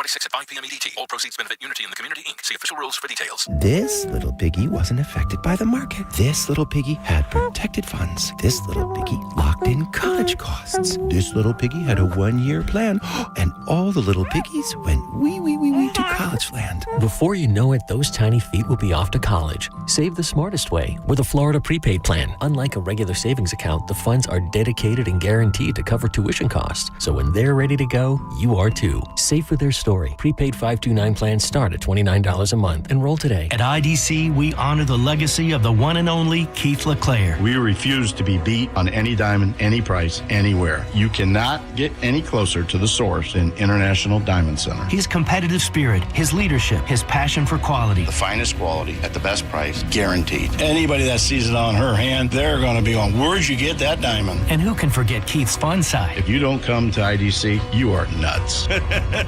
26 at 5 p.m. EDT. All proceeds benefit Unity and the Community, Inc. See official rules for details. This little piggy wasn't affected by the market. This little piggy had protected funds. This little piggy locked in college costs. This little piggy had a 1-year plan. And all the little piggies went wee to college land. Before you know it, those tiny feet will be off to college. Save the smartest way with a Florida prepaid plan. Unlike a regular savings account, the funds are dedicated and guaranteed to cover tuition costs. So when they're ready to go, you are too. Save for their story. Prepaid 529 plans start at $29 a month. Enroll today. At IDC, we honor the legacy of the one and only Keith LeClaire. We refuse to be beat on any diamond, any price, anywhere. You cannot get any closer to the source in International Diamond Center. His competitive spirit, his leadership, his passion for quality. The finest quality at the best price, guaranteed. Anybody that sees it on her hand, they're going to be on, where'd you get that diamond? And who can forget Keith's fun side? If you don't come to IDC, you are nuts.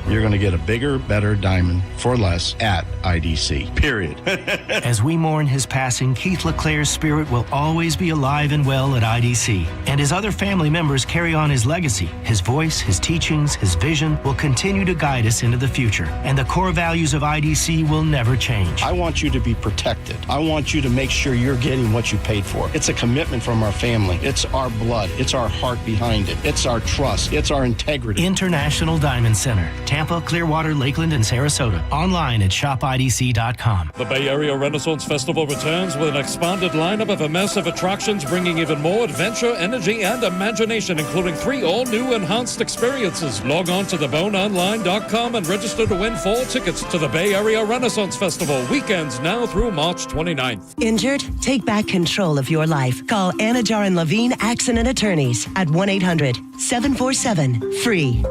You're going to get a bigger, better diamond for less at IDC, period. As we mourn his passing, Keith LeClaire's spirit will always be alive and well at IDC. And his other family members carry on his legacy. His voice, his teachings, his vision will continue to guide us into the future. And the core values of IDC will never change. I want you to be protected. I want you to make sure you're getting what you paid for. It's a commitment from our family. It's our blood. It's our heart behind it. It's our trust. It's our integrity. International Diamond Center, Tampa, Clearwater, Lakeland, and Sarasota. Online at shopidc.com. The Bay Area Renaissance Festival returns with an expanded lineup of immersive attractions bringing even more adventure, energy, and imagination, including 3 all-new enhanced experiences. Log on to theboneonline.com and register to win 4 tickets to the Bay Area Renaissance Festival, weekends now through March 29th. Injured? Take back control of your life. Call Anajar and Levine Accident Attorneys at 1-800-747-FREE.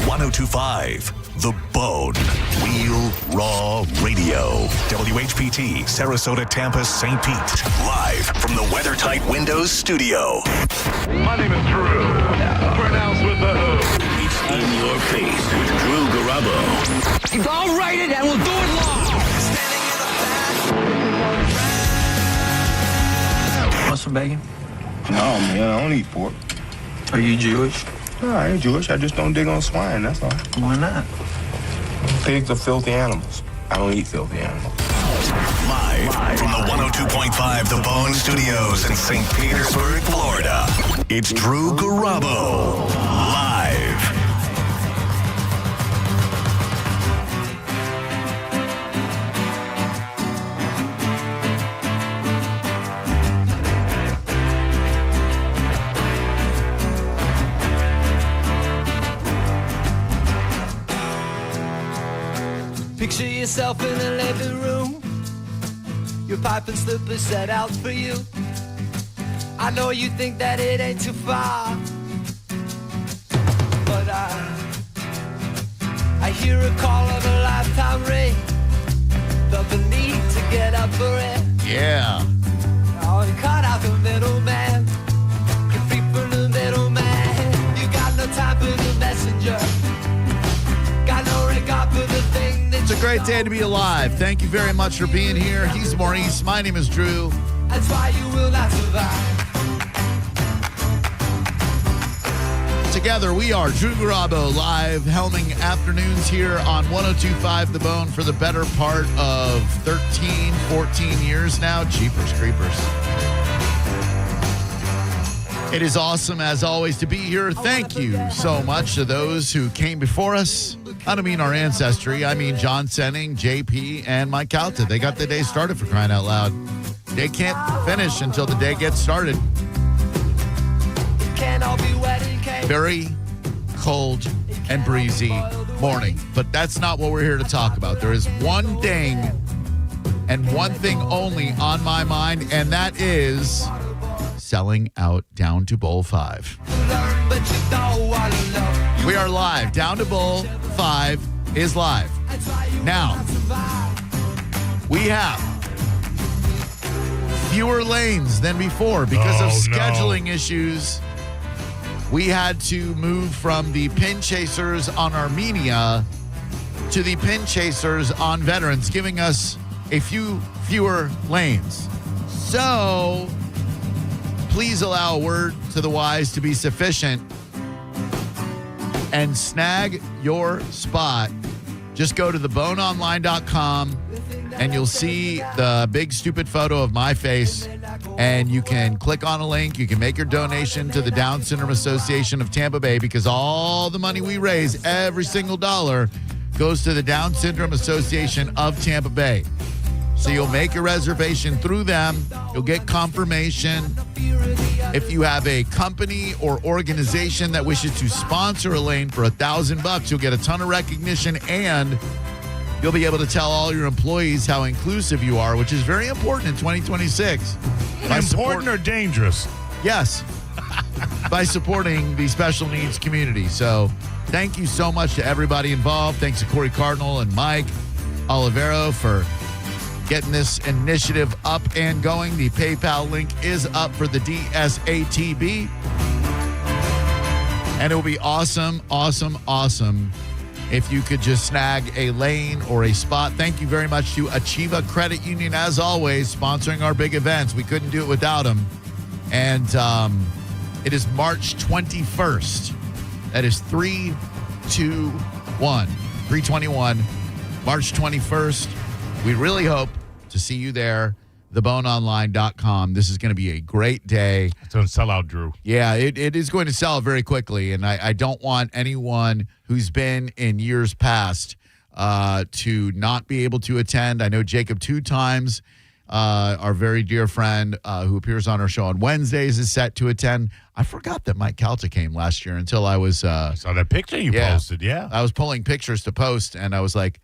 1025 The Bone. Real Raw Radio. WHPT, Sarasota, Tampa, St. Pete. Live from the WeatherTight Windows studio. My name is Drew. Pronounced with the O. It's in your face with Drew Garabo. I'll write it and we'll do it live. Want some bacon? No, man, I don't eat pork. Are you Jewish? No, I ain't Jewish. I just don't dig on swine, that's all. Why not? Pigs are filthy animals. I don't eat filthy animals. Live from the 102.5 The Bone Studios in St. Petersburg, Florida. It's Drew Garabo. Live. Picture yourself in a living room, your pipe and slippers set out for you. I know you think that it ain't too far, but I hear a call of a lifetime ring, felt the need to get up for it. Yeah. Oh, you cut out the middleman, you're free from the middleman. You got no time for the messenger, got no regard for the thing. It's a great day to be alive. Thank you very much for being here. He's Maurice. My name is Drew. That's why you will not survive. Together we are Drew Garabo, live helming afternoons here on 102.5 The Bone for the better part of 13, 14 years now. Jeepers creepers. It is awesome, as always, to be here. Thank you so much to those who came before us. I don't mean our ancestry. I mean John Senning, JP, and Mike Calta. They got the day started, for crying out loud. They can't finish until the day gets started. Very cold and breezy morning. But that's not what we're here to talk about. There is one thing and one thing only on my mind, and that is selling out Down to Bowl 5. We are live. Down to Bowl 5 is live. Now, we have fewer lanes than before because of scheduling issues. We had to move from the pin chasers on Armenia to the pin chasers on Veterans, giving us a few fewer lanes. So, please allow a word to the wise to be sufficient. and snag your spot, just go to theboneonline.com and you'll see the big stupid photo of my face, and you can click on a link. You can make your donation to the Down Syndrome Association of Tampa Bay, because all the money we raise, every single dollar, goes to the Down Syndrome Association of Tampa Bay. So you'll make your reservation through them. You'll get confirmation. If you have a company or organization that wishes to sponsor Elaine for $1,000, you'll get a ton of recognition, and you'll be able to tell all your employees how inclusive you are, which is very important in 2026. Important or dangerous? Yes. By supporting the special needs community. So thank you so much to everybody involved. Thanks to Corey Cardinal and Mike Olivero for getting this initiative up and going. The PayPal link is up for the DSATB. And it will be awesome if you could just snag a lane or a spot. Thank you very much to Achieva Credit Union, as always, sponsoring our big events. We couldn't do it without them. And it is March 21st. That is 321. March 21st. We really hope to see you there. TheBoneOnline.com. This is going to be a great day. It's going to sell out, Drew. Yeah, it is going to sell very quickly, and I don't want anyone who's been in years past to not be able to attend. I know Jacob 2 times, our very dear friend who appears on our show on Wednesdays, is set to attend. I forgot that Mike Calta came last year until I was... I saw that picture you posted, yeah. I was pulling pictures to post, and I was like,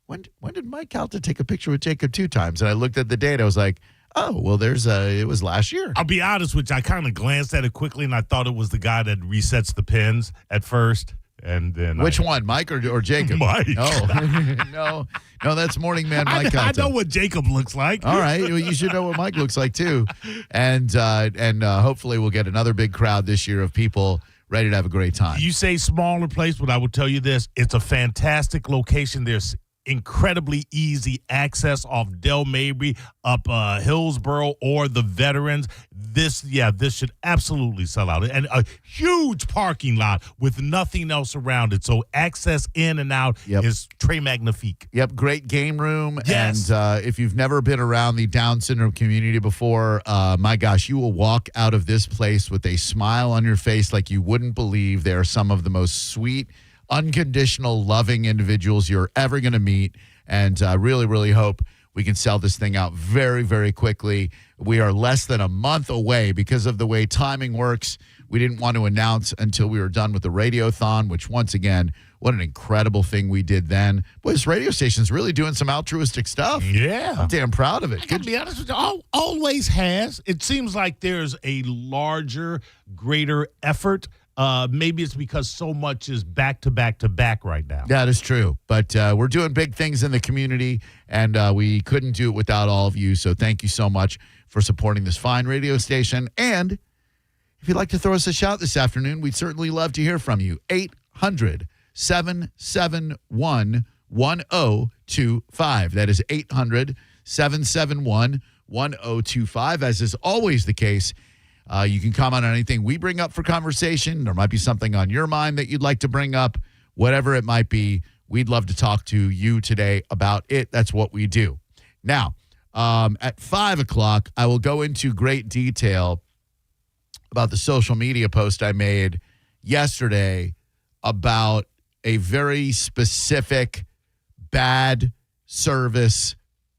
when did Mike Calta take a picture with Jacob 2 times? And I looked at the date. I was like, oh, well, it was last year. I'll be honest with you. I kind of glanced at it quickly, and I thought it was the guy that resets the pins at first. And then which one, Mike or Jacob? Mike. No, that's Morning Man Mike Calta. I know what Jacob looks like. All right, well, you should know what Mike looks like too. And hopefully we'll get another big crowd this year of people ready to have a great time. You say smaller place, but I will tell you this: it's a fantastic location. There's incredibly easy access off Del Mabry up Hillsborough or the Veterans. This should absolutely sell out. And a huge parking lot with nothing else around it. So access in and out is très magnifique. Yep, great game room. Yes. And if you've never been around the Down syndrome community before, my gosh, you will walk out of this place with a smile on your face like you wouldn't believe. They are some of the most sweet, unconditional, loving individuals you're ever going to meet. And really, really hope we can sell this thing out very, very quickly. We are less than a month away because of the way timing works. We didn't want to announce until we were done with the Radiothon, which, once again, what an incredible thing we did then. Boy, this radio station's really doing some altruistic stuff. Yeah. I'm damn proud of it. I got to be honest with you, always has. It seems like there's a larger, greater effort. Maybe it's because so much is back to back to back right now. That is true. But we're doing big things in the community, and we couldn't do it without all of you. So thank you so much for supporting this fine radio station. And if you'd like to throw us a shout this afternoon, we'd certainly love to hear from you. 800-771-1025. That is 800-771-1025. As is always the case, you can comment on anything we bring up for conversation. There might be something on your mind that you'd like to bring up. Whatever it might be, we'd love to talk to you today about it. That's what we do. Now, at 5 o'clock, I will go into great detail about the social media post I made yesterday about a very specific bad service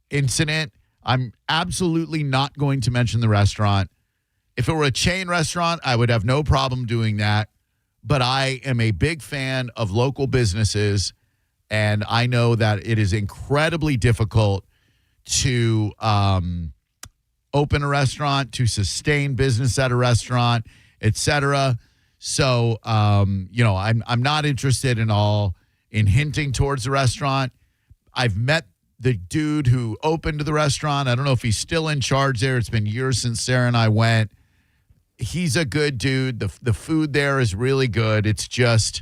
incident. I'm absolutely not going to mention the restaurant. If it were a chain restaurant, I would have no problem doing that. But I am a big fan of local businesses, and I know that it is incredibly difficult to open a restaurant, to sustain business at a restaurant, etc. So, I'm not interested in hinting towards the restaurant. I've met the dude who opened the restaurant. I don't know if he's still in charge there. It's been years since Sarah and I went. He's a good dude. The food there is really good. It's just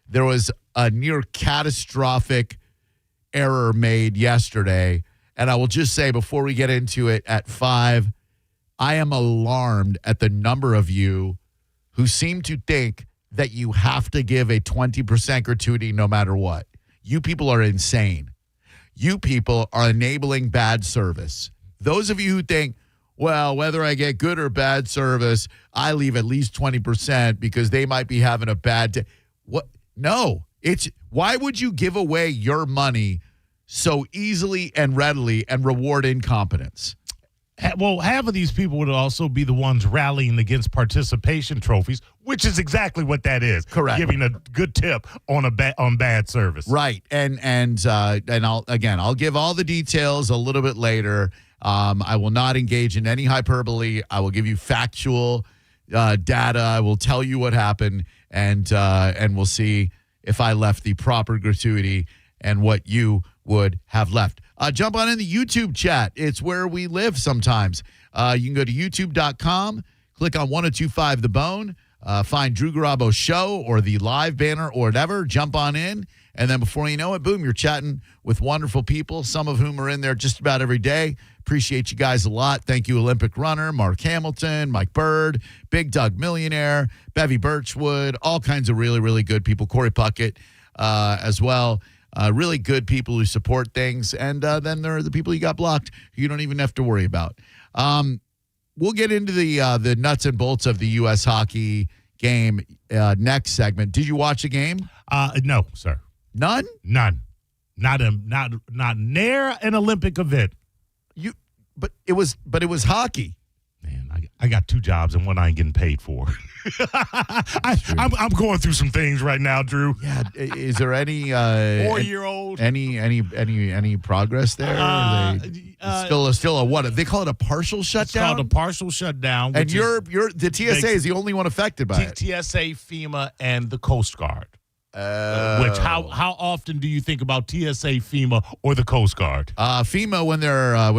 there was a near catastrophic error made yesterday. And I will just say before we get into it at 5, I am alarmed at the number of you who seem to think that you have to give a 20% gratuity no matter what. You people are insane. You people are enabling bad service. Those of you who think, well, whether I get good or bad service, I leave at least 20% because they might be having a bad day. What? No. Why would you give away your money so easily and readily and reward incompetence? Well, half of these people would also be the ones rallying against participation trophies, which is exactly what that is. Correct. Giving a good tip on bad service. Right. And I'll give all the details a little bit later. I will not engage in any hyperbole. I will give you factual data. I will tell you what happened, and we'll see if I left the proper gratuity and what you would have left. Jump on in the YouTube chat. It's where we live sometimes. You can go to youtube.com, click on 1025 The Bone, find Drew Garabo Show or the live banner or whatever. Jump on in. And then before you know it, boom, you're chatting with wonderful people, some of whom are in there just about every day. Appreciate you guys a lot. Thank you, Olympic runner, Mark Hamilton, Mike Bird, Big Doug Millionaire, Bevy Birchwood, all kinds of really, really good people. Corey Puckett as well. Really good people who support things. And then there are the people you got blocked who you don't even have to worry about. We'll get into the nuts and bolts of the U.S. hockey game next segment. Did you watch the game? No, sir. None? None. Not near an Olympic event. But it was hockey. Man, I got two jobs and one I ain't getting paid for. I'm going through some things right now, Drew. Yeah. Is there any 4-year-old any progress there? Still a what? They call it a partial shutdown. It's called a partial shutdown. And the TSA is the only one affected by it. TSA, FEMA, and the Coast Guard. Which how often do you think about TSA, FEMA, or the Coast Guard? FEMA when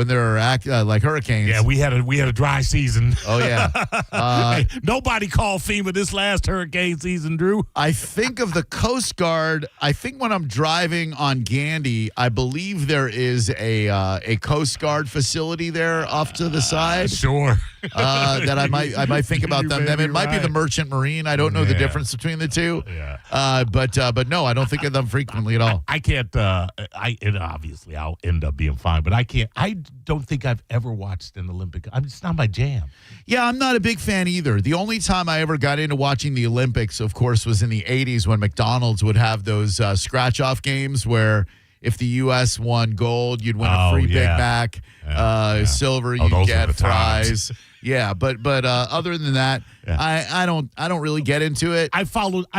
they're like hurricanes. Yeah, we had a dry season. Oh yeah. Hey, nobody called FEMA this last hurricane season, Drew. I think of the Coast Guard. I think when I'm driving on Gandy, I believe there is a Coast Guard facility there off to the side. Sure. That I might think about them. It might be the Merchant Marine. I don't know the difference between the two. Yeah. But no, I don't think of them frequently at all. I can't. Obviously I'll end up being fine, but I can't. I don't think I've ever watched an Olympic. It's not my jam. Yeah, I'm not a big fan either. The only time I ever got into watching the Olympics, of course, was in the 80s when McDonald's would have those scratch-off games where if the U.S. won gold, you'd win a free Big Mac. Silver, you'd get fries. Yeah, but other than that, I don't really get into it. I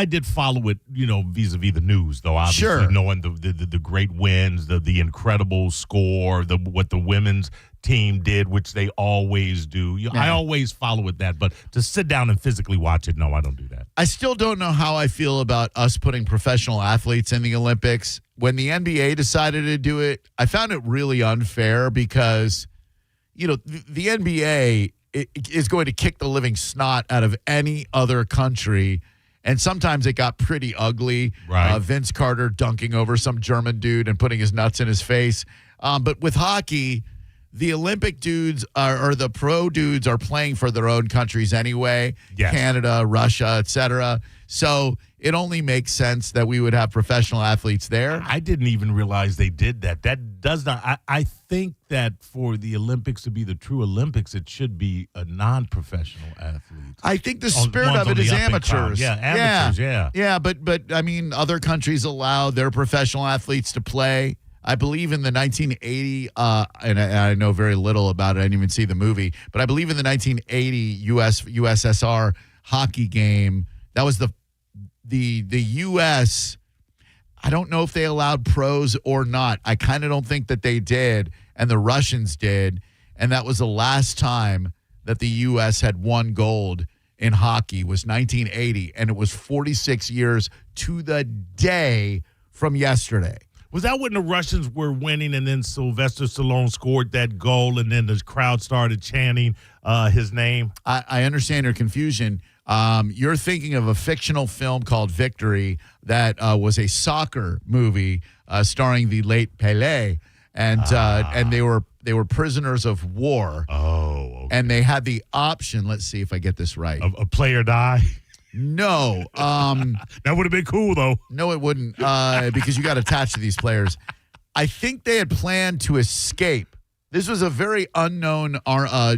did follow it, vis-a-vis the news, though. Obviously, sure. Knowing the great wins, the incredible score, what the women's team did, which they always do. I always follow it that, but to sit down and physically watch it, no, I don't do that. I still don't know how I feel about us putting professional athletes in the Olympics. When the NBA decided to do it, I found it really unfair because, the NBA is going to kick the living snot out of any other country. And sometimes it got pretty ugly. Right. Vince Carter dunking over some German dude and putting his nuts in his face. But with hockey, the Olympic dudes or the pro dudes are playing for their own countries anyway. Yes. Canada, Russia, etc. So it only makes sense that we would have professional athletes there. I didn't even realize they did that. That does not. I think that for the Olympics to be the true Olympics, it should be a non-professional athlete. I think the spirit of it is amateurs. Yeah, amateurs. Yeah, but I mean, other countries allow their professional athletes to play. I believe in the 1980, and I know very little about it. I didn't even see the movie, but I believe in the 1980 USSR hockey game. That was the U.S. I don't know if they allowed pros or not. I kind of don't think that they did, and the Russians did, and that was the last time that the U.S. had won gold in hockey was 1980, and it was 46 years to the day from yesterday. Was that when the Russians were winning and then Sylvester Stallone scored that goal and then the crowd started chanting his name? I understand your confusion. You're thinking of a fictional film called Victory that was a soccer movie starring the late Pelé, and they were prisoners of war. Oh, okay. And they had the option. Let's see if I get this right. A play or die. No. That would have been cool, though. No, it wouldn't, because you got attached to these players. I think they had planned to escape. This was a very unknown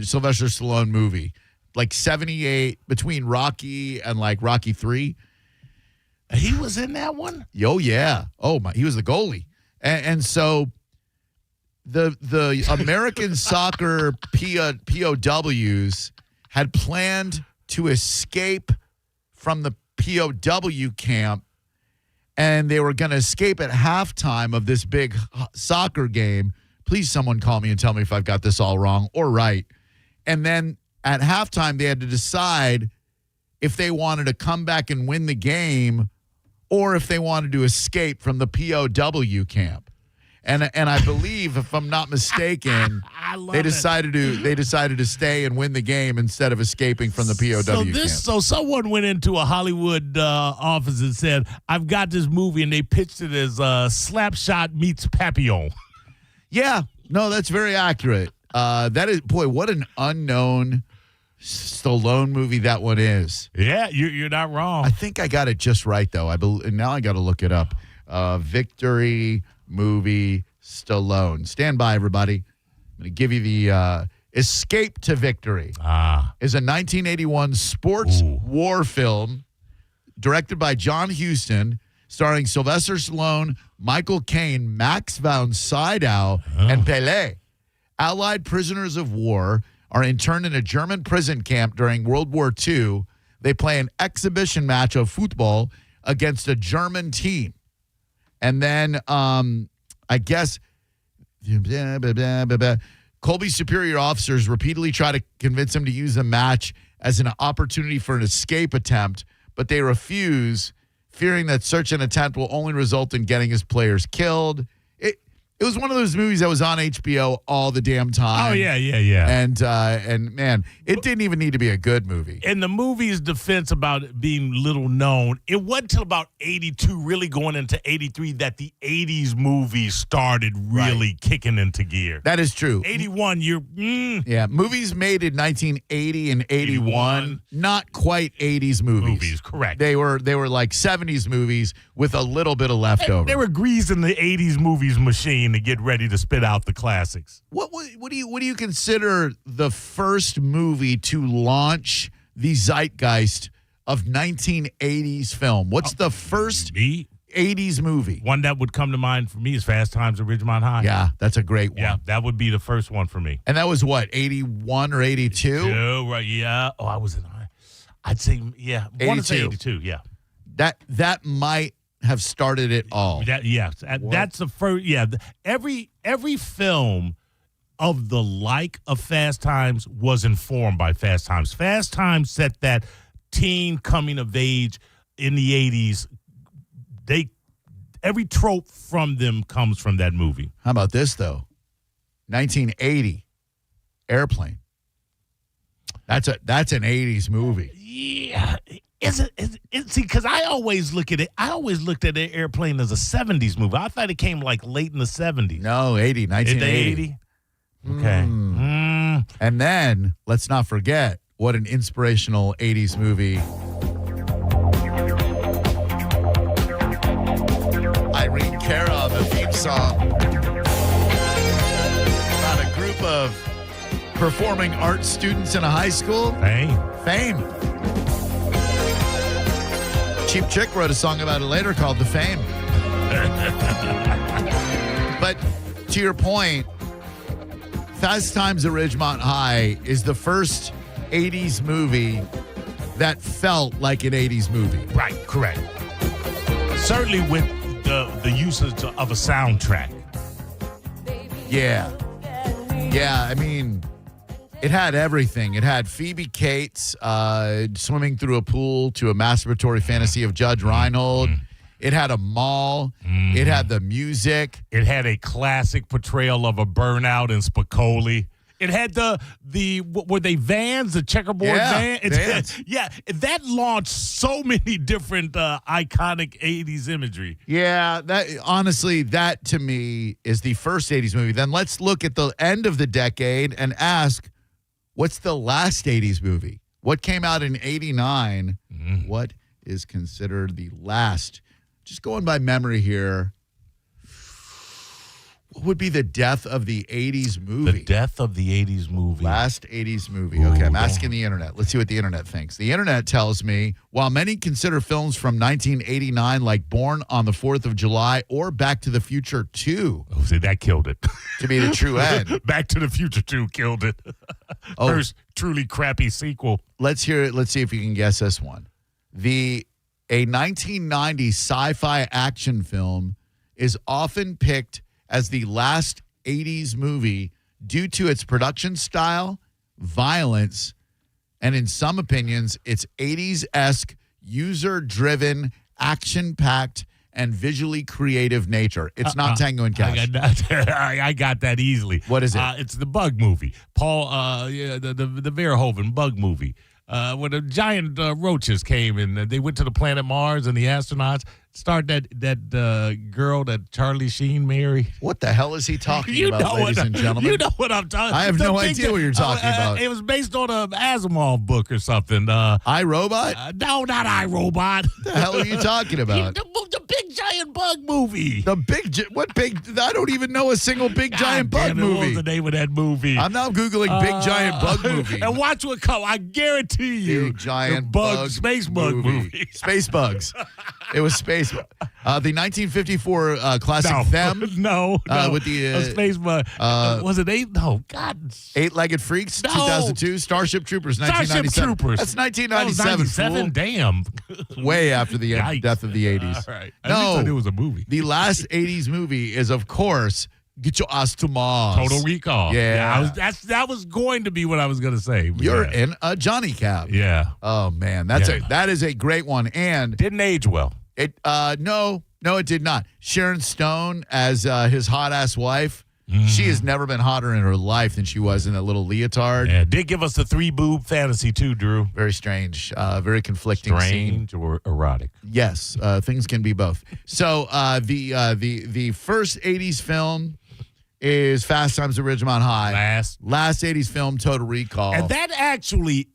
Sylvester Stallone movie, like 78, between Rocky and like Rocky 3. He was in that one? Oh, yeah. Oh, my. He was the goalie. And so the American soccer POWs had planned to escape from the POW camp, and they were going to escape at halftime of this big soccer game. Please, someone call me and tell me if I've got this all wrong or right. And then at halftime, they had to decide if they wanted to come back and win the game or if they wanted to escape from the POW camp. And I believe, if I'm not mistaken, they decided to stay and win the game instead of escaping from the POW camp. So someone went into a Hollywood office and said, "I've got this movie," and they pitched it as Slapshot meets Papillon. Yeah, no, that's very accurate. That is, boy, what an unknown Stallone movie that one is. Yeah, you're not wrong. I think I got it just right, though. Now I got to look it up. Victory movie Stallone. Stand by, everybody. I'm going to give you the Escape to Victory. Is a 1981 sports war film directed by John Huston, starring Sylvester Stallone, Michael Caine, Max von Sydow, and Pelé. Allied prisoners of war are interned in a German prison camp during World War II. They play an exhibition match of football against a German team. And then, I guess, Colby's superior officers repeatedly try to convince him to use the match as an opportunity for an escape attempt, but they refuse, fearing that such an attempt will only result in getting his players killed. It was one of those movies that was on HBO all the damn time. Oh, yeah. And man, it didn't even need to be a good movie. In the movie's defense about it being little known, it wasn't until about 82, really going into 83, that the 80s movies started really kicking into gear. That is true. 81, Yeah, movies made in 1980 and 81, not quite 80s movies. Correct. They were like 70s movies with a little bit of leftover. They were greasing the 80s movies machine to get ready to spit out the classics. What do you consider the first movie to launch the zeitgeist of 1980s film? What's the first 80s movie? One that would come to mind for me is Fast Times at Ridgemont High. Yeah, that's a great one. Yeah, that would be the first one for me. And that was what, 81 or 82? Oh, right, yeah. Oh, I was in I'd say, yeah. 82. I want to say 82, yeah. That might have started it all. That's the first. Yeah, every film of the like of Fast Times was informed by Fast Times. Fast Times set that teen coming of age in the 80s. Every trope from them comes from that movie. How about this though? 1980, Airplane. That's an 80s movie. Yeah. See, because I always looked at Airplane as a 70s movie. I thought it came like late in the 70s. No, 1980. Okay. And then, let's not forget, what an inspirational 80s movie. Irene Cara, the theme song. About a group of performing arts students in a high school. Fame. Cheap Chick wrote a song about it later called The Fame. But to your point, Fast Times at Ridgemont High is the first 80s movie that felt like an 80s movie. Right, correct. Certainly with the usage of a soundtrack. Yeah. Yeah, I mean, it had everything. It had Phoebe Cates swimming through a pool to a masturbatory fantasy of Judge Reinhold. It had a mall. It had the music. It had a classic portrayal of a burnout in Spicoli. It had were they vans, the checkerboard van? Vans. Yeah, that launched so many different iconic 80s imagery. Yeah, honestly, that to me is the first 80s movie. Then let's look at the end of the decade and ask, what's the last 80s movie? What came out in 89? What is considered the last? Just going by memory here. What would be the death of the 80s movie? The death of the 80s movie. Last 80s movie. Okay, I'm asking the internet. Let's see what the internet thinks. The internet tells me, while many consider films from 1989 like Born on the 4th of July or Back to the Future 2. Oh, see, that killed it. To be the true end. Back to the Future 2 killed it. First truly crappy sequel. Let's hear it. Let's see if you can guess this one. A 1990 sci-fi action film is often picked as the last 80s movie due to its production style, violence, and in some opinions, its 80s-esque, user-driven, action-packed, and visually creative nature. It's not Tango and Cash. I got that easily. What is it? It's the Bug movie. The Verhoeven Bug movie. When the giant roaches came and they went to the planet Mars and the astronauts starred that girl that Charlie Sheen married. What the hell is he talking about, ladies and gentlemen? You know what I'm talking about. I have no idea what you're talking about. It was based on an Asimov book or something. iRobot? No, not iRobot. What the hell are you talking about? The big giant bug movie. What big? I don't even know a single big giant bug movie. What was the name of that movie? I'm now Googling big giant bug movie. And watch what comes. I guarantee you. Big giant space bug movie. Space bugs. It was space. The 1954 classic Them. No. With the space bug. Was it 8? No, God. Eight-Legged Freaks, No. 2002. Starship Troopers, 1997. Starship Troopers. That's 1997. That was 97? Damn. Way after the death of the 80s. All right. At least I knew it was a movie. The last 80s movie is, of course, Get Your Ass to Mars. Total Recall. Yeah. That was going to be what I was going to say. You're in a Johnny Cab. Yeah. Oh, man. That is a great one. And didn't age well. No, it did not. Sharon Stone as his hot-ass wife. She has never been hotter in her life than she was in that little leotard. Yeah, did give us the 3-boob fantasy too, Drew. Very strange. Very conflicting scene. Or erotic. Yes, things can be both. So the first 80s film is Fast Times at Ridgemont High. Last 80s film, Total Recall. And that actually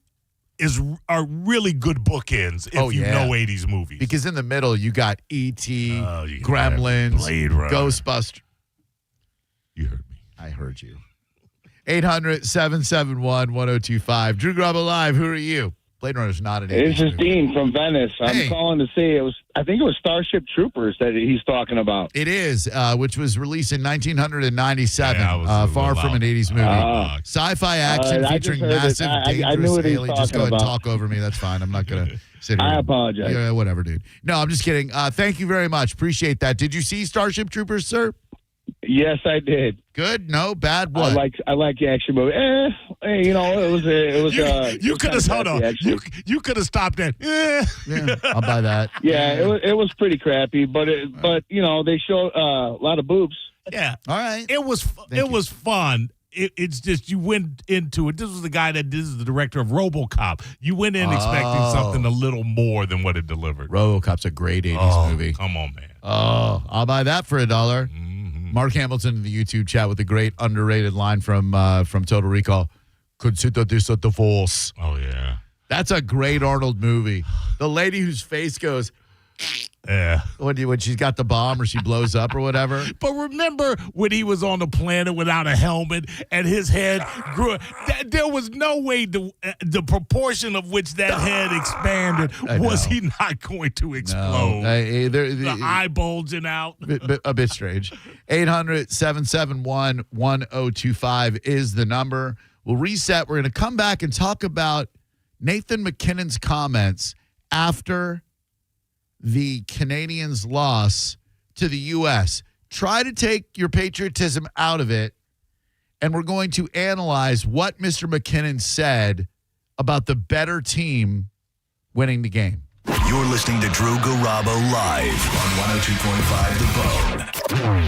are really good bookends if you know 80s movies. Because in the middle, you got E.T., Gremlins, Blade Runner. Ghostbusters. You heard me. I heard you. 800-771-1025. Drew Garabo Live. Who are you? Blade Runner's not an 80s This is movie. Dean from Venice. I'm Hey. calling to see. I think it was Starship Troopers that he's talking about. It is, which was released in 1997. Yeah, far from an 80s movie. Sci-fi action I just featuring heard it. massive, I knew dangerous what he was aliens. Just go talking ahead and about. talk over me. That's fine. I'm not going to sit here. I apologize. Yeah, whatever, dude. No, I'm just kidding. Thank you very much. Appreciate that. Did you see Starship Troopers, sir? Yes, I did. Good? No? Bad? What? I like the action movie. It was. You could have hold on. You could have stopped that. Yeah, I'll buy that. Yeah, it was pretty crappy, but they showed a lot of boobs. Yeah. All right. It was fun. It's just you went into it. This was the guy this is the director of RoboCop. You went in expecting something a little more than what it delivered. RoboCop's a great 80s movie. Come on, man. Oh, I'll buy that for $1. Mark Hamilton in the YouTube chat with a great underrated line from Total Recall. Consider this a divorce. Oh, yeah. That's a great Arnold movie. The lady whose face goes, yeah, when she's got the bomb or she blows up or whatever. But remember when he was on the planet without a helmet and his head grew? There was no way the proportion of which that head expanded was he not going to explode? No. The eye bulging out. A bit strange. 800-771-1025 is the number. We'll reset. We're going to come back and talk about Nathan McKinnon's comments after the Canadians' loss to the U.S. Try to take your patriotism out of it, and we're going to analyze what Mr. McKinnon said about the better team winning the game. You're listening to Drew Garabo live on 102.5 The Bone.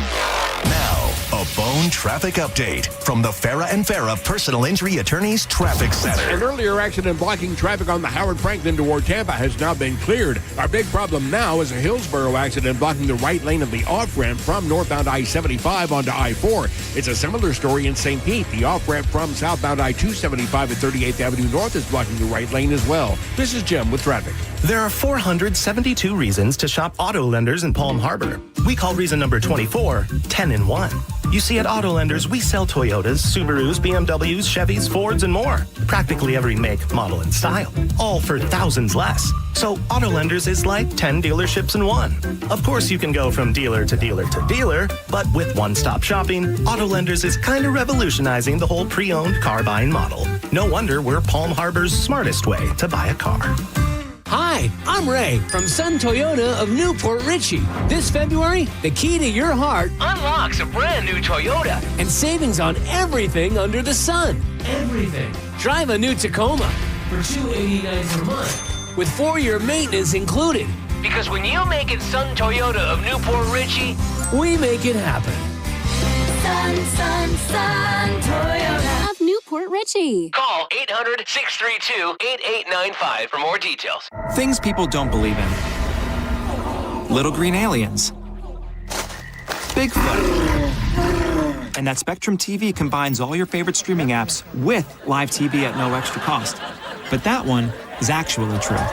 Now, a Bone traffic update from the Farah and Farah Personal Injury Attorneys Traffic Center. An earlier accident blocking traffic on the Howard Franklin toward Tampa has now been cleared. Our big problem now is a Hillsborough accident blocking the right lane of the off-ramp from northbound I-75 onto I-4. It's a similar story in St. Pete. The off-ramp from southbound I-275 at 38th Avenue North is blocking the right lane as well. This is Jim with traffic. There are 472 reasons to shop auto lenders in Palm Harbor. We call reason number 24 10 in 1. You see, at auto lenders, we sell Toyotas, Subarus, BMWs, Chevys, Fords, and more. Practically every make, model, and style. All for thousands less. So auto lenders is like 10 dealerships in one. Of course, you can go from dealer to dealer to dealer, but with one-stop shopping, auto lenders is kind of revolutionizing the whole pre-owned car buying model. No wonder we're Palm Harbor's smartest way to buy a car. Hi, I'm Ray from Sun Toyota of Newport Richey. This February, the key to your heart unlocks a brand new Toyota and savings on everything under the sun. Everything. Drive a new Tacoma for $289 per month with 4-year maintenance included. Because when you make it Sun Toyota of Newport Richey, we make it happen. Sun Toyota of Newport Richey. Call 800-632-8895 for more details. Things people don't believe in. Little green aliens. Bigfoot. And that Spectrum TV combines all your favorite streaming apps with live TV at no extra cost. But that one is actually true.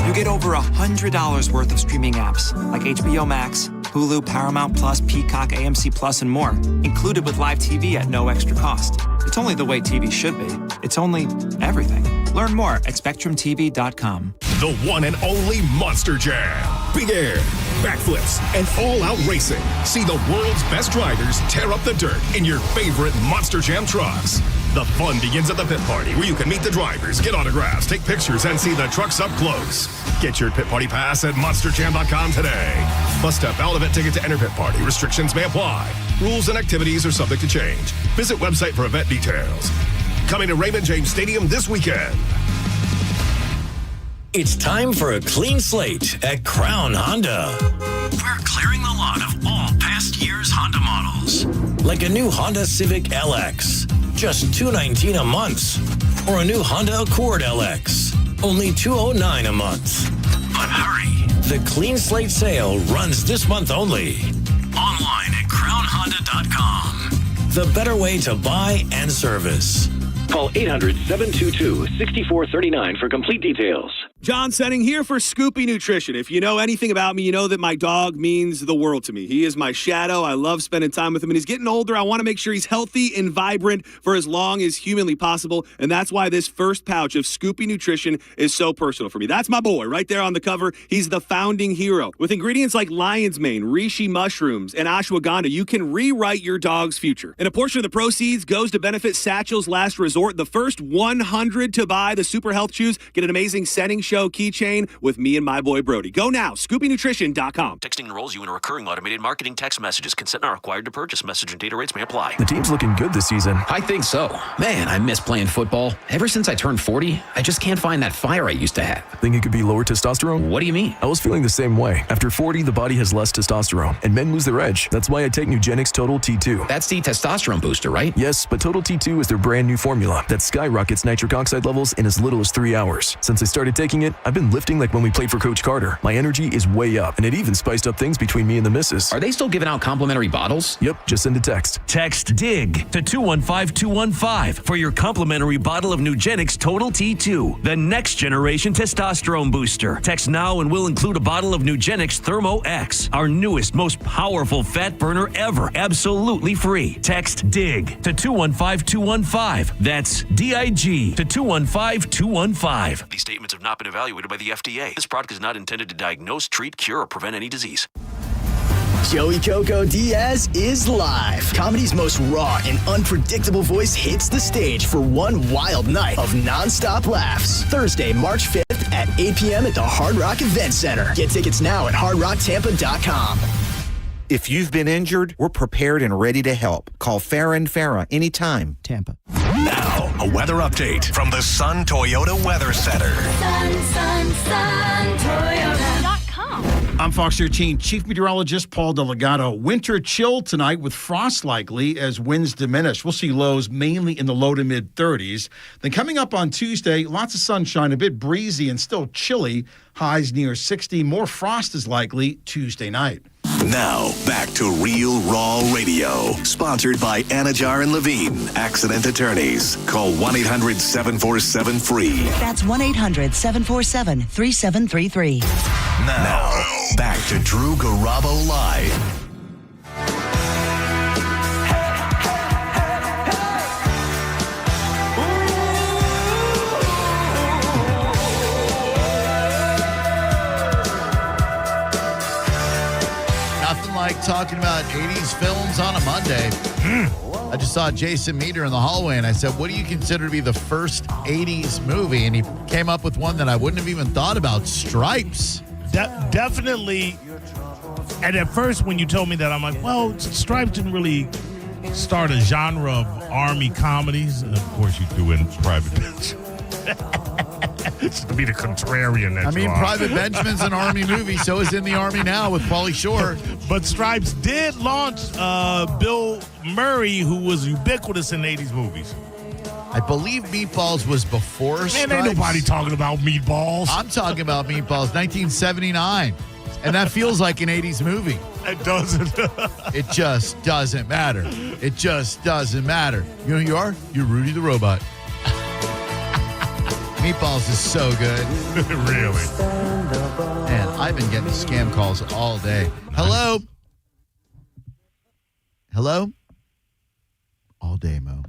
You get over $100 worth of streaming apps like HBO Max, Hulu, Paramount Plus, Peacock, AMC Plus, and more, included with live TV at no extra cost. It's only the way TV should be. It's only everything. Learn more at SpectrumTV.com. The one and only Monster Jam. Big air, backflips, and all-out racing. See the world's best drivers tear up the dirt in your favorite Monster Jam trucks. The fun begins at the pit party, where you can meet the drivers, get autographs, take pictures, and see the trucks up close. Get your pit party pass at monsterjam.com today. Must have valid event ticket to enter pit party. Restrictions may apply. Rules and activities are subject to change. Visit website for event details. Coming to Raymond James Stadium this weekend. It's time for a clean slate at Crown Honda. We're clearing the lot of all past year's Honda models. Like a new Honda Civic LX, just $219 a month. Or a new Honda Accord LX, only $209 a month. But hurry, the clean slate sale runs this month only. Online at crownhonda.com. The better way to buy and service. Call 800-722-6439 for complete details. John Senning here for Scoopy Nutrition. If you know anything about me, you know that my dog means the world to me. He is my shadow. I love spending time with him, and he's getting older. I want to make sure he's healthy and vibrant for as long as humanly possible, and that's why this first pouch of Scoopy Nutrition is so personal for me. That's my boy right there on the cover. He's the founding hero. With ingredients like lion's mane, reishi mushrooms, and ashwagandha, you can rewrite your dog's future. And a portion of the proceeds goes to benefit Satchel's Last Resort. The first 100 to buy the Super Health Chews get an amazing Setting Show keychain with me and my boy Brody. Go now, ScoopyNutrition.com. Texting enrolls you in a recurring automated marketing text messages. Consent not required to purchase. Message and data rates may apply. The team's looking good this season. I think so. Man, I miss playing football. Ever since I turned 40, I just can't find that fire I used to have. Think it could be lower testosterone? What do you mean? I was feeling the same way. After 40, the body has less testosterone, and men lose their edge. That's why I take Nugenix Total T2. That's the testosterone booster, right? Yes, but Total T2 is their brand new formula that skyrockets nitric oxide levels in as little as 3 hours. Since I started taking it, I've been lifting like when we played for Coach Carter. My energy is way up, and it even spiced up things between me and the missus. Are they still giving out complimentary bottles? Yep, just send a text. Text DIG to 215-215 for your complimentary bottle of Nugenix Total T2, the next generation testosterone booster. Text now and we'll include a bottle of Nugenix Thermo X, our newest, most powerful fat burner ever, absolutely free. Text DIG to 215-215. That's DIG to 215-215. These statements have not been evaluated by the FDA. This product is not intended to diagnose, treat, cure, or prevent any disease. Joey Coco Diaz is live. Comedy's most raw and unpredictable voice hits the stage for one wild night of nonstop laughs. Thursday, March 5th at 8 p.m. at the Hard Rock Event Center. Get tickets now at hardrocktampa.com. If you've been injured, we're prepared and ready to help. Call Farah and Farah anytime. Tampa. Now, a weather update from the Sun Toyota Weather Center. Sun Toyota.com. I'm Fox 13 Chief Meteorologist Paul Delgado. Winter chill tonight with frost likely as winds diminish. We'll see lows mainly in the low to mid 30s. Then coming up on Tuesday, lots of sunshine, a bit breezy and still chilly. Highs near 60. More frost is likely Tuesday night. Now, back to Real Raw Radio. Sponsored by Anajar and Levine, accident attorneys. Call 1-800-747-FREE. That's 1-800-747-3733. Now, back to Drew Garabo Live. Nothing like talking about 80s films on a Monday. I just saw Jason Meter in the hallway, and I said, what do you consider to be the first 80s movie? And he came up with one that I wouldn't have even thought about, Stripes. Definitely. And at first, when you told me that, I'm like, well, Stripes didn't really start a genre of army comedies. And, of course, you threw in Private Benjamin. Just to be the contrarian that you are. Private Benjamin's an Army movie, so is In the Army Now with Pauly Shore. But Stripes did launch Bill Murray, who was ubiquitous in 80s movies. I believe Meatballs was before Stripes. Man, ain't nobody talking about Meatballs. I'm talking about Meatballs, 1979. And that feels like an 80s movie. It doesn't. It just doesn't matter. It just doesn't matter. You know who you are? You're Rudy the Robot. Meatballs is so good. Really? Man, I've been getting scam calls all day. Hello? Hello? All day, Mo.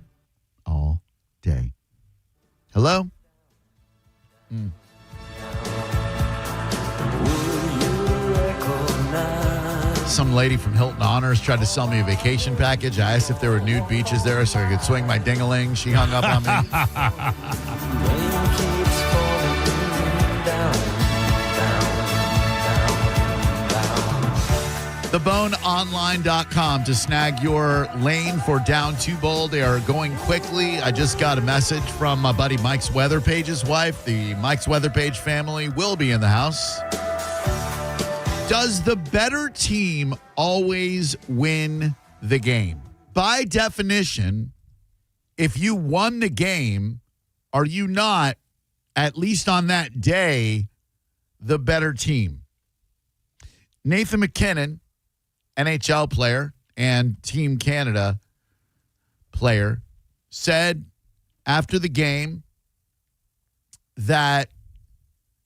All day. Hello? Some lady from Hilton Honors tried to sell me a vacation package. I asked if there were nude beaches there so I could swing my ding-a-ling. She hung up on me. TheBoneOnline.com to snag your lane for Down 2 Bowl. They are going quickly. I just got a message from my buddy Mike's Weather Page's wife. The Mike's Weather Page family will be in the house. Does the better team always win the game? By definition, if you won the game, are you not, at least on that day, the better team? Nathan McKinnon, NHL player and Team Canada player, said after the game that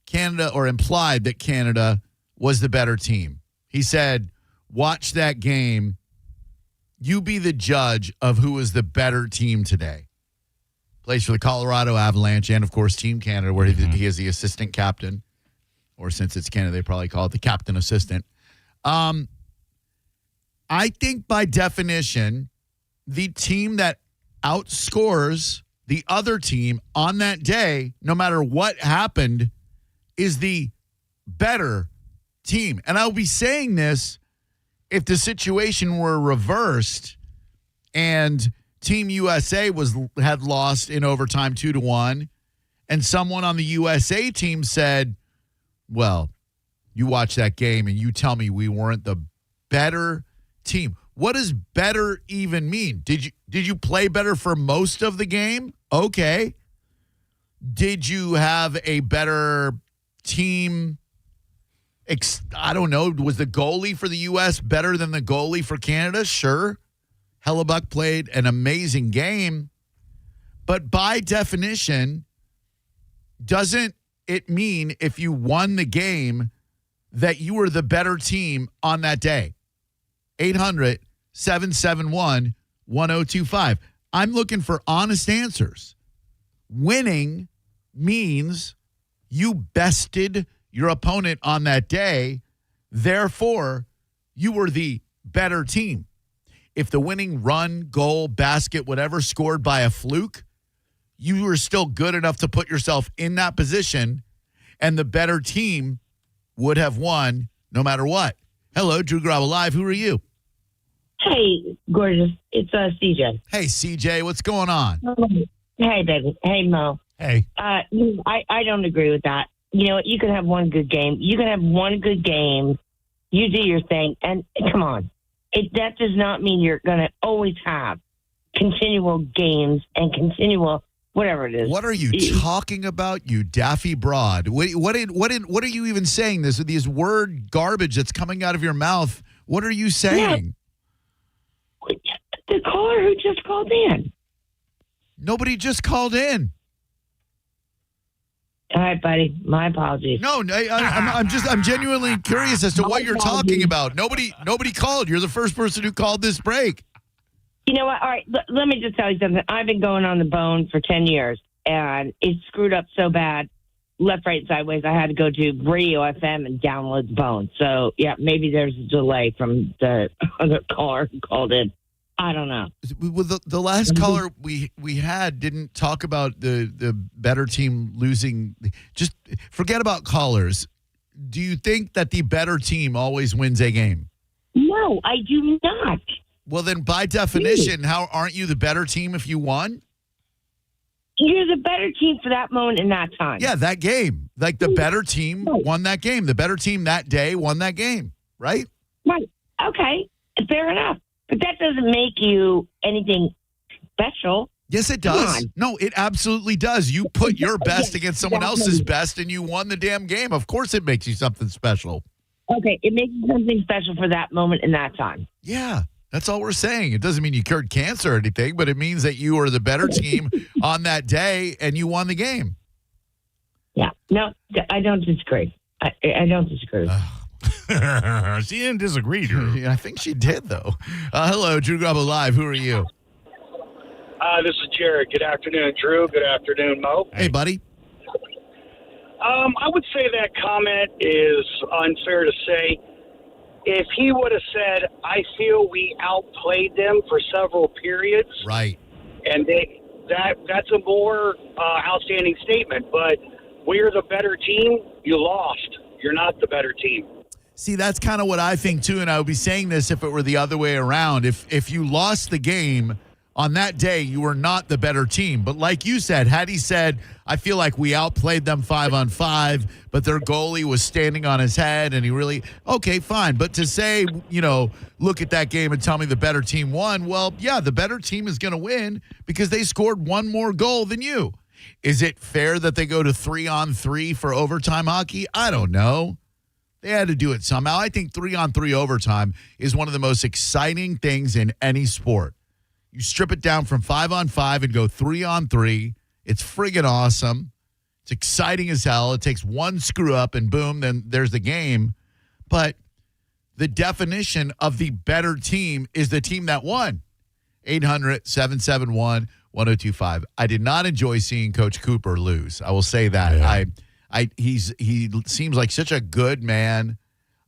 Canada, or implied that Canada was the better team. He said, watch that game. You be the judge of who is the better team today. Plays for the Colorado Avalanche and, of course, Team Canada, where he is the assistant captain. Or since it's Canada, they probably call it the captain assistant. I think by definition, the team that outscores the other team on that day, no matter what happened, is the better team. And I'll be saying this if the situation were reversed and Team USA had lost in overtime 2-1, and someone on the USA team said, well, you watch that game and you tell me we weren't the better team. What does better even mean? Did you play better for most of the game? Okay. Did you have a better team? I don't know. Was the goalie for the U.S. better than the goalie for Canada? Sure. Hellebuck played an amazing game. But by definition, doesn't it mean if you won the game that you were the better team on that day? 800-771-1025. I'm looking for honest answers. Winning means you bested your opponent on that day. Therefore, you were the better team. If the winning run, goal, basket, whatever scored by a fluke, you were still good enough to put yourself in that position, and the better team would have won no matter what. Hello, Drew Garabo Live. Who are you? Hey, gorgeous. It's CJ. Hey, CJ. What's going on? Hey, baby. Hey, Mo. Hey. I don't agree with that. You know what? You can have one good game. You can have one good game You do your thing. And come on. That does not mean you're going to always have continual games and continual whatever it is. What are you talking about, you daffy broad? What are you even saying? These word garbage that's coming out of your mouth. What are you saying? Yeah. The caller who just called in. Nobody just called in. All right, buddy. My apologies. No, I'm genuinely curious as to what you're talking about. Nobody called. You're the first person who called this break. You know what? All right, let me just tell you something. I've been going on the bone for 10 years, and it screwed up so bad, left, right, sideways, I had to go to Radio FM and download the bone. So, yeah, maybe there's a delay from the other caller who called in. I don't know. Well, the last caller we had didn't talk about the better team losing. Just forget about callers. Do you think that the better team always wins a game? No, I do not. Well, then by definition, how aren't you the better team if you won? You're the better team for that moment in that time. Yeah, that game. Like the better team won that game. The better team that day won that game, right? Right. Okay. Fair enough. But that doesn't make you anything special. Yes, it does. No, it absolutely does. You put your best against someone else's best and you won the damn game. Of course it makes you something special. Okay, it makes you something special for that moment in that time. Yeah. That's all we're saying. It doesn't mean you cured cancer or anything, but it means that you are the better team on that day and you won the game. Yeah. No, I don't disagree. I don't disagree. She didn't disagree, Drew. I think she did, though. Hello, Drew Garabo Live. Who are you? This is Jared. Good afternoon, Drew. Good afternoon, Mo. Hey, buddy. I would say that comment is unfair to say. If he would have said, I feel we outplayed them for several periods. Right. And that's a more outstanding statement. But we're the better team. You lost. You're not the better team. See, that's kind of what I think, too, and I would be saying this if it were the other way around. If you lost the game on that day, you were not the better team. But like you said, had he said, I feel like we outplayed them 5-on-5, but their goalie was standing on his head, and he really, okay, fine. But to say, look at that game and tell me the better team won, well, yeah, the better team is going to win because they scored one more goal than you. Is it fair that they go to 3-on-3 for overtime hockey? I don't know. They had to do it somehow. I think 3-on-3 overtime is one of the most exciting things in any sport. You strip it down from 5-on-5 and go 3-on-3. It's friggin' awesome. It's exciting as hell. It takes one screw up and boom, then there's the game. But the definition of the better team is the team that won. 800-771-1025. I did not enjoy seeing Coach Cooper lose. I will say that. Yeah. He seems like such a good man.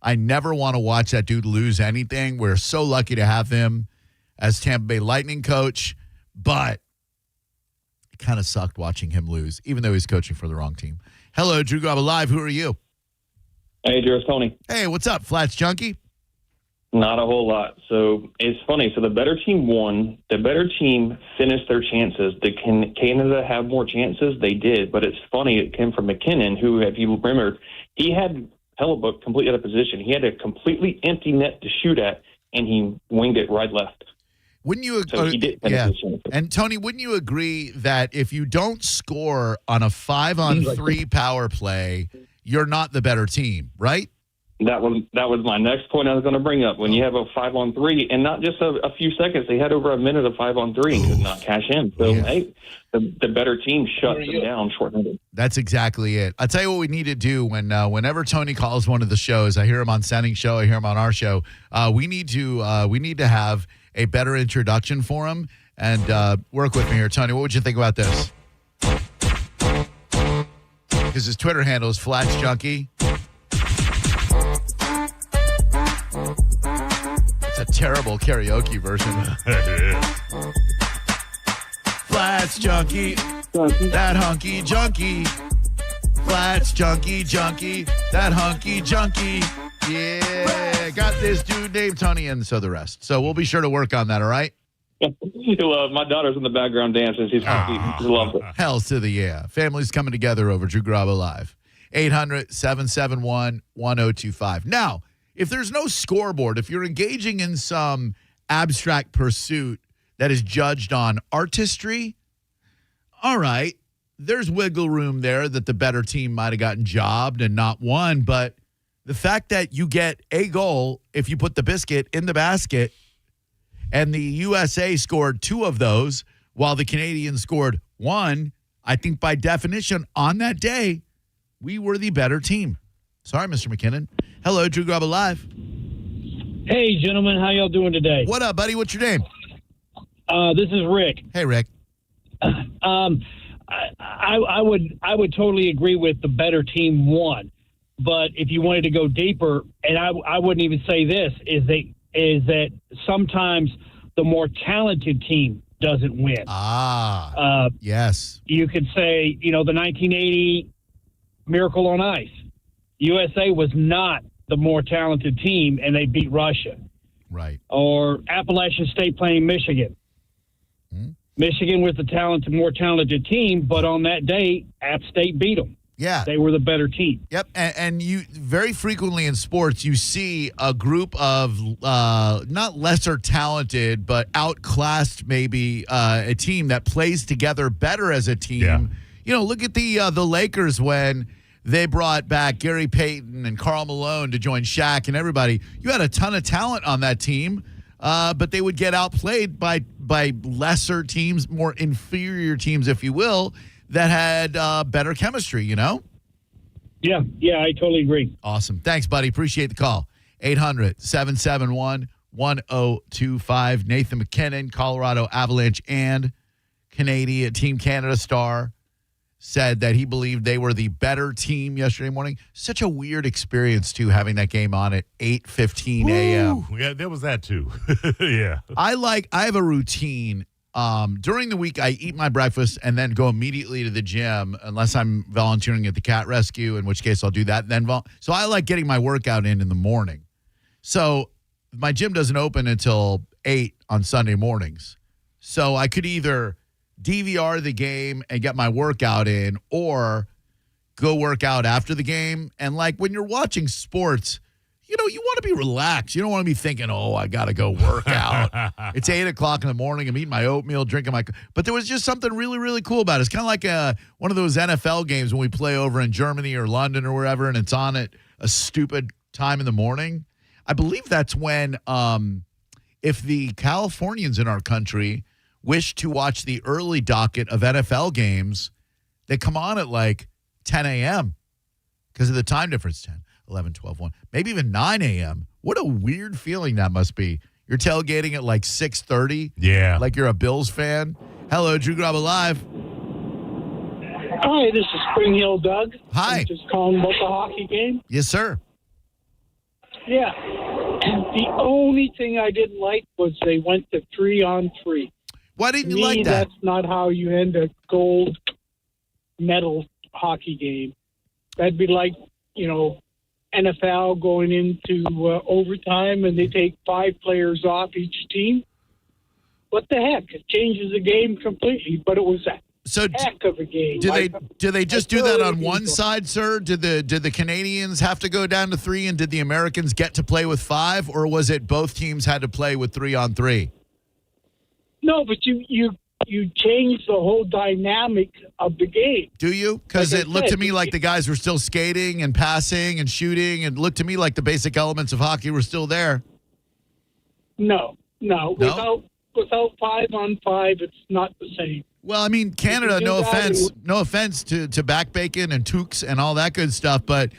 I never want to watch that dude lose anything. We're so lucky to have him as Tampa Bay Lightning coach, but it kind of sucked watching him lose, even though he's coaching for the wrong team. Hello, Drew Garabo Live. Who are you? Hey, Drew, it's Tony. Hey, what's up, Flats Junkie? Not a whole lot. So it's funny. So the better team won. The better team finished their chances. Did Canada have more chances? They did. But it's funny. It came from McKinnon, who, if you remember, he had Hellebuck completely out of position. He had a completely empty net to shoot at, and he winged it right left. Wouldn't you agree? So he did yeah. And Tony, wouldn't you agree that if you don't score on a 5-on-3 power play, you're not the better team, right? That was my next point I was going to bring up. When you have a 5-on-3, and not just a few seconds, they had over a minute of 5-on-3 and could not cash in. So, hey, the better team shut them down short-handed. That's exactly it. I'll tell you what we need to do whenever Tony calls one of the shows. I hear him on Sending Show. I hear him on our show. We need to have a better introduction for him. And work with me here, Tony. What would you think about this? Because his Twitter handle is Flats Junkie. It's a terrible karaoke version. Flats Junkie, that hunky junkie. Flats Junkie, that hunky junkie. Yeah, got this dude named Tony, and so the rest. So we'll be sure to work on that, all right? My daughter's in the background dancing. She's happy. She loves it. Hells to the yeah. Families coming together over Drew Garabo Live. 800-771-1025. Now, if there's no scoreboard, if you're engaging in some abstract pursuit that is judged on artistry, all right, there's wiggle room there that the better team might have gotten jobbed and not won. But the fact that you get a goal if you put the biscuit in the basket and the USA scored 2 of those while the Canadians scored 1, I think by definition on that day, we were the better team. Sorry, Mr. McKinnon. Hello, Drew Garabo Live. Hey, gentlemen. How y'all doing today? What up, buddy? What's your name? This is Rick. Hey, Rick. I would totally agree with the better team won, but if you wanted to go deeper, and I wouldn't even say this is that sometimes the more talented team doesn't win. Yes. You could say the 1980 Miracle on Ice. USA was not the more talented team, and they beat Russia. Right. Or Appalachian State playing Michigan. Michigan was the more talented team, but on that day, App State beat them. Yeah. They were the better team. Yep. And you very frequently in sports, you see a group of not lesser talented, but outclassed maybe a team that plays together better as a team. Yeah. Look at the Lakers when they brought back Gary Payton and Karl Malone to join Shaq and everybody. You had a ton of talent on that team. But they would get outplayed by lesser teams, more inferior teams, if you will, that had better chemistry, Yeah, I totally agree. Awesome. Thanks, buddy. Appreciate the call. 800-771-1025. Nathan McKinnon, Colorado Avalanche and Canadian Team Canada star, said that he believed they were the better team yesterday morning. Such a weird experience, too, having that game on at 8:15 a.m. Yeah, there was that, too. Yeah. I have a routine. During the week, I eat my breakfast and then go immediately to the gym, unless I'm volunteering at the cat rescue, in which case I'll do that. So I like getting my workout in the morning. So my gym doesn't open until 8 on Sunday mornings. So I could either DVR the game and get my workout in, or go work out after the game. And when you're watching sports, you want to be relaxed. You don't want to be thinking, I got to go work out. It's 8 o'clock in the morning. I'm eating my oatmeal, drinking but there was just something really, really cool about it. It's kind of like one of those NFL games when we play over in Germany or London or wherever, and it's on at a stupid time in the morning. I believe that's when if the Californians in our country wish to watch the early docket of NFL games, they come on at 10 a.m. because of the time difference, 10, 11, 12, 1, maybe even 9 a.m. What a weird feeling that must be. You're tailgating at 6:30. Yeah. Like you're a Bills fan. Hello, Drew Garabo Live. Hi, this is Spring Hill Doug. Hi. I'm just calling about the hockey game. Yes, sir. Yeah. The only thing I didn't like was they went to 3-on-3. Why didn't you like that? That's not how you end a gold medal hockey game. That'd be like, NFL going into overtime and they take 5 players off each team. What the heck? It changes the game completely, but it was a heck of a game. Do they just do that on one side, sir? Did the Canadians have to go down to 3, and did the Americans get to play with 5, or was it both teams had to play with 3-on-3? No, but you change the whole dynamic of the game. Do you? Because it looked to me like the guys were still skating and passing and shooting. It looked to me like the basic elements of hockey were still there. No. Without 5-on-5, it's not the same. Well, I mean, Canada, no offense to Back Bacon and Tukes and all that good stuff, but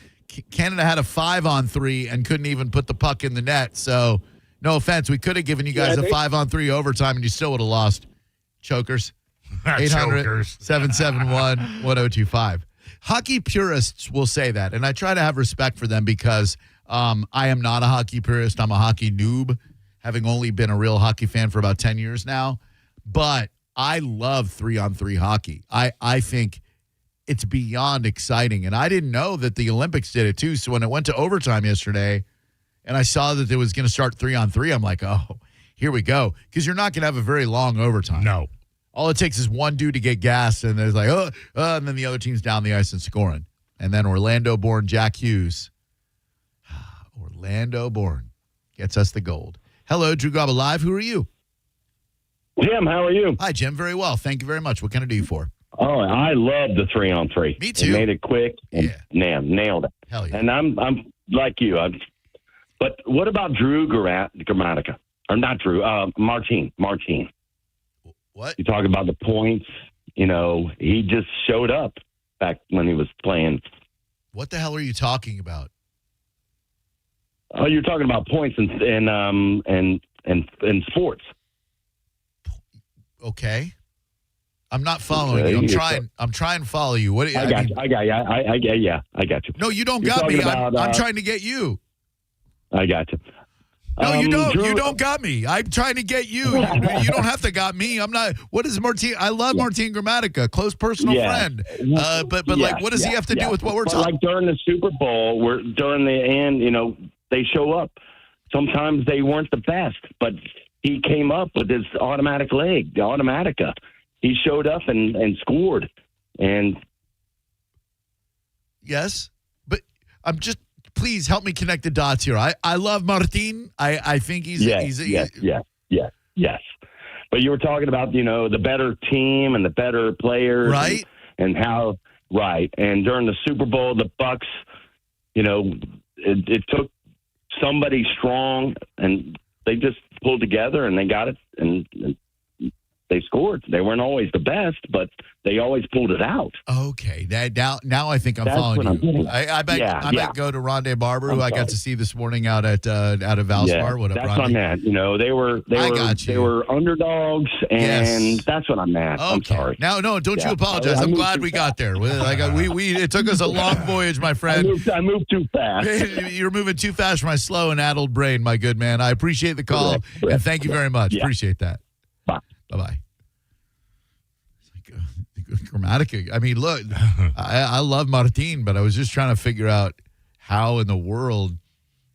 Canada had a 5-on-3 and couldn't even put the puck in the net. So, no offense, we could have given you guys a 5-on-3 overtime and you still would have lost. Chokers. 800-771-1025. Hockey purists will say that, and I try to have respect for them because I am not a hockey purist. I'm a hockey noob, having only been a real hockey fan for about 10 years now. But I love 3-on-3 hockey. I think it's beyond exciting, and I didn't know that the Olympics did it too. So when it went to overtime yesterday and I saw that it was going to start 3-on-3, I'm like, oh, here we go. Because you're not going to have a very long overtime. No. All it takes is one dude to get gassed, and there's and then the other team's down the ice and scoring. And then Orlando-born Jack Hughes. Orlando born. Gets us the gold. Hello, Drew Garabo Live. Who are you? Jim, how are you? Hi, Jim. Very well. Thank you very much. What can I do you for? Oh, I love the 3-on-3. Me too. It made it quick. And nailed it. Hell yeah. And I'm like you. But what about Drew Grammatica? Or not Drew, Martin. What? You talk about the points. You know, he just showed up back when he was playing. What the hell are you talking about? Oh, you're talking about points in sports. Okay. I'm not following you. I'm trying to follow you. What? I got you. I got you. No, you don't You're got me. talking I'm trying to get you. I got you. No, you don't. Drew, You don't got me. I'm trying to get you. You don't have to got me. I'm not. What is Martin? I love Martin Grammatica, close personal friend. But like, what does he have to do with what we're talking? Like during the Super Bowl, during the end, you know, they show up. Sometimes they weren't the best, but he came up with his automatic leg, the Automatica. He showed up and scored. And yes, but I'm just. Please help me connect the dots here. I love Martin. I think he's yes. But you were talking about, you know, the better team and the better players, right? And how right. And during the Super Bowl, the Bucks, you know, it took somebody strong, and they just pulled together and they got it, and they scored. They weren't always the best, but they always pulled it out. Okay, now I think I'm following you. I bet go to Rondé Barber, who I got to see this morning out at Valspar. Yeah, What up, that's Rondé? what I'm at. You know, they were underdogs, and that's what I'm at. Okay. I'm sorry. No, don't you apologize. I'm glad we got there. It took us a long voyage, my friend. I moved too fast. You're moving too fast for my slow and addled brain, my good man. I appreciate the call, and thank you very much. Yeah. Appreciate that. Bye-bye. It's like Grammatica. I mean, look, I love Martin, but I was just trying to figure out how in the world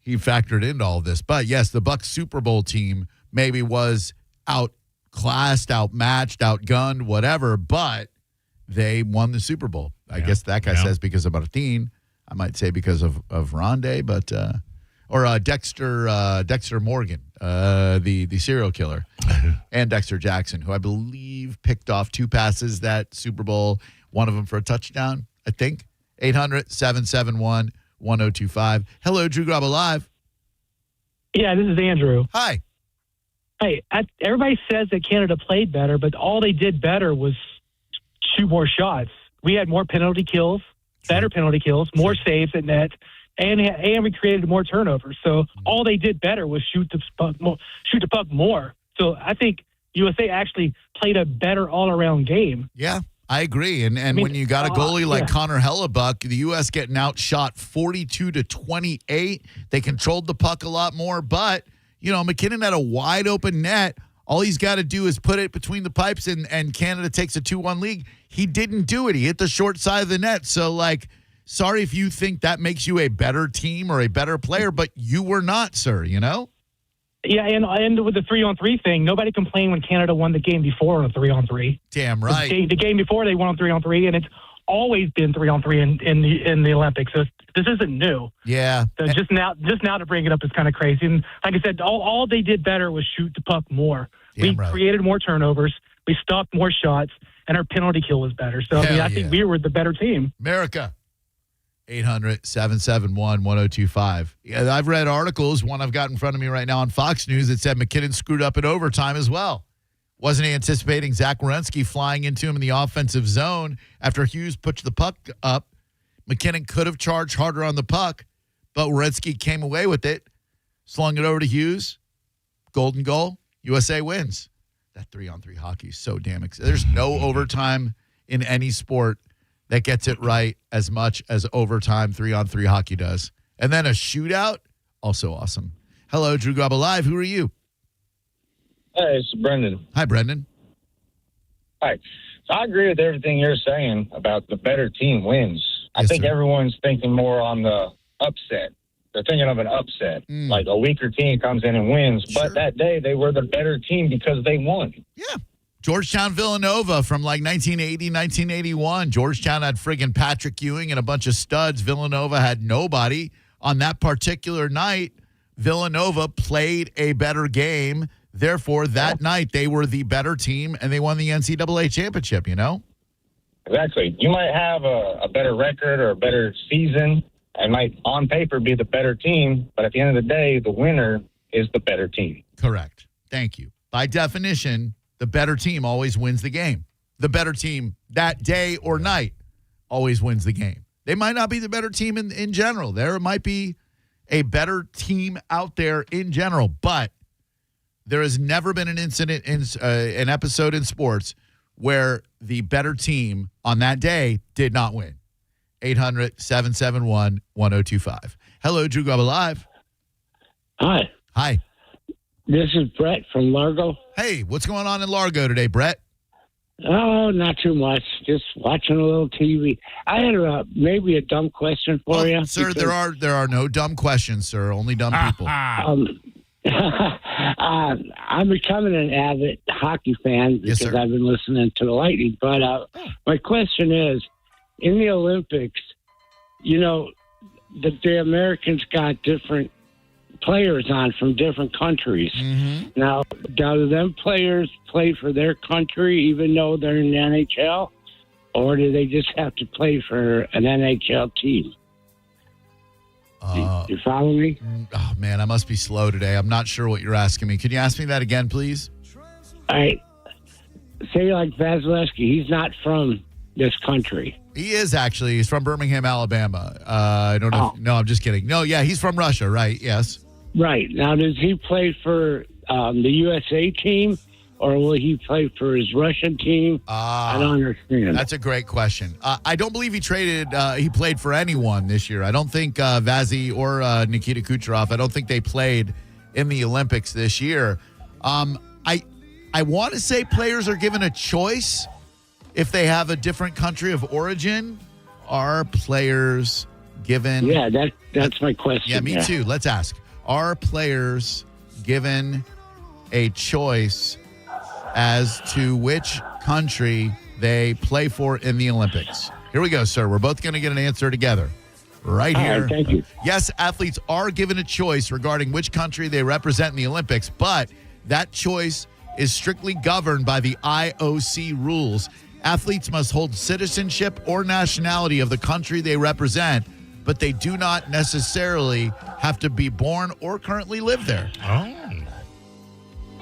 he factored into all this. But yes, the Bucs Super Bowl team maybe was outclassed, outmatched, outgunned, whatever, but they won the Super Bowl. I guess that guy says because of Martin. I might say because of Rondé, but or Dexter Morgan, the serial killer, and Dexter Jackson, who I believe picked off 2 passes that Super Bowl, one of them for a touchdown, I think. 800-771-1025. Hello, Drew Garabo Live. Yeah, this is Andrew. Hi. Hey, everybody says that Canada played better, but all they did better was shoot more shots. We had more penalty kills, better penalty kills, more saves at net, and we created more turnovers. So all they did better was shoot the puck more. So I think USA actually played a better all-around game. Yeah, I agree. And when you got a goalie like Connor Hellebuck, the U.S. getting outshot 42-28. They controlled the puck a lot more. But, you know, McKinnon had a wide-open net. All he's got to do is put it between the pipes, and Canada takes a 2-1 lead. He didn't do it. He hit the short side of the net. So, like, sorry if you think that makes you a better team or a better player, but you were not, sir, you know? Yeah, and with the 3-on-3 thing, nobody complained when Canada won the game before on a 3-on-3. Damn right. The game before they won on 3-on-3, and it's always been 3-on-3 in the Olympics. So this isn't new. Yeah. So just now to bring it up is kind of crazy. And like I said, all they did better was shoot the puck more. We created more turnovers. We stopped more shots, and our penalty kill was better. So I think we were the better team. America. 800-771-1025. Yeah, I've read articles, one I've got in front of me right now on Fox News, that said McKinnon screwed up in overtime as well. Wasn't anticipating Zach Werenski flying into him in the offensive zone after Hughes pushed the puck up. McKinnon could have charged harder on the puck, but Werenski came away with it, slung it over to Hughes. Golden goal. USA wins. That 3-on-3 hockey is so damn exciting. There's no overtime in any sport that gets it right as much as overtime 3-on-3 hockey does. And then a shootout, also awesome. Hello, Drew Garabo Live. Who are you? Hey, it's Brendan. Hi, Brendan. Hi. So I agree with everything you're saying about the better team wins. I think everyone's thinking more on the upset. They're thinking of an upset, like a weaker team comes in and wins. Sure. But that day, they were the better team because they won. Yeah. Georgetown Villanova from like 1980, 1981. Georgetown had friggin' Patrick Ewing and a bunch of studs. Villanova had nobody. on that particular night, Villanova played a better game. Therefore, that night they were the better team and they won the NCAA championship, you know? Exactly. You might have a better record or a better season and might, on paper, be the better team, but at the end of the day, the winner is the better team. Correct. Thank you. By definition, the better team always wins the game. The better team that day or night always wins the game. They might not be the better team in general. There might be a better team out there in general, but there has never been an incident in an episode in sports where the better team on that day did not win. 800-771-1025. Hello, Drew Garabo Live. Hi. Hi. This is Brett from Largo. Hey, what's going on in Largo today, Brett? Oh, not too much. Just watching a little TV. I had maybe a dumb question for you. Sir, there are no dumb questions, sir. Only dumb people. I'm becoming an avid hockey fan because I've been listening to the Lightning. But my question is, in the Olympics, you know, the Americans got different players on from different countries. Mm-hmm. Now, do them players play for their country even though they're in the NHL? Or do they just have to play for an NHL team? You follow me? Oh, man, I must be slow today. I'm not sure what you're asking me. Can you ask me that again, please? All right. Say like Vasilevsky, he's not from this country. He is actually. He's from Birmingham, Alabama. I don't know. No, I'm just kidding. No, yeah, he's from Russia, right? Yes. Right. Now, does he play for the USA team, or will he play for his Russian team? I don't understand. That's a great question. I don't believe he played for anyone this year. I don't think Vazzy or Nikita Kucherov, I don't think they played in the Olympics this year. I want to say players are given a choice if they have a different country of origin. Are players given... Yeah, that's my question. Yeah, me too. Let's ask. Are players given a choice as to which country they play for in the Olympics? Here we go, sir. We're both going to get an answer together right here. All right, thank you. Yes, athletes are given a choice regarding which country they represent in the Olympics, but that choice is strictly governed by the IOC rules. Athletes must hold citizenship or nationality of the country they represent, but they do not necessarily have to be born or currently live there.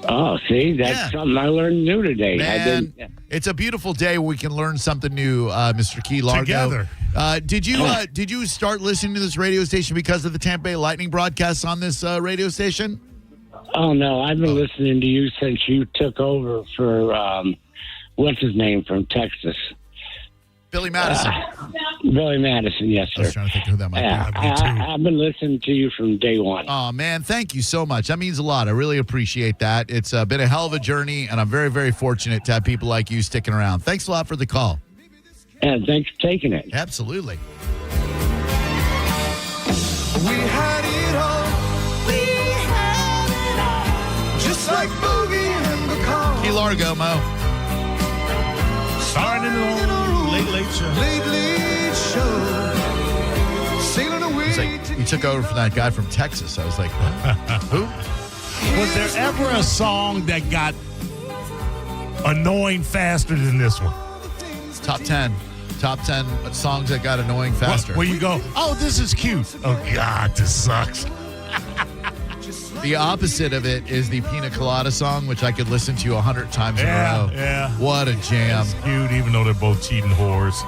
Oh, see, that's something I learned new today. Man, it's a beautiful day where we can learn something new, Mr. Key Largo. Together. Did you start listening to this radio station because of the Tampa Bay Lightning broadcasts on this radio station? Oh, no, I've been listening to you since you took over for, what's his name from Texas? Billy Madison. Billy Madison, yes, sir. I was trying to think who that might be. I've been listening to you from day one. Oh, man, thank you so much. That means a lot. I really appreciate that. It's been a hell of a journey, and I'm very, very fortunate to have people like you sticking around. Thanks a lot for the call. And thanks for taking it. Absolutely. We had it all. We had it all. Just like Boogie and the Call. Key Largo, Mo. Starring in the Late Show. Late Show. Sailing away. It's like you took over from that guy from Texas. I was like, who? Was there ever a song that got annoying faster than this one? Top 10 songs that got annoying faster. Where you go, oh, this is cute. Oh, God, this sucks. The opposite of it is the Pina Colada song, which I could listen to 100 times in a row. Yeah. What a jam. It's cute, even though they're both cheating whores.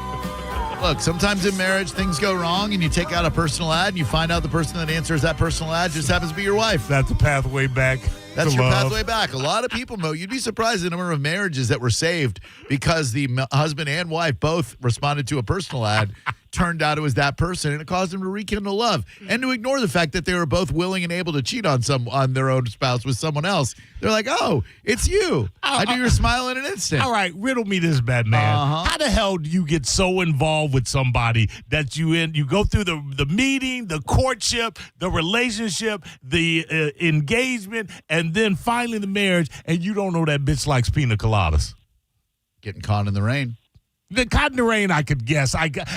Look, sometimes in marriage, things go wrong, and you take out a personal ad, and you find out the person that answers that personal ad just happens to be your wife. That's the pathway back. That's your pathway back. A lot of people, Mo, you'd be surprised the number of marriages that were saved because the husband and wife both responded to a personal ad. Turned out it was that person, and it caused them to rekindle love and to ignore the fact that they were both willing and able to cheat on their own spouse with someone else. They're like, "Oh, it's you! I knew your smile in an instant." All right, riddle me this, Batman. How the hell do you get so involved with somebody that you go through the meeting, the courtship, the relationship, the engagement, and then finally the marriage, and you don't know that bitch likes pina coladas? Getting caught in the rain. The cotton to rain, I could guess.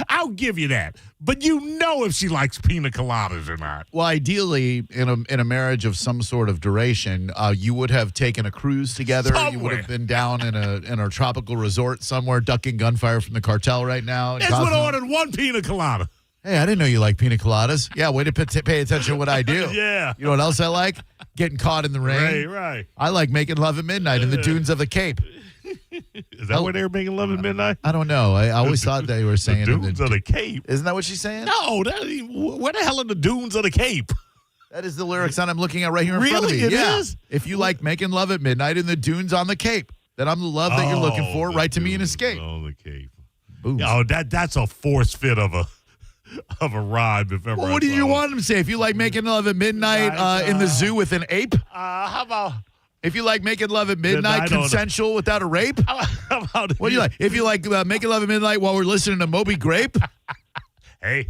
I'll give you that. But you know if she likes pina coladas or not. Well, ideally, in a marriage of some sort of duration, you would have taken a cruise together. Somewhere. You would have been down in a tropical resort somewhere, ducking gunfire from the cartel right now. This would have ordered one pina colada. Hey, I didn't know you like pina coladas. Yeah, way to pay attention to what I do. Yeah. You know what else I like? Getting caught in the rain. Right. I like making love at midnight in the dunes of the Cape. Is that where they were making love at midnight? I don't know. I always thought they were saying the dunes of the Cape. Isn't that what she's saying? No, where the hell are the dunes of the Cape? That is the lyrics that I'm looking at right here in front of me. Really? It yeah. is? If you like making love at midnight in the dunes on the Cape, then I'm the love that you're looking for. Write to me and escape. On the Cape. Boom. Oh, that's a force fit of a ride. If ever. Well, what do you want him to say? If you like making love at midnight in the zoo with an ape? How about... If you like making love at midnight, consensual without a rape? How about what do you like? If you like making love at midnight while we're listening to Moby Grape? Hey,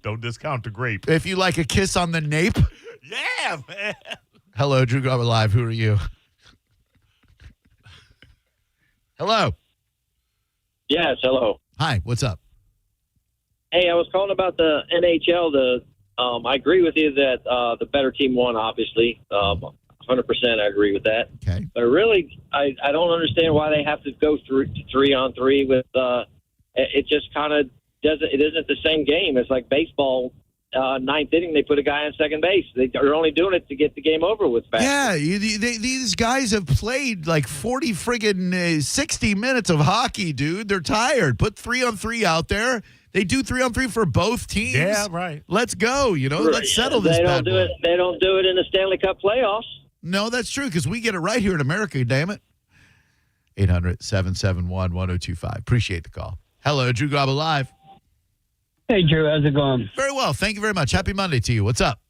don't discount the grape. If you like a kiss on the nape? Yeah, man. Hello, Drew Garabo Live. Who are you? Hello. Yes, hello. Hi, what's up? Hey, I was calling about the NHL. I agree with you that the better team won, obviously. 100% I agree with that. Okay. But really, I don't understand why they have to go through 3-on-3 with it just kind of doesn't. It isn't the same game. It's like baseball. Ninth inning, they put a guy on second base. They're only doing it to get the game over with fast. Yeah, these guys have played like 60 minutes of hockey, dude. They're tired. Put 3-on-3 out there. They do 3-on-3 for both teams. Yeah, right. Let's go. Let's settle this. They don't do it in the Stanley Cup playoffs. No, that's true because we get it right here in America, damn it. 800-771-1025. Appreciate the call. Hello, Drew Garabo Live. Hey, Drew. How's it going? Very well. Thank you very much. Happy Monday to you. What's up?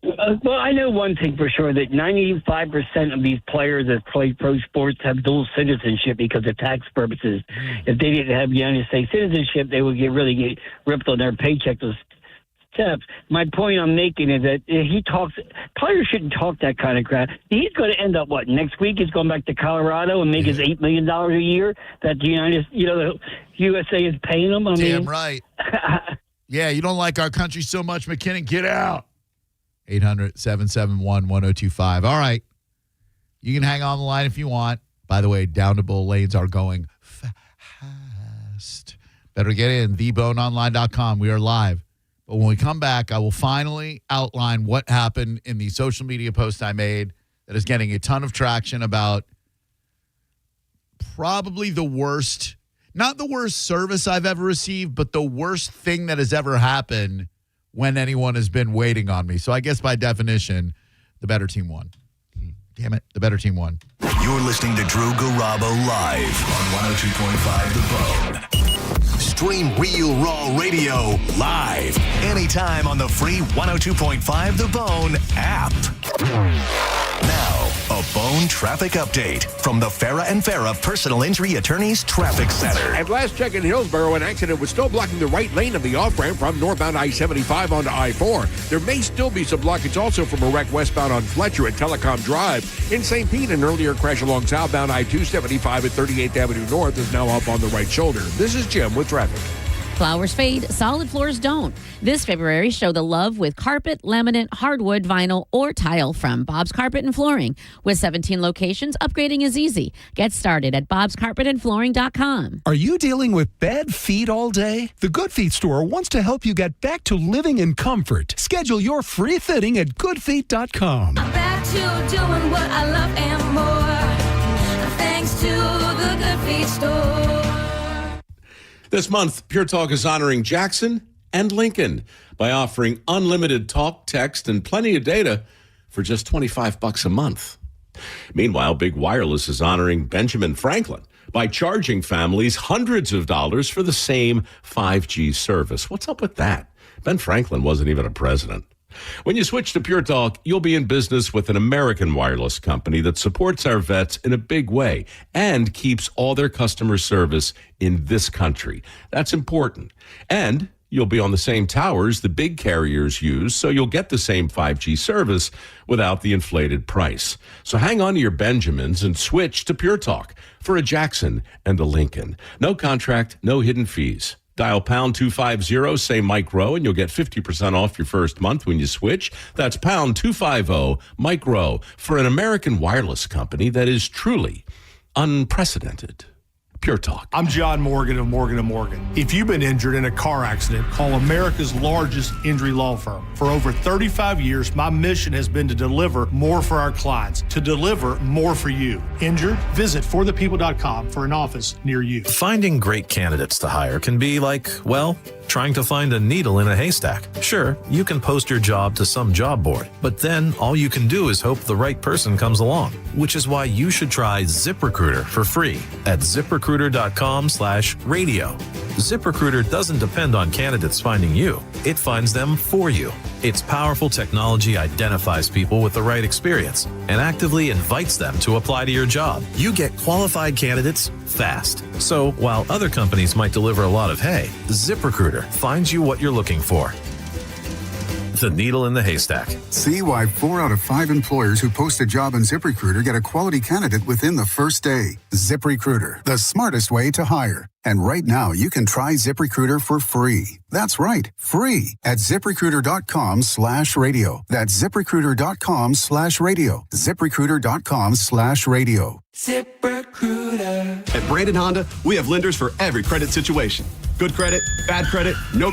Well, I know one thing for sure, that 95% of these players that play pro sports have dual citizenship because of tax purposes. If they didn't have United States citizenship, they would really get ripped on their paycheck. Those steps. My point I'm making is that players shouldn't talk that kind of crap. He's going to end up next week? He's going back to Colorado and make his $8 million a year that the USA is paying him. Damn right. Yeah, you don't like our country so much, McKinnon. Get out. 800-771-1025. All right. You can hang on the line if you want. By the way, downable lanes are going fast. Better get in, theboneonline.com. We are live. But when we come back, I will finally outline what happened in the social media post I made that is getting a ton of traction about probably the worst, not the worst service I've ever received, but the worst thing that has ever happened when anyone has been waiting on me. So I guess by definition, the better team won. Damn it, the better team won. You're listening to Drew Garabo live on 102.5 The Bone. Stream Real Raw Radio live anytime on the free 102.5 The Bone app. Now, a Bone traffic update from the Farah and Farah Personal Injury Attorneys Traffic Center. At last check in Hillsborough, an accident was still blocking the right lane of the off-ramp from northbound I-75 onto I-4. There may still be some blockage also from a wreck westbound on Fletcher at Telecom Drive. In St. Pete, an earlier crash along southbound I-275 at 38th Avenue North is now up on the right shoulder. This is Jim with traffic. Flowers fade, solid floors don't. This February, show the love with carpet, laminate, hardwood, vinyl, or tile from Bob's Carpet and Flooring. With 17 locations, upgrading is easy. Get started at bobscarpetandflooring.com. Are you dealing with bad feet all day? The Good Feet store wants to help you get back to living in comfort. Schedule your free fitting at goodfeet.com. I'm back to doing what I love and more. Thanks to the Good Feet store. This month, Pure Talk is honoring Jackson and Lincoln by offering unlimited talk, text, and plenty of data for just $25 a month. Meanwhile, Big Wireless is honoring Benjamin Franklin by charging families hundreds of dollars for the same 5G service. What's up with that? Ben Franklin wasn't even a president. When you switch to Pure Talk, you'll be in business with an American wireless company that supports our vets in a big way and keeps all their customer service in this country. That's important. And You'll be on the same towers the big carriers use, so you'll get the same 5G service without the inflated price. So hang on to your Benjamins and switch to Pure Talk for a Jackson and a Lincoln. No contract, no hidden fees. Dial pound 250, say Mike Rowe, and you'll get 50% off your first month when you switch. That's pound 250, Mike Rowe, for an American wireless company that is truly unprecedented. Pure Talk. I'm John Morgan of Morgan & Morgan. If you've been injured in a car accident, call America's largest injury law firm. For over 35 years, my mission has been to deliver more for our clients, to deliver more for you. Injured? Visit forthepeople.com for an office near you. Finding great candidates to hire can be like, well, trying to find a needle in a haystack. Sure, you can post your job to some job board, but then all you can do is hope the right person comes along, which is why you should try ZipRecruiter for free at ZipRecruiter.com/radio. ZipRecruiter doesn't depend on candidates finding you. It finds them for you. Its powerful technology identifies people with the right experience and actively invites them to apply to your job. You get qualified candidates fast. So while other companies might deliver a lot of hay, ZipRecruiter finds you what you're looking for. The needle in the haystack. See why 4 out of 5 employers who post a job on ZipRecruiter get a quality candidate within the first day. ZipRecruiter, the smartest way to hire. And right now, you can try ZipRecruiter for free. That's right, free at ZipRecruiter.com/radio. That's ZipRecruiter.com/radio. ZipRecruiter.com/radio. ZipRecruiter. At Brandon Honda, we have lenders for every credit situation. Good credit, bad credit, no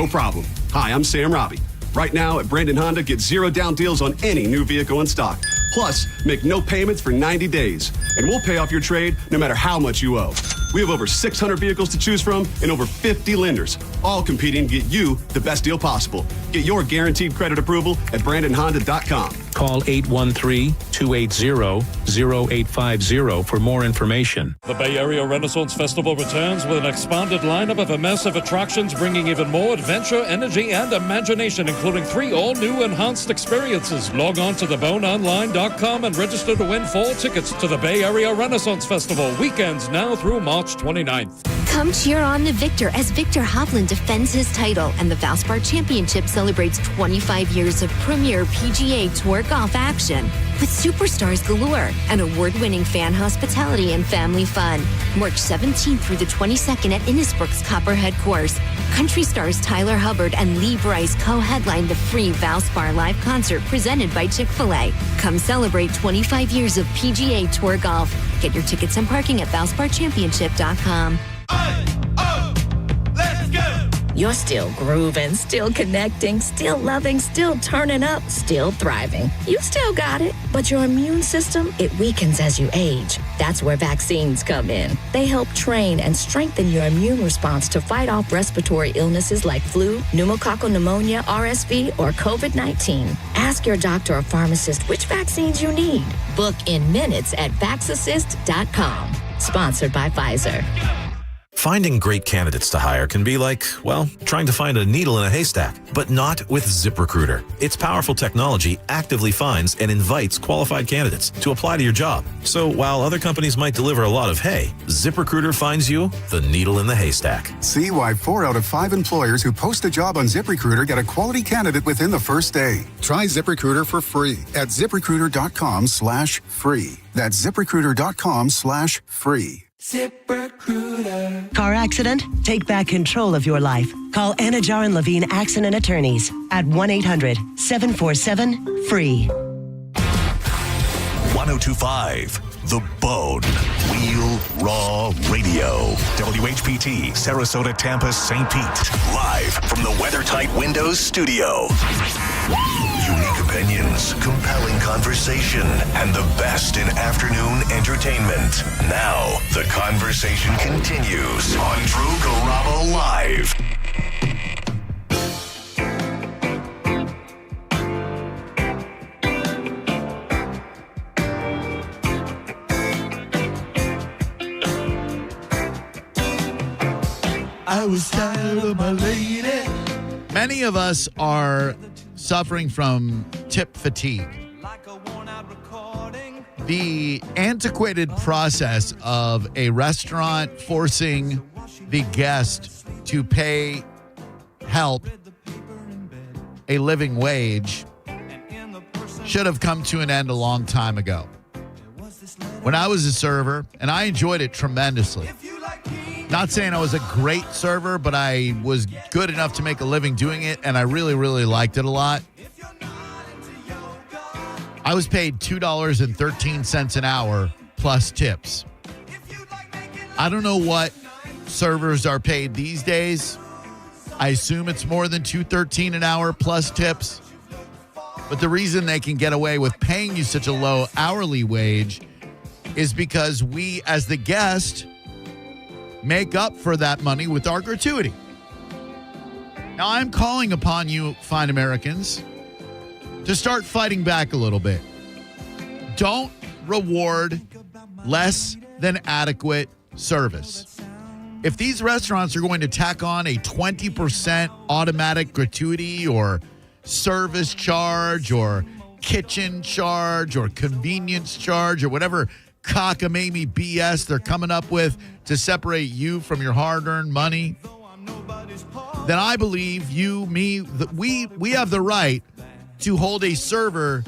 problem. Hi, I'm Sam Robbie. Right now at Brandon Honda, get 0 down deals on any new vehicle in stock. Plus, make no payments for 90 days. And we'll pay off your trade no matter how much you owe. We have over 600 vehicles to choose from and over 50 lenders, all competing to get you the best deal possible. Get your guaranteed credit approval at BrandonHonda.com. Call 813-280-0850 for more information. The Bay Area Renaissance Festival returns with an expanded lineup of immersive attractions bringing even more adventure, energy, and imagination, including 3 all-new enhanced experiences. Log on to theboneonline.com and register to win 4 tickets to the Bay Area Renaissance Festival, weekends now through March 29th. Come cheer on the victor as Victor Hovland defends his title, and the Valspar Championship celebrates 25 years of premier PGA Tour golf action with superstars galore and award-winning fan hospitality and family fun. March 17th through the 22nd at Innisbrook's Copperhead Course. Country stars Tyler Hubbard and Lee Brice co-headline the free Valspar live concert presented by Chick-fil-A. Come celebrate 25 years of PGA Tour golf. Get your tickets and parking at ValsparChampionship.com. You're still grooving, still connecting, still loving, still turning up, still thriving. You still got it, but your immune system, it weakens as you age. That's where vaccines come in. They help train and strengthen your immune response to fight off respiratory illnesses like flu, pneumococcal pneumonia, RSV, or COVID-19. Ask your doctor or pharmacist which vaccines you need. Book in minutes at VaxAssist.com. Sponsored by Pfizer. Finding great candidates to hire can be like, well, trying to find a needle in a haystack, but not with ZipRecruiter. Its powerful technology actively finds and invites qualified candidates to apply to your job. So while other companies might deliver a lot of hay, ZipRecruiter finds you the needle in the haystack. See why 4 out of 5 employers who post a job on ZipRecruiter get a quality candidate within the first day. Try ZipRecruiter for free at ZipRecruiter.com/free. That's ZipRecruiter.com/free. ZipRecruiter. Car accident? Take back control of your life. Call Anna Jar and Levine Accident Attorneys at 1-800-747-FREE. 1025 The Bone. Real Raw Radio. WHPT, Sarasota, Tampa, St. Pete. Live from the WeatherTight Windows studio. Unique opinions, compelling conversation, and the best in afternoon entertainment. Now, the conversation continues on Drew Garabo Live. I was tired of my lady. Many of us are suffering from tip fatigue. The antiquated process of a restaurant forcing the guest to pay help a living wage should have come to an end a long time ago. When I was a server, and I enjoyed it tremendously. Not saying I was a great server, but I was good enough to make a living doing it, and I really, really liked it a lot. I was paid $2.13 an hour plus tips. I don't know what servers are paid these days. I assume it's more than $2.13 an hour plus tips. But the reason they can get away with paying you such a low hourly wage is because we, as the guest, make up for that money with our gratuity. Now, I'm calling upon you, fine Americans, to start fighting back a little bit. Don't reward less than adequate service. If these restaurants are going to tack on a 20% automatic gratuity or service charge or kitchen charge or convenience charge or whatever cockamamie BS they're coming up with to separate you from your hard-earned money, then I believe you, me, we have the right to hold a server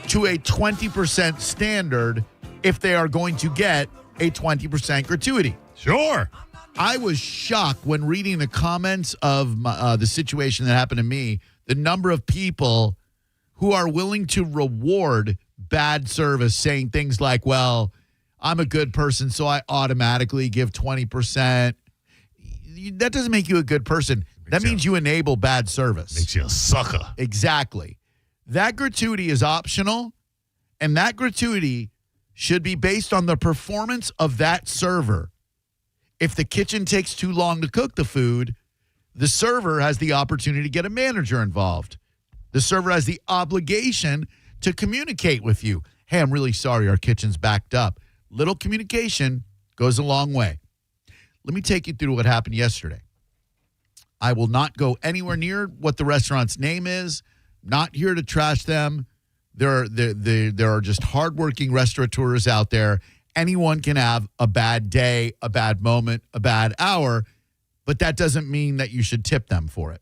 to a 20% standard if they are going to get a 20% gratuity. Sure. I was shocked when reading the comments of the situation that happened to me, the number of people who are willing to reward bad service, saying things like, well, I'm a good person, so I automatically give 20%. That doesn't make you a good person. That means you enable bad service. Makes you a sucker. Exactly. That gratuity is optional, and that gratuity should be based on the performance of that server. If the kitchen takes too long to cook the food, the server has the opportunity to get a manager involved. The server has the obligation to communicate with you. Hey, I'm really sorry, our kitchen's backed up. Little communication goes a long way. Let me take you through what happened yesterday. I will not go anywhere near what the restaurant's name is. Not here to trash them. There are just hardworking restaurateurs out there. Anyone can have a bad day, a bad moment, a bad hour, but that doesn't mean that you should tip them for it.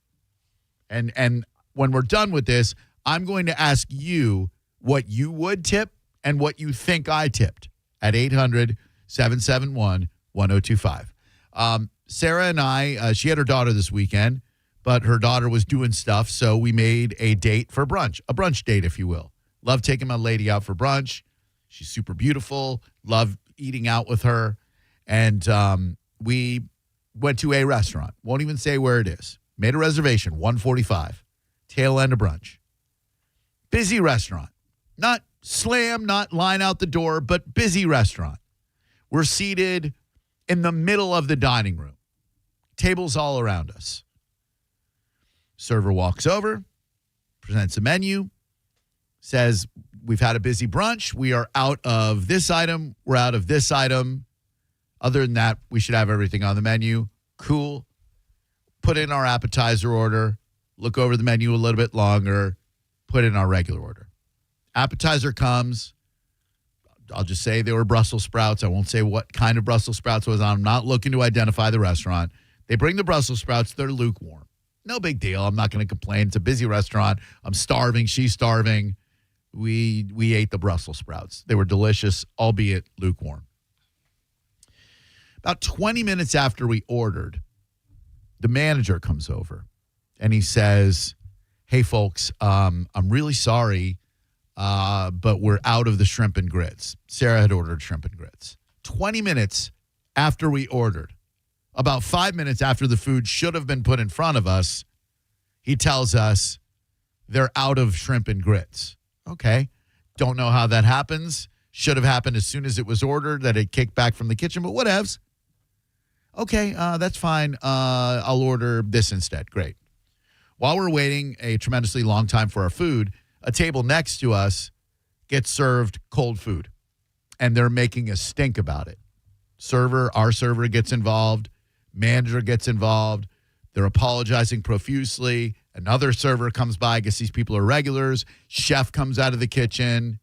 And when we're done with this, I'm going to ask you what you would tip and what you think I tipped at 800-771-1025. Sarah and I, she had her daughter this weekend, but her daughter was doing stuff, so we made a date for brunch, a brunch date, if you will. Love taking my lady out for brunch. She's super beautiful. Love eating out with her. And we went to a restaurant. Won't even say where it is. Made a reservation, 145. Tail end of brunch. Busy restaurant. Not slam, not line out the door, but busy restaurant. We're seated in the middle of the dining room. Tables all around us. Server walks over, presents a menu, says, we've had a busy brunch. We are out of this item. We're out of this item. Other than that, we should have everything on the menu. Cool. Put in our appetizer order. Look over the menu a little bit longer. Put in our regular order. Appetizer comes. I'll just say they were Brussels sprouts. I won't say what kind of Brussels sprouts it was on. I'm not looking to identify the restaurant. They bring the Brussels sprouts. They're lukewarm. No big deal. I'm not going to complain. It's a busy restaurant. I'm starving. She's starving. We ate the Brussels sprouts. They were delicious, albeit lukewarm. About 20 minutes after we ordered, the manager comes over and he says, hey, folks, I'm really sorry, but we're out of the shrimp and grits. Sarah had ordered shrimp and grits. 20 minutes after we ordered, about 5 minutes after the food should have been put in front of us, he tells us they're out of shrimp and grits. Okay. Don't know how that happens. Should have happened as soon as it was ordered, that it kicked back from the kitchen, but whatevs. Okay, that's fine. I'll order this instead. Great. While we're waiting a tremendously long time for our food, a table next to us gets served cold food, and they're making a stink about it. Our server gets involved. Manager gets involved. They're apologizing profusely. Another server comes by. I guess these people are regulars. Chef comes out of the kitchen,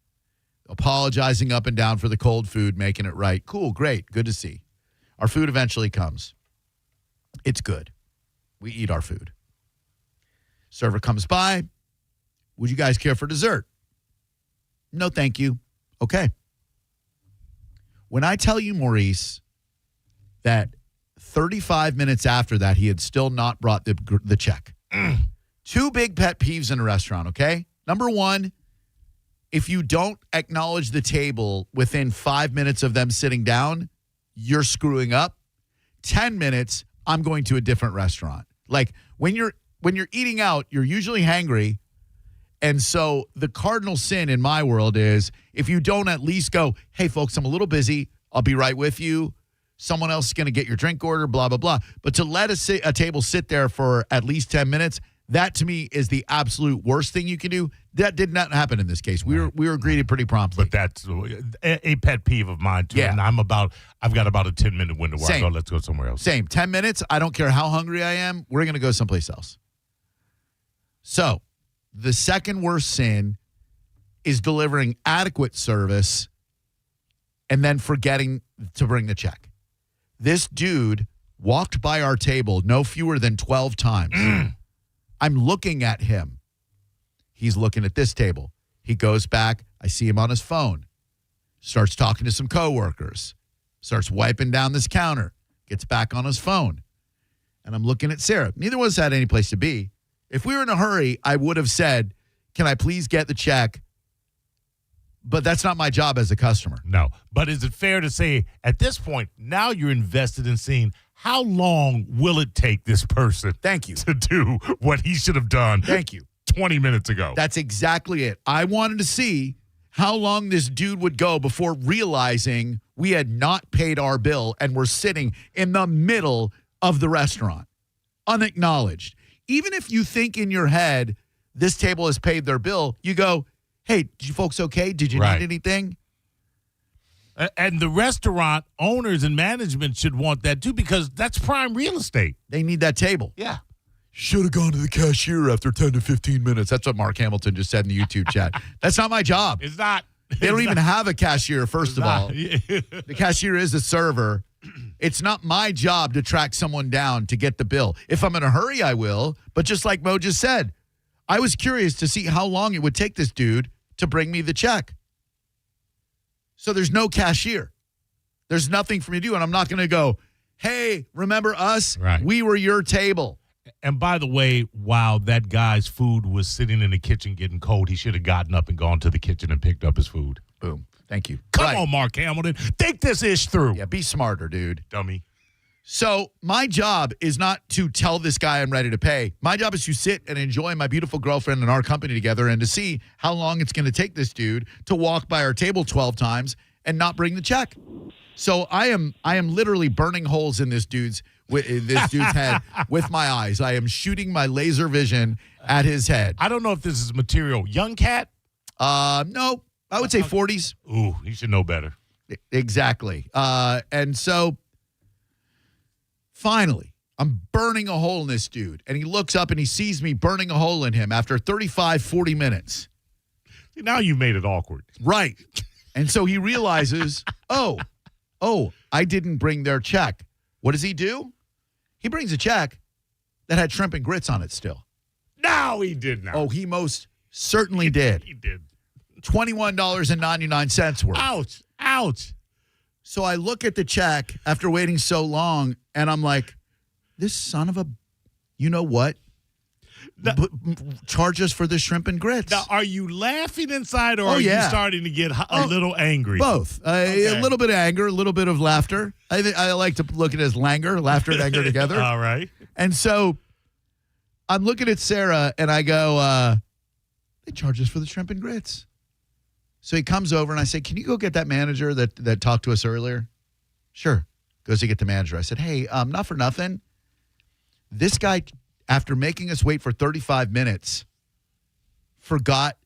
apologizing up and down for the cold food, making it right. Cool, great, good to see. Our food eventually comes. It's good. We eat our food. Server comes by. Would you guys care for dessert? No, thank you. Okay. When I tell you, Maurice, that 35 minutes after that, he had still not brought the check. Two big pet peeves in a restaurant, okay? Number one, if you don't acknowledge the table within 5 minutes of them sitting down, you're screwing up. 10 minutes, I'm going to a different restaurant. Like when you're eating out, you're usually hangry. And so the cardinal sin in my world is if you don't at least go, hey, folks, I'm a little busy. I'll be right with you. Someone else is going to get your drink order, blah, blah, blah. But to let a table sit there for at least 10 minutes, that to me is the absolute worst thing you can do. That did not happen in this case. We were greeted pretty promptly. But that's a pet peeve of mine, too. Yeah. And I've got about a 10-minute window where I go, let's go somewhere else. Same. 10 minutes. I don't care how hungry I am. We're going to go someplace else. So the second worst sin is delivering adequate service and then forgetting to bring the check. This dude walked by our table no fewer than 12 times. I'm looking at him. He's looking at this table. He goes back. I see him on his phone. Starts talking to some coworkers. Starts wiping down this counter. Gets back on his phone. And I'm looking at Sarah. Neither of us had any place to be. If we were in a hurry, I would have said, can I please get the check? But that's not my job as a customer. No. But is it fair to say at this point, now you're invested in seeing how long will it take this person Thank you. to do what he should have done Thank you. 20 minutes ago? That's exactly it. I wanted to see how long this dude would go before realizing we had not paid our bill and were sitting in the middle of the restaurant, unacknowledged. Even if you think in your head this table has paid their bill, you go, hey, did you folks okay? Did you need anything? And the restaurant owners and management should want that too because that's prime real estate. They need that table. Yeah. Should have gone to the cashier after 10 to 15 minutes. That's what Mark Hamilton just said in the YouTube chat. That's not my job. It's not. They don't even have a cashier, first of all. The cashier is a server. It's not my job to track someone down to get the bill. If I'm in a hurry, I will. But just like Mo just said, I was curious to see how long it would take this dude to bring me the check. So there's no cashier. There's nothing for me to do. And I'm not going to go, hey, remember us? Right. We were your table. And by the way, while that guy's food was sitting in the kitchen getting cold, he should have gotten up and gone to the kitchen and picked up his food. Boom. Thank you. Come on, Mark Hamilton. Think this ish through. Yeah, be smarter, dude. Dummy. So my job is not to tell this guy I'm ready to pay. My job is to sit and enjoy my beautiful girlfriend and our company together and to see how long it's going to take this dude to walk by our table 12 times and not bring the check. So I am literally burning holes in this dude's head with my eyes. I am shooting my laser vision at his head. I don't know if this is material. Young cat? No. I would say 40s. Ooh, he should know better. Exactly. And so finally, I'm burning a hole in this dude. And he looks up and he sees me burning a hole in him after 35, 40 minutes. See, now you made it awkward. Right. And so he realizes, oh, I didn't bring their check. What does he do? He brings a check that had shrimp and grits on it still. No, he did not. Oh, he most certainly did. He did. $21.99 worth. Ouch. So I look at the check after waiting so long, and I'm like, this son of a, you know what? Charge us for the shrimp and grits. Now, are you laughing inside, or are you starting to get a little angry? Both. A little bit of anger, a little bit of laughter. I like to look at it as languor, laughter and anger together. All right. And so I'm looking at Sarah, and I go, they charge us for the shrimp and grits. So he comes over, and I say, can you go get that manager that talked to us earlier? Sure. Goes to get the manager. I said, hey, not for nothing. This guy, after making us wait for 35 minutes, forgot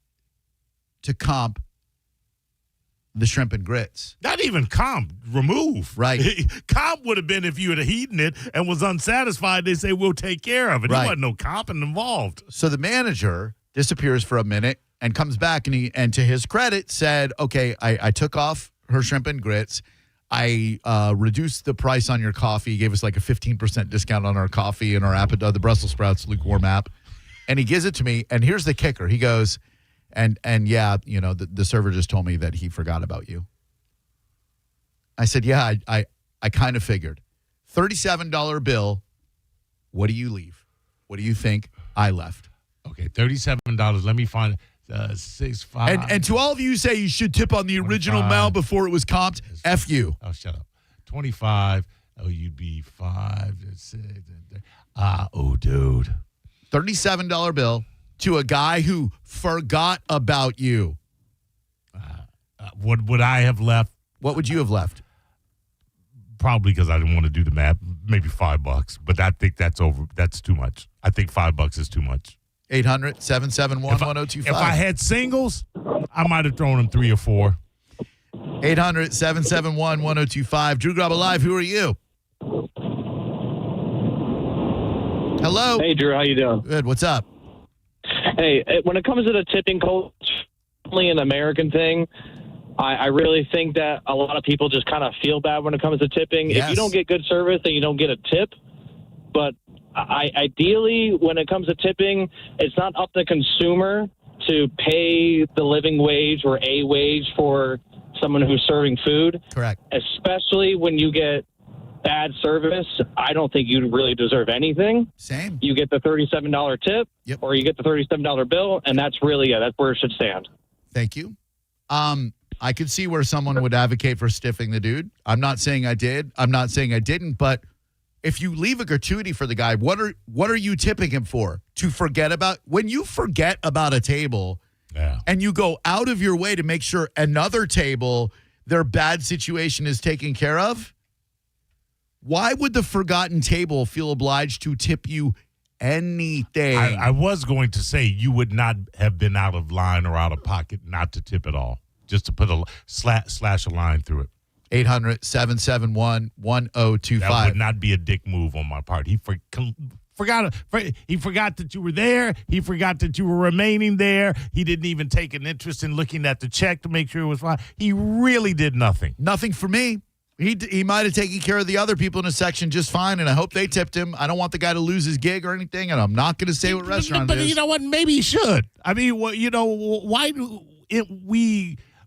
to comp the shrimp and grits. Not even comp, remove. Right. Comp would have been if you had eaten it and was unsatisfied. They say, we'll take care of it. Right. There wasn't no comping involved. So the manager disappears for a minute and comes back, and to his credit said, okay, I took off her shrimp and grits. I reduced the price on your coffee, gave us like a 15% discount on our coffee and our app, the Brussels Sprouts lukewarm app. And he gives it to me. And here's the kicker. He goes, and yeah, the server just told me that he forgot about you. I said, yeah, I kind of figured. $37 bill. What do you leave? What do you think I left? Okay, $37. Let me find 6, 5. And to all of you who say you should tip on the original 25. amount before it was comped, F you. Oh, shut up. 25. Oh, you'd be 5, 6. Oh, dude. $37 bill to a guy who forgot about you. What would I have left? What would you have left? Probably because I didn't want to do the math. Maybe $5, but I think that's over. That's too much. I think $5 is too much. 800-771-1025. If I had singles, I might have thrown them 3 or 4. 800-771-1025. Drew Garabo Live, who are you? Hello. Hey, Drew. How you doing? Good. What's up? Hey, when it comes to the tipping culture, only an American thing. I really think that a lot of people just kind of feel bad when it comes to tipping. Yes. If you don't get good service, then you don't get a tip. But ideally, when it comes to tipping, it's not up to the consumer to pay the living wage or a wage for someone who's serving food. Correct. Especially when you get bad service, I don't think you really deserve anything. Same. You get the $37 tip, or you get the $37 bill, and that's really, that's where it should stand. Thank you. I could see where someone would advocate for stiffing the dude. I'm not saying I did. I'm not saying I didn't. But if you leave a gratuity for the guy, what are you tipping him for? To forget about? When you forget about a table and you go out of your way to make sure another table, their bad situation is taken care of, why would the forgotten table feel obliged to tip you anything? I was going to say you would not have been out of line or out of pocket not to tip at all. Just to put a slash a line through it. 800-771-1025. That would not be a dick move on my part. He forgot that you were there. He forgot that you were remaining there. He didn't even take an interest in looking at the check to make sure it was fine. He really did nothing. Nothing for me. He might have taken care of the other people in his section just fine, and I hope they tipped him. I don't want the guy to lose his gig or anything, and I'm not going to say what restaurant it is. But you know what? Maybe he should. I mean, why do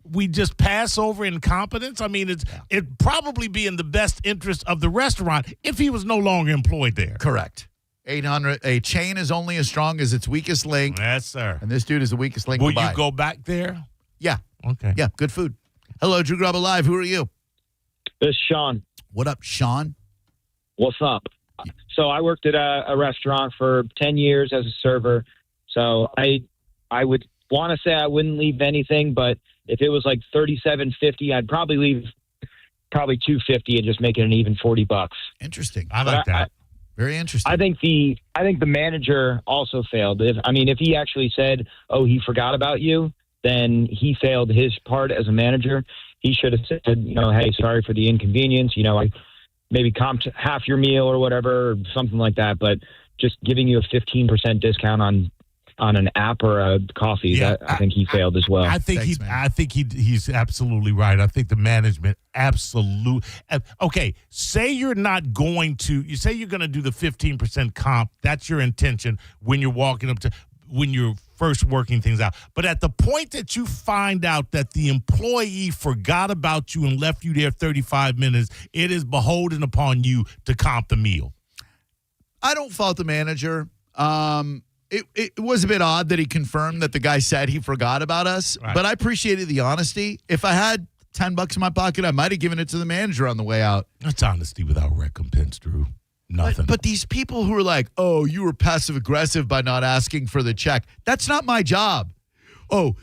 we just pass over incompetence? I mean, it'd probably be in the best interest of the restaurant if he was no longer employed there. Correct. 800. A chain is only as strong as its weakest link. Yes, sir. And this dude is the weakest link. Will you go back there? Yeah. Okay. Yeah, good food. Hello, Drew Garabo Live. Who are you? This is Sean. What up, Sean? What's up? So I worked at a restaurant for 10 years as a server. So I would want to say I wouldn't leave anything, but if it was like $37.50, I'd probably leave $2.50 and just make it an even $40. Interesting. I like that. Very interesting. I think the manager also failed. If he actually said, "Oh, he forgot about you," then he failed his part as a manager. He should have said, "Hey, sorry for the inconvenience. I maybe comped half your meal or whatever, or something like that." But just giving you a 15% discount on an app or a coffee, I think he failed as well. I think he's absolutely right. I think the management absolutely. Okay, say you're not going to. You say you're going to do the 15% comp. That's your intention when you're walking up to when you're first working things out. But at the point that you find out that the employee forgot about you and left you there 35 minutes, it is beholden upon you to comp the meal. I don't fault the manager. It was a bit odd that he confirmed that the guy said he forgot about us, but I appreciated the honesty. If I had $10 in my pocket, I might have given it to the manager on the way out. That's honesty without recompense, Drew. Nothing. But these people who are like, "Oh, you were passive aggressive by not asking for the check." That's not my job. "Oh,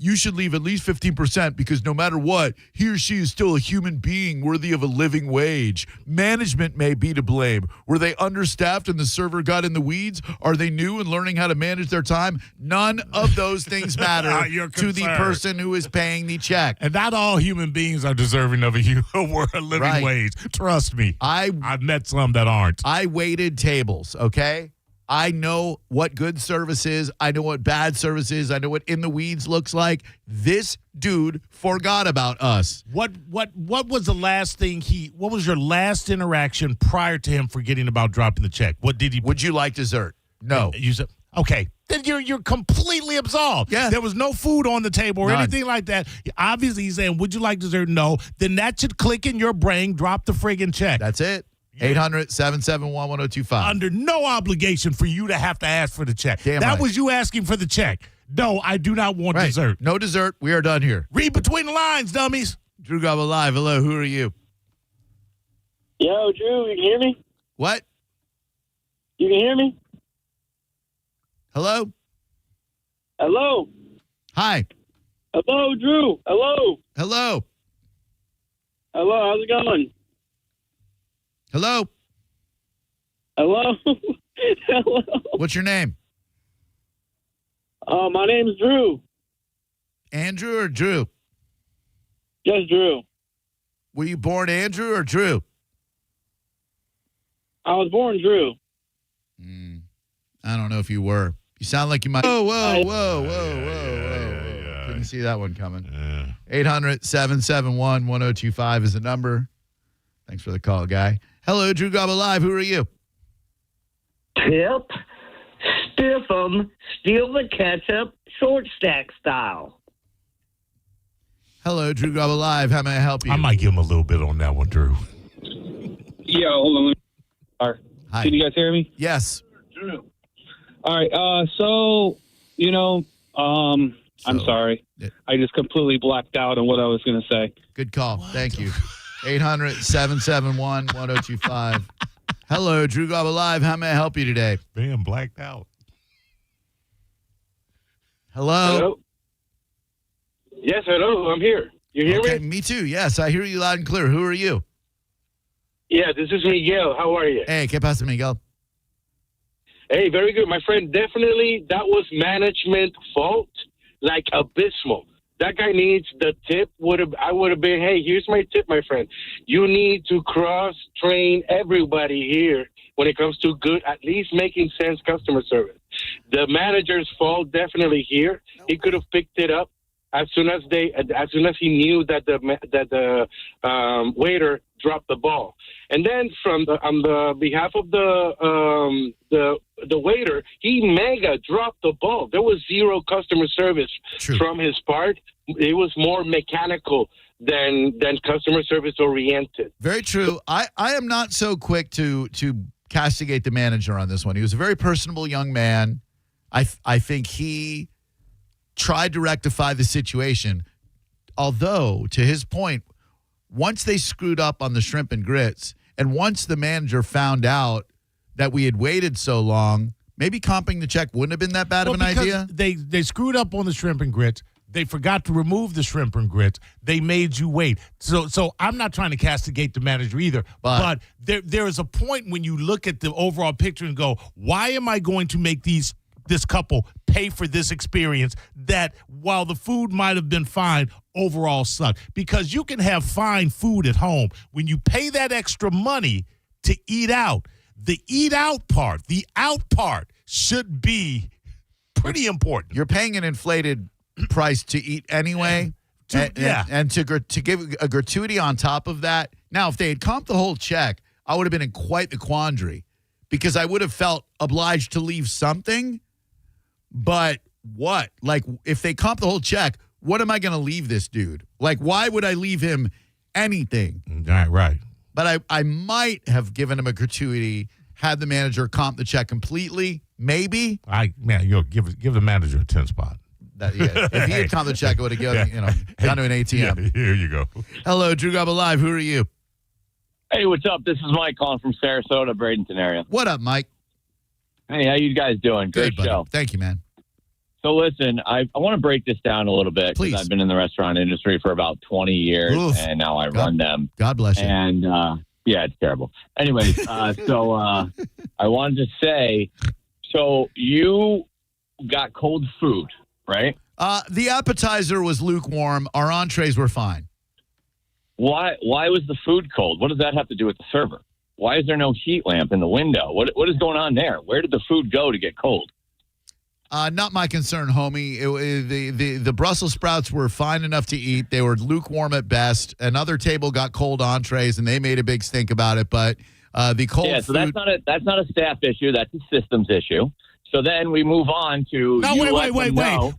you should leave at least 15% because no matter what, he or she is still a human being worthy of a living wage. Management may be to blame. Were they understaffed and the server got in the weeds? Are they new and learning how to manage their time?" None of those things matter to the person who is paying the check. And not all human beings are deserving of a living wage. Trust me. I've met some that aren't. I waited tables, okay? I know what good service is. I know what bad service is. I know what in the weeds looks like. This dude forgot about us. What was the last thing what was your last interaction prior to him forgetting about dropping the check? What did he? Would you like dessert? No. You said, okay. Then you're completely absolved. Yeah. There was no food on the table or None. anything like that. Obviously, he's saying, would you like dessert? No. Then that should click in your brain, drop the friggin' check. That's it. 800-771-1025. Under no obligation for you to have to ask for the check. Damn that right. was you asking for the check. No, I do not want dessert. No dessert. We are done here. Read between the lines, dummies. Drew Garabo Live. Hello, who are you? Yo, Drew, you can hear me? What? You can hear me? Hello? Hello? Hi. Hello, Drew. Hello? Hello? Hello, how's it going? Hello? Hello? Hello? What's your name? My name's Drew. Andrew or Drew? Just Drew. Were you born Andrew or Drew? I was born Drew. I don't know if you were. You sound like you might. Whoa. Couldn't see that one coming. 800-771-1025 is the number. Thanks for the call, guy. Hello, Drew Garabo Live. Who are you? Tip, stiff 'em, steal the ketchup, short stack style. Hello, Drew Garabo Live. How may I help you? I might give him a little bit on that one, Drew. Yeah, hold on. Hi. Can you guys hear me? Yes. Drew. All right. I'm sorry. I just completely blacked out on what I was going to say. Good call. Thank you. 800-771-1025. Hello, Drew Garabo Live. How may I help you today? Man, blacked out. Hello? Yes, hello. I'm here. You hear Okay, me? me too. Yes, I hear you loud and clear. Who are you? Yeah, this is Miguel. How are you? Hey, ¿qué pasa, Miguel? Hey, very good. My friend, definitely that was management fault, like abysmal. That guy needs the tip. I would have been, hey, here's my tip, my friend. You need to cross-train everybody here when it comes to good, at least making sense customer service. The manager's fault definitely here. He could have picked it up as soon as he knew that the waiter dropped the ball. And then on the behalf of the waiter, he mega dropped the ball. There was zero customer service from his part. It was more mechanical than customer service oriented. Very true. I am not so quick to castigate the manager on this one. He was a very personable young man. I think he tried to rectify the situation. Although, to his point, once they screwed up on the shrimp and grits, and once the manager found out that we had waited so long, maybe comping the check wouldn't have been that bad of an idea. They screwed up on the shrimp and grits. They forgot to remove the shrimp and grits. They made you wait. So I'm not trying to castigate the manager either. But there is a point when you look at the overall picture and go, why am I going to make this couple pay for this experience that, while the food might have been fine, overall sucked? Because you can have fine food at home. When you pay that extra money to eat out, the out part should be pretty important. You're paying an inflated price to eat anyway. And to give a gratuity on top of that. Now, if they had comped the whole check, I would have been in quite the quandary, because I would have felt obliged to leave something. But what? Like, if they comp the whole check, what am I going to leave this dude? Like, why would I leave him anything? Right. But I might have given him a gratuity had the manager comp the check completely. Maybe. You'll give the manager a 10 spot. If he had comped the check, I would have gone to an ATM. Yeah, here you go. Hello, Drew Garabo Live. Who are you? Hey, what's up? This is Mike calling from Sarasota, Bradenton area. What up, Mike? Hey, how you guys doing? Great Good, show. buddy. Thank you, man. So listen, I want to break this down a little bit, because I've been in the restaurant industry for about 20 years, and now I run them. God bless you. And yeah, it's terrible. Anyways, so I wanted to say, so you got cold food, right? The appetizer was lukewarm. Our entrees were fine. Why was the food cold? What does that have to do with the server? Why is there no heat lamp in the window? What is going on there? Where did the food go to get cold? Not my concern, homie. The Brussels sprouts were fine enough to eat. They were lukewarm at best. Another table got cold entrees, and they made a big stink about it. But the cold so food. that's not a staff issue. That's a systems issue. So then we move on to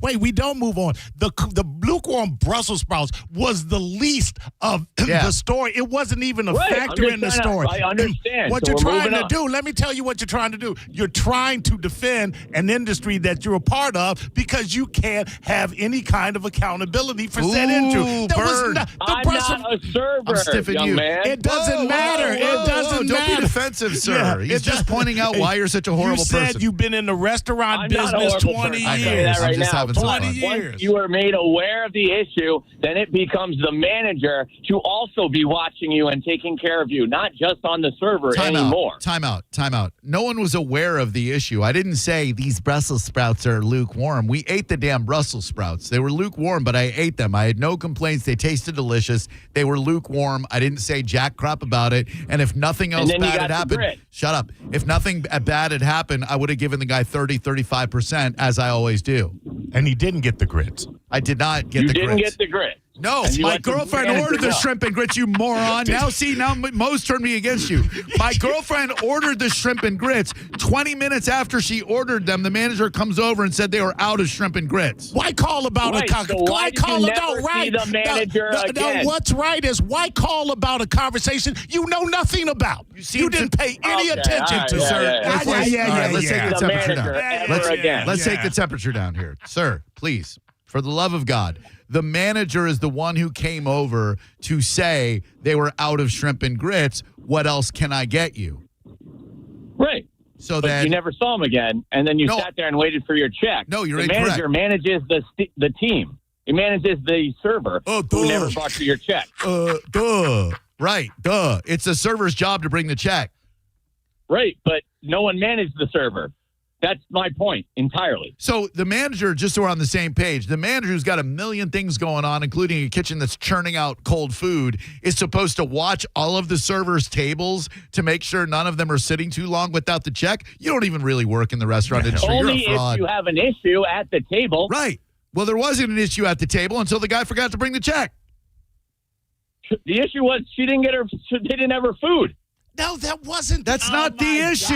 wait. We don't move on. The lukewarm Brussels sprouts was the least of the story. It wasn't even a factor in the story. I understand. What you're trying to do, let me tell you what you're trying to do. You're trying to defend an industry that you're a part of because you can't have any kind of accountability for said injury. I'm not a server, I'm stiffing young you. man. It doesn't matter. It doesn't Don't matter. be defensive, sir. He's just pointing out why you're such a horrible person. You said you've been in the restaurant business 20 years. Right now. 20 years. Once you are made aware of the issue, then it becomes the manager to also be watching you and taking care of you, not just on the server anymore. Time out. No one was aware of the issue. I didn't say these Brussels sprouts are lukewarm. We ate the damn Brussels sprouts. They were lukewarm, but I ate them. I had no complaints. They tasted delicious. They were lukewarm. I didn't say jack crap about it. And if nothing else bad had happened, shut up. If nothing bad had happened, I would have given the guy 35%, as I always do. And he didn't get the grits. I did not get the the grits. You didn't grits. get the grits. No, my girlfriend ordered the shrimp and grits, you moron. Now Mo's turned me against you. My girlfriend ordered the shrimp and grits. 20 minutes after she ordered them, the manager comes over and said they were out of shrimp and grits. Why call about the manager again? What's right is why call about a conversation you know nothing about. You didn't pay any attention to, sir. Let's take the temperature down. Let's take the the temperature down here. Sir, please, for the love of God. The manager is the one who came over to say they were out of shrimp and grits. What else can I get you? Right. So but then you never saw him again, and then you sat there and waited for your check. No, you're the incorrect. manager manages the team. He manages the server who never brought you your check. Right. It's the server's job to bring the check. Right, but no one managed the server. That's my point entirely. So the manager, just so we're on the same page, the manager who's got a million things going on, including a kitchen that's churning out cold food, is supposed to watch all of the servers' tables to make sure none of them are sitting too long without the check. You don't even really work in the restaurant industry. Only You're a fraud. if you have an issue at the table. Right. Well, there wasn't an issue at the table until the guy forgot to bring the check. The issue was they didn't have her food. No, that wasn't. That's not the issue.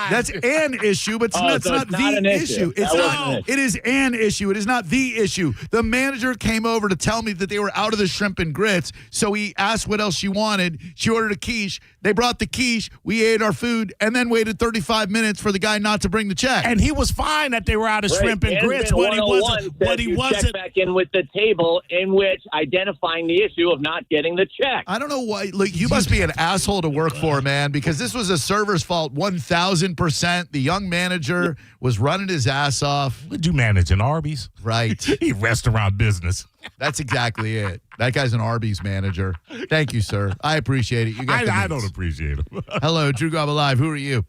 That's an issue, but it's not the issue. It's not. It is an issue. It is not the issue. The manager came over to tell me that they were out of the shrimp and grits, so he asked what else she wanted. She ordered a quiche. They brought the quiche. We ate our food, and then waited 35 minutes for the guy not to bring the check. And he was fine that they were out of shrimp and grits. What he wasn't. Check back in with the table in which identifying the issue of not getting the check. I don't know why. Look, you must be an asshole to work for, man, because this was a server's fault 1,000%. The young manager was running his ass off. Would you manage an Arby's? Right. Restaurant business. That's exactly it. That guy's an Arby's manager. Thank you, sir. I appreciate it. I don't appreciate him. Hello, Drew Garabo Live. Who are you?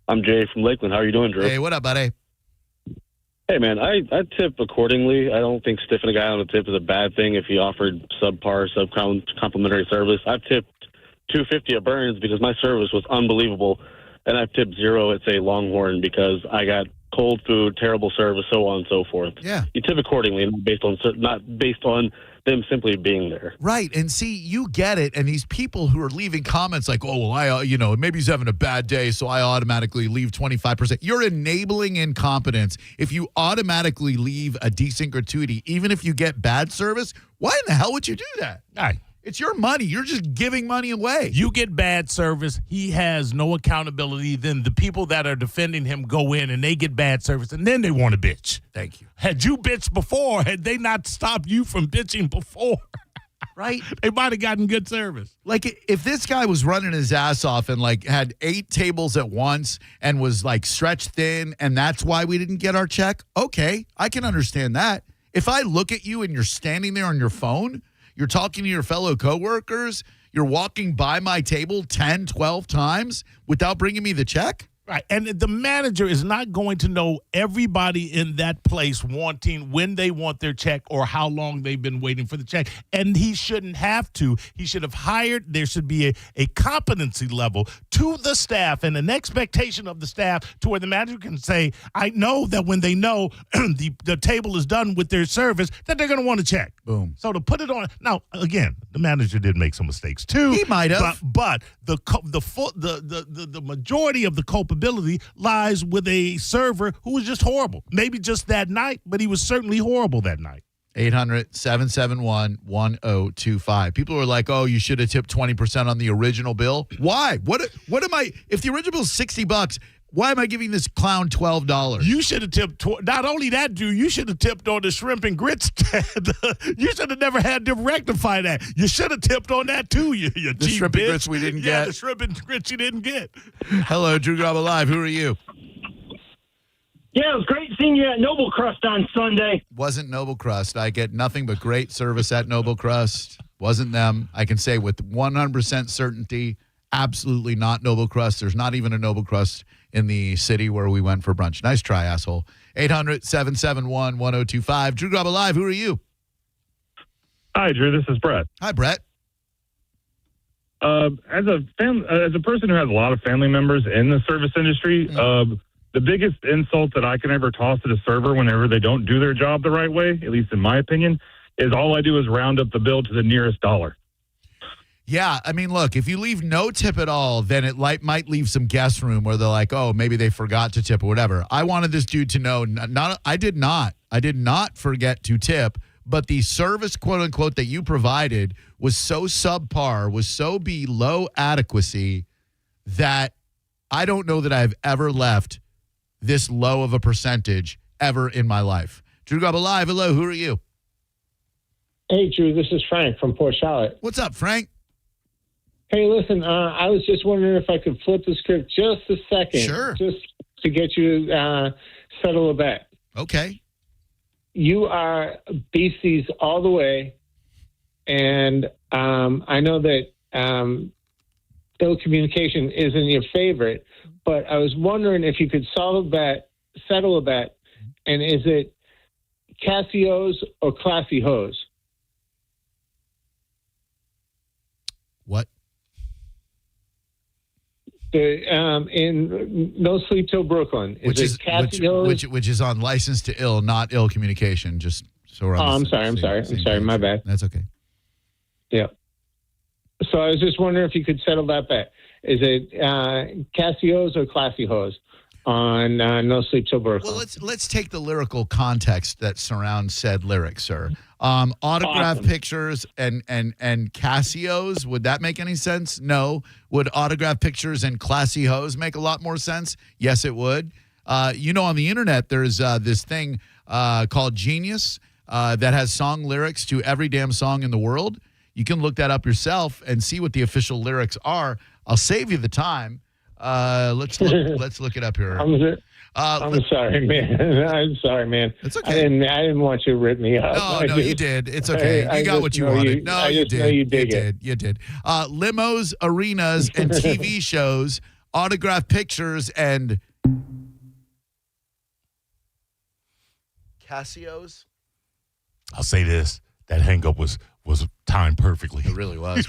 I'm Jay from Lakeland. How are you doing, Drew? Hey, what up, buddy? Hey, man, I tip accordingly. I don't think stiffing a guy on a tip is a bad thing if he offered complimentary service. I've tipped $250 at Burns because my service was unbelievable, and I've tipped $0 at, say, Longhorn because I got cold food, terrible service, so on and so forth. Yeah. You tip accordingly, not based on them simply being there. Right. And see, you get it. And these people who are leaving comments like, oh, well, maybe he's having a bad day, so I automatically leave 25%. You're enabling incompetence. If you automatically leave a decent gratuity, even if you get bad service, why in the hell would you do that? It's your money. You're just giving money away. You get bad service. He has no accountability. Then the people that are defending him go in and they get bad service, and then they want to bitch. Thank you. Had you bitched before, had they not stopped you from bitching before, right? They might have gotten good service. Like, if this guy was running his ass off and, like, had 8 tables at once and was, like, stretched thin, and that's why we didn't get our check, okay, I can understand that. If I look at you and you're standing there on your phone, you're talking to your fellow coworkers, you're walking by my table 10, 12 times without bringing me the check, Right. And the manager is not going to know everybody in that place wanting when they want their check or how long they've been waiting for the check. And he shouldn't have to. He should have hired. There should be a competency level to the staff and an expectation of the staff to where the manager can say, I know that when they know the table is done with their service, that they're going to want to check. Boom. So to put it on. Now, again, the manager did make some mistakes too. He might have. But the majority of the culpability lies with a server who was just horrible. Maybe just that night, but he was certainly horrible that night. 800-771-1025. People are like, oh, you should have tipped 20% on the original bill. Why? What am I? If the original is $60, why am I giving this clown $12? You should have tipped. Not only that, dude, you should have tipped on the shrimp and grits. You should have never had to rectify that. You should have tipped on that too. You the cheap shrimp bitch. and grits we didn't Yeah, get. the shrimp and grits you didn't get. Hello, Drew Garabo Live. Who are you? Yeah, it was great seeing you at Noble Crust on Sunday. Wasn't Noble Crust. I get nothing but great service at Noble Crust. Wasn't them. I can say with 100% certainty, absolutely not Noble Crust. There's not even a Noble Crust in the city where we went for brunch. Nice try, asshole. 800-771-1025. Drew Garabo Live. Who are you? Hi, Drew. This is Brett. Hi, Brett. As a person who has a lot of family members in the service industry, the biggest insult that I can ever toss at a server whenever they don't do their job the right way, at least in my opinion, is all I do is round up the bill to the nearest dollar. Yeah, I mean, look, if you leave no tip at all, then it might leave some guest room where they're like, oh, maybe they forgot to tip or whatever. I wanted this dude to know, I did not forget to tip, but the service, quote unquote, that you provided was so subpar, was so below adequacy that I don't know that I've ever left this low of a percentage ever in my life. Drew Garabo Live, hello, who are you? Hey, Drew, this is Frank from Port Charlotte. What's up, Frank? Hey, listen, I was just wondering if I could flip the script just a second. Sure. Just to get you to settle a bet. Okay. You are BC's all the way, and I know that ill communication isn't your favorite, but I was wondering if you could settle a bet, and is it Casio's or Classy Hose? What? In No Sleep Till Brooklyn. Which is on License to Ill, not ill communication. Just so we're on. I'm sorry. My bad. That's okay. Yeah. So I was just wondering if you could settle that bet. Is it Casio's or Classy Hose on No Sleep Till Brooklyn? Well, let's take the lyrical context that surrounds said lyrics, sir. Autograph pictures and Casios, would that make any sense? No. Would autograph pictures and Classy Hose make a lot more sense? Yes, it would. On the internet, there's this thing called Genius that has song lyrics to every damn song in the world. You can look that up yourself and see what the official lyrics are. I'll save you the time. Let's look it up here. I'm sorry, man. I'm sorry, man. It's okay. I didn't want you to rip me up. No, you did. It's okay. You got what you wanted. You did. You did. Limos, arenas, and TV shows, autograph pictures, and Casios. I'll say this: that hang-up was timed perfectly. It really was.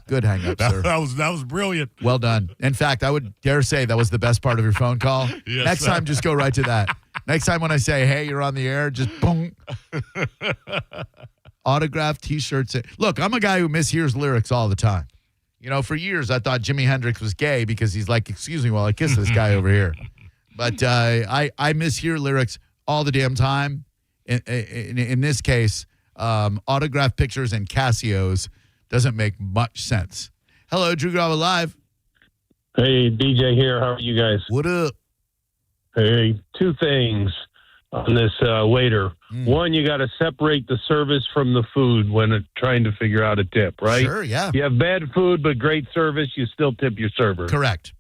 Good hang-up, sir. That was brilliant. Well done. In fact, I would dare say that was the best part of your phone call. Yes, Next time, just go right to that. Next time when I say, hey, you're on the air, just boom. Autograph T-shirts. Look, I'm a guy who mishears lyrics all the time. For years, I thought Jimi Hendrix was gay because he's like, excuse me while I kiss this guy over here. But I mishear lyrics all the damn time. In this case, autograph pictures and Casios doesn't make much sense. Hello, Drew Garabo Live. Hey, DJ here. How are you guys? What up? Hey, two things on this waiter. One, you got to separate the service from the food when trying to figure out a tip, right? Sure, yeah. You have bad food but great service, you still tip your server. Correct.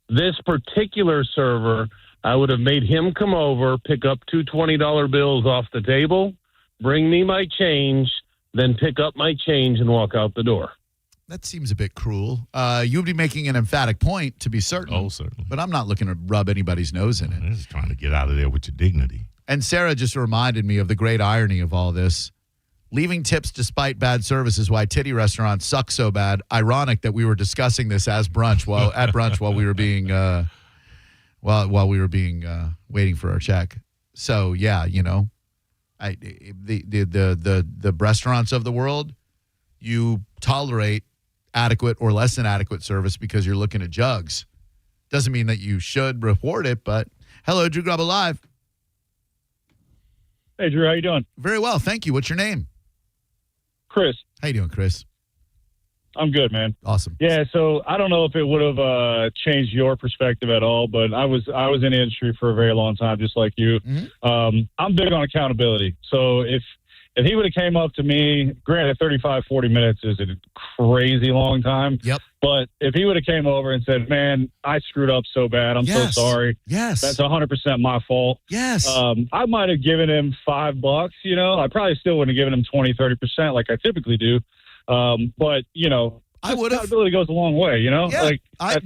This particular server, I would have made him come over, pick up two $20 bills off the table, bring me my change, then pick up my change and walk out the door. That seems a bit cruel. You would be making an emphatic point, to be certain. Oh, certainly. But I'm not looking to rub anybody's nose in it. I'm just trying to get out of there with your dignity. And Sarah just reminded me of the great irony of all this. Leaving tips despite bad service is why titty restaurants suck so bad. Ironic that we were discussing this at brunch while we were being waiting for our check. So yeah, the restaurants of the world, you tolerate adequate or less than adequate service because you're looking at jugs. Doesn't mean that you should report it, but hello, Drew Garabo Live. Hey, Drew, how you doing? Very well, thank you. What's your name? Chris. How you doing, Chris? I'm good, man. Awesome. Yeah, so I don't know if it would have changed your perspective at all, but I was in the industry for a very long time, just like you. Mm-hmm. I'm big on accountability. So if he would have came up to me, granted 35, 40 minutes is a crazy long time. Yep. But if he would have came over and said, man, I screwed up so bad. I'm so sorry. Yes. That's 100% my fault. Yes. I might have given him $5, I probably still wouldn't have given him 20, 30% like I typically do. But, I would have. Accountability goes a long way, Yeah. I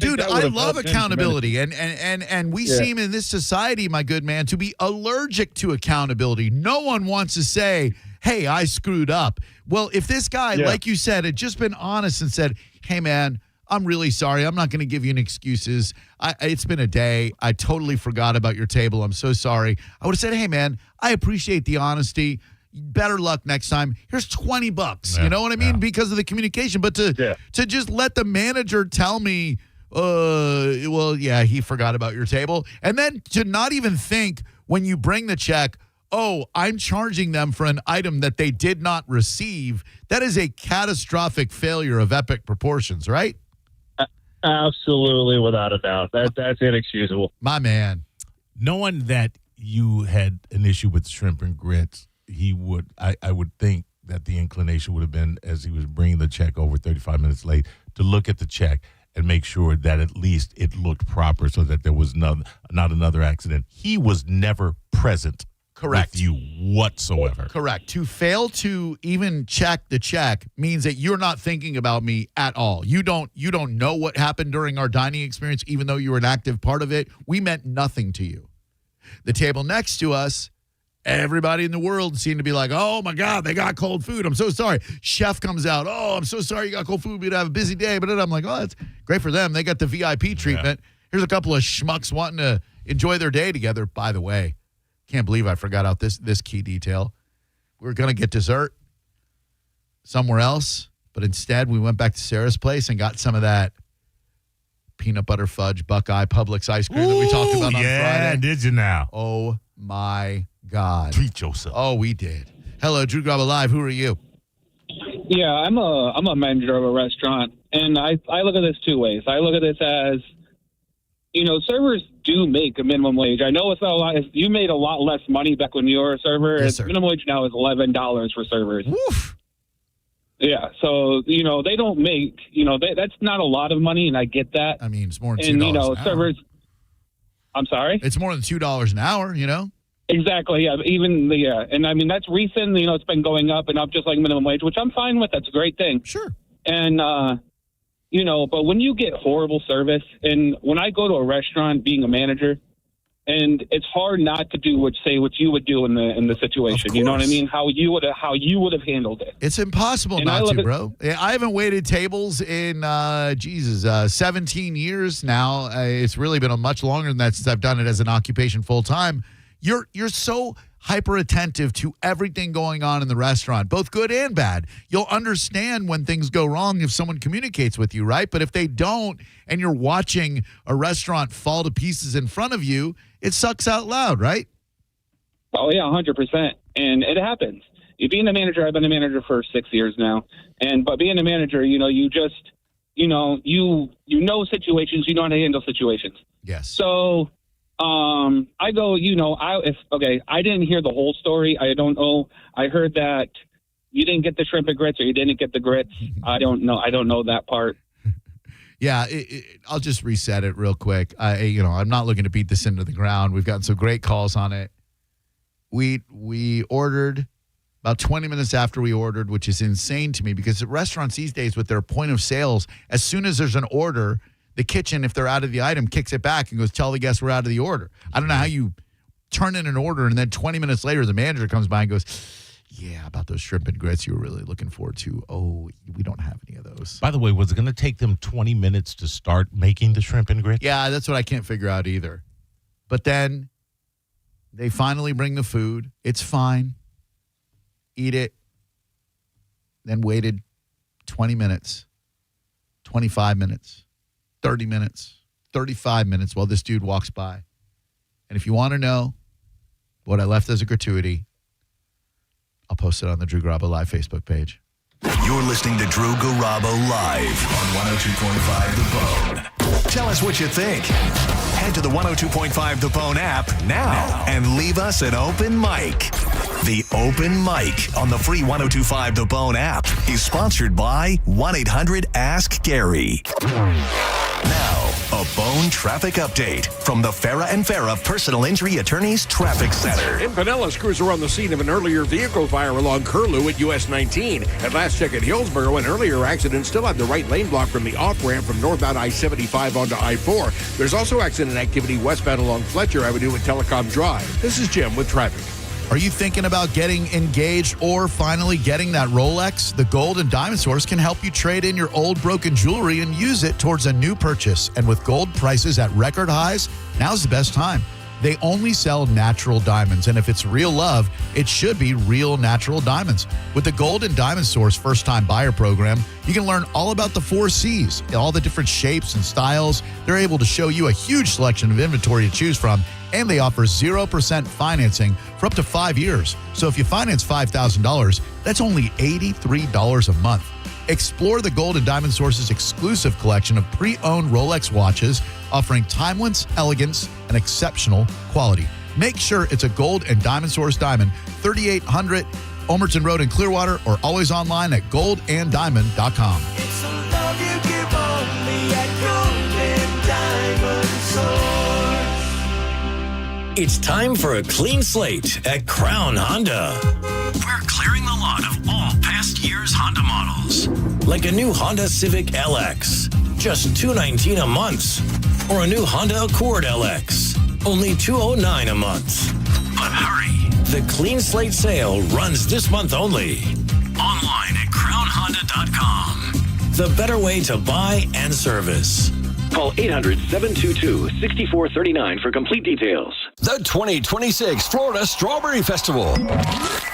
love accountability. And we seem in this society, my good man, to be allergic to accountability. No one wants to say, hey, I screwed up. Well, if this guy, like you said, had just been honest and said, hey, man, I'm really sorry. I'm not going to give you any excuses. It's been a day. I totally forgot about your table. I'm so sorry. I would have said, hey, man, I appreciate the honesty. Better luck next time. Here's $20. Yeah, you know what I mean? Because of the communication. But to just let the manager tell me, he forgot about your table. And then to not even think when you bring the check, oh, I'm charging them for an item that they did not receive. That is a catastrophic failure of epic proportions, right? Absolutely, without a doubt. That's inexcusable. My man. Knowing that you had an issue with shrimp and grits, I would think that the inclination would have been, as he was bringing the check over 35 minutes late, to look at the check and make sure that at least it looked proper so that there was not another accident. He was never present. Correct. With you whatsoever. Correct. To fail to even check the check means that you're not thinking about me at all. You don't know what happened during our dining experience, even though you were an active part of it. We meant nothing to you. The table next to us, everybody in the world seemed to be like, oh, my God, they got cold food. I'm so sorry. Chef comes out. Oh, I'm so sorry you got cold food. We'd have a busy day. But I'm like, oh, that's great for them. They got the VIP treatment. Here's a couple of schmucks wanting to enjoy their day together. By the way, can't believe I forgot out this key detail. We were going to get dessert somewhere else, but instead we went back to Sarah's place and got some of that peanut butter fudge Buckeye Publix ice cream that we talked about on Friday. Did you now? Oh, my God. Treat yourself. Oh, we did. Hello, Drew Garabo Live. Who are you? Yeah, I'm a manager of a restaurant, and I look at this two ways. I look at this as, servers do make a minimum wage. I know it's not a lot. You made a lot less money back when you were a server. Yes, sir. Minimum wage now is $11 for servers. Woof. Yeah, so, they don't make, that's not a lot of money, and I get that. I mean, it's more than $2 an hour. Servers, I'm sorry? It's more than $2 an hour, Exactly, yeah. And I mean, that's recent, it's been going up and up just like minimum wage, which I'm fine with. That's a great thing. Sure. And, but when you get horrible service, and when I go to a restaurant being a manager, and it's hard not to do what you would do in the situation. You know what I mean? How you would have handled it. It's impossible and not to, bro. I haven't waited tables in 17 years now. It's really been a much longer than that since I've done it as an occupation full time. You're so hyper attentive to everything going on in the restaurant, both good and bad. You'll understand when things go wrong if someone communicates with you, right? But if they don't, and you're watching a restaurant fall to pieces in front of you, it sucks out loud, right? Oh yeah, 100%. And it happens. Being a manager, I've been a manager for 6 years now. But being a manager, you just, you know situations, you know how to handle situations. Yes. So, I go, I didn't hear the whole story. I don't know. I heard that you didn't get the shrimp and grits or you didn't get the grits. I don't know. I don't know that part. Yeah, I'll just reset it real quick. I'm not looking to beat this into the ground. We've gotten some great calls on it. We ordered about 20 minutes after we ordered, which is insane to me because at restaurants these days with their point of sales, as soon as there's an order, the kitchen, if they're out of the item, kicks it back and goes, tell the guests we're out of the order. I don't know how you turn in an order and then 20 minutes later the manager comes by and goes, yeah, about those shrimp and grits you were really looking forward to. Oh, we don't have any of those. By the way, was it going to take them 20 minutes to start making the shrimp and grits? Yeah, that's what I can't figure out either. But then they finally bring the food. It's fine. Eat it. Then waited 20 minutes, 25 minutes, 30 minutes, 35 minutes while this dude walks by. And if you want to know what I left as a gratuity, I'll post it on the Drew Garabo Live Facebook page. You're listening to Drew Garabo Live on 102.5 The Bone. Tell us what you think. Head to the 102.5 The Bone app now and leave us an open mic. The Open Mic on the free 102.5 The Bone app is sponsored by 1-800-ASK-GARY. Now, a Bone traffic update from the Farah and Farah Personal Injury Attorneys Traffic Center. In Pinellas, crews are on the scene of an earlier vehicle fire along Curlew at US 19. At last check at Hillsborough, an earlier accident still had the right lane block from the off-ramp from northbound I-75 onto I-4. There's also accident activity westbound along Fletcher Avenue at Telecom Drive. This is Jim with traffic. Are you thinking about getting engaged or finally getting that Rolex? The Gold and Diamond Source can help you trade in your old broken jewelry and use it towards a new purchase. And with gold prices at record highs, now's the best time. They only sell natural diamonds, and if it's real love, it should be real natural diamonds. With the Gold and Diamond Source first-time buyer program, you can learn all about the 4 C's, all the different shapes and styles. They're able to show you a huge selection of inventory to choose from, and they offer 0% financing for up to 5 years. So if you finance $5,000, that's only $83 a month. Explore the Gold and Diamond Source's exclusive collection of pre-owned Rolex watches, offering timeless elegance and exceptional quality. Make sure it's a Gold and Diamond Source diamond, 3800 Omerton Road in Clearwater, or always online at goldanddiamond.com. It's a love you give only at Gold and Diamond Source. It's time for a clean slate at Crown Honda. We're clearing the lot of all past year's Honda models, like a new Honda Civic LX, just $219 a month, or a new Honda Accord LX, only $209 a month. But hurry, the clean slate sale runs this month only. Online at crownhonda.com. The better way to buy and service. Call 800-722-6439 for complete details. The 2026 Florida Strawberry Festival.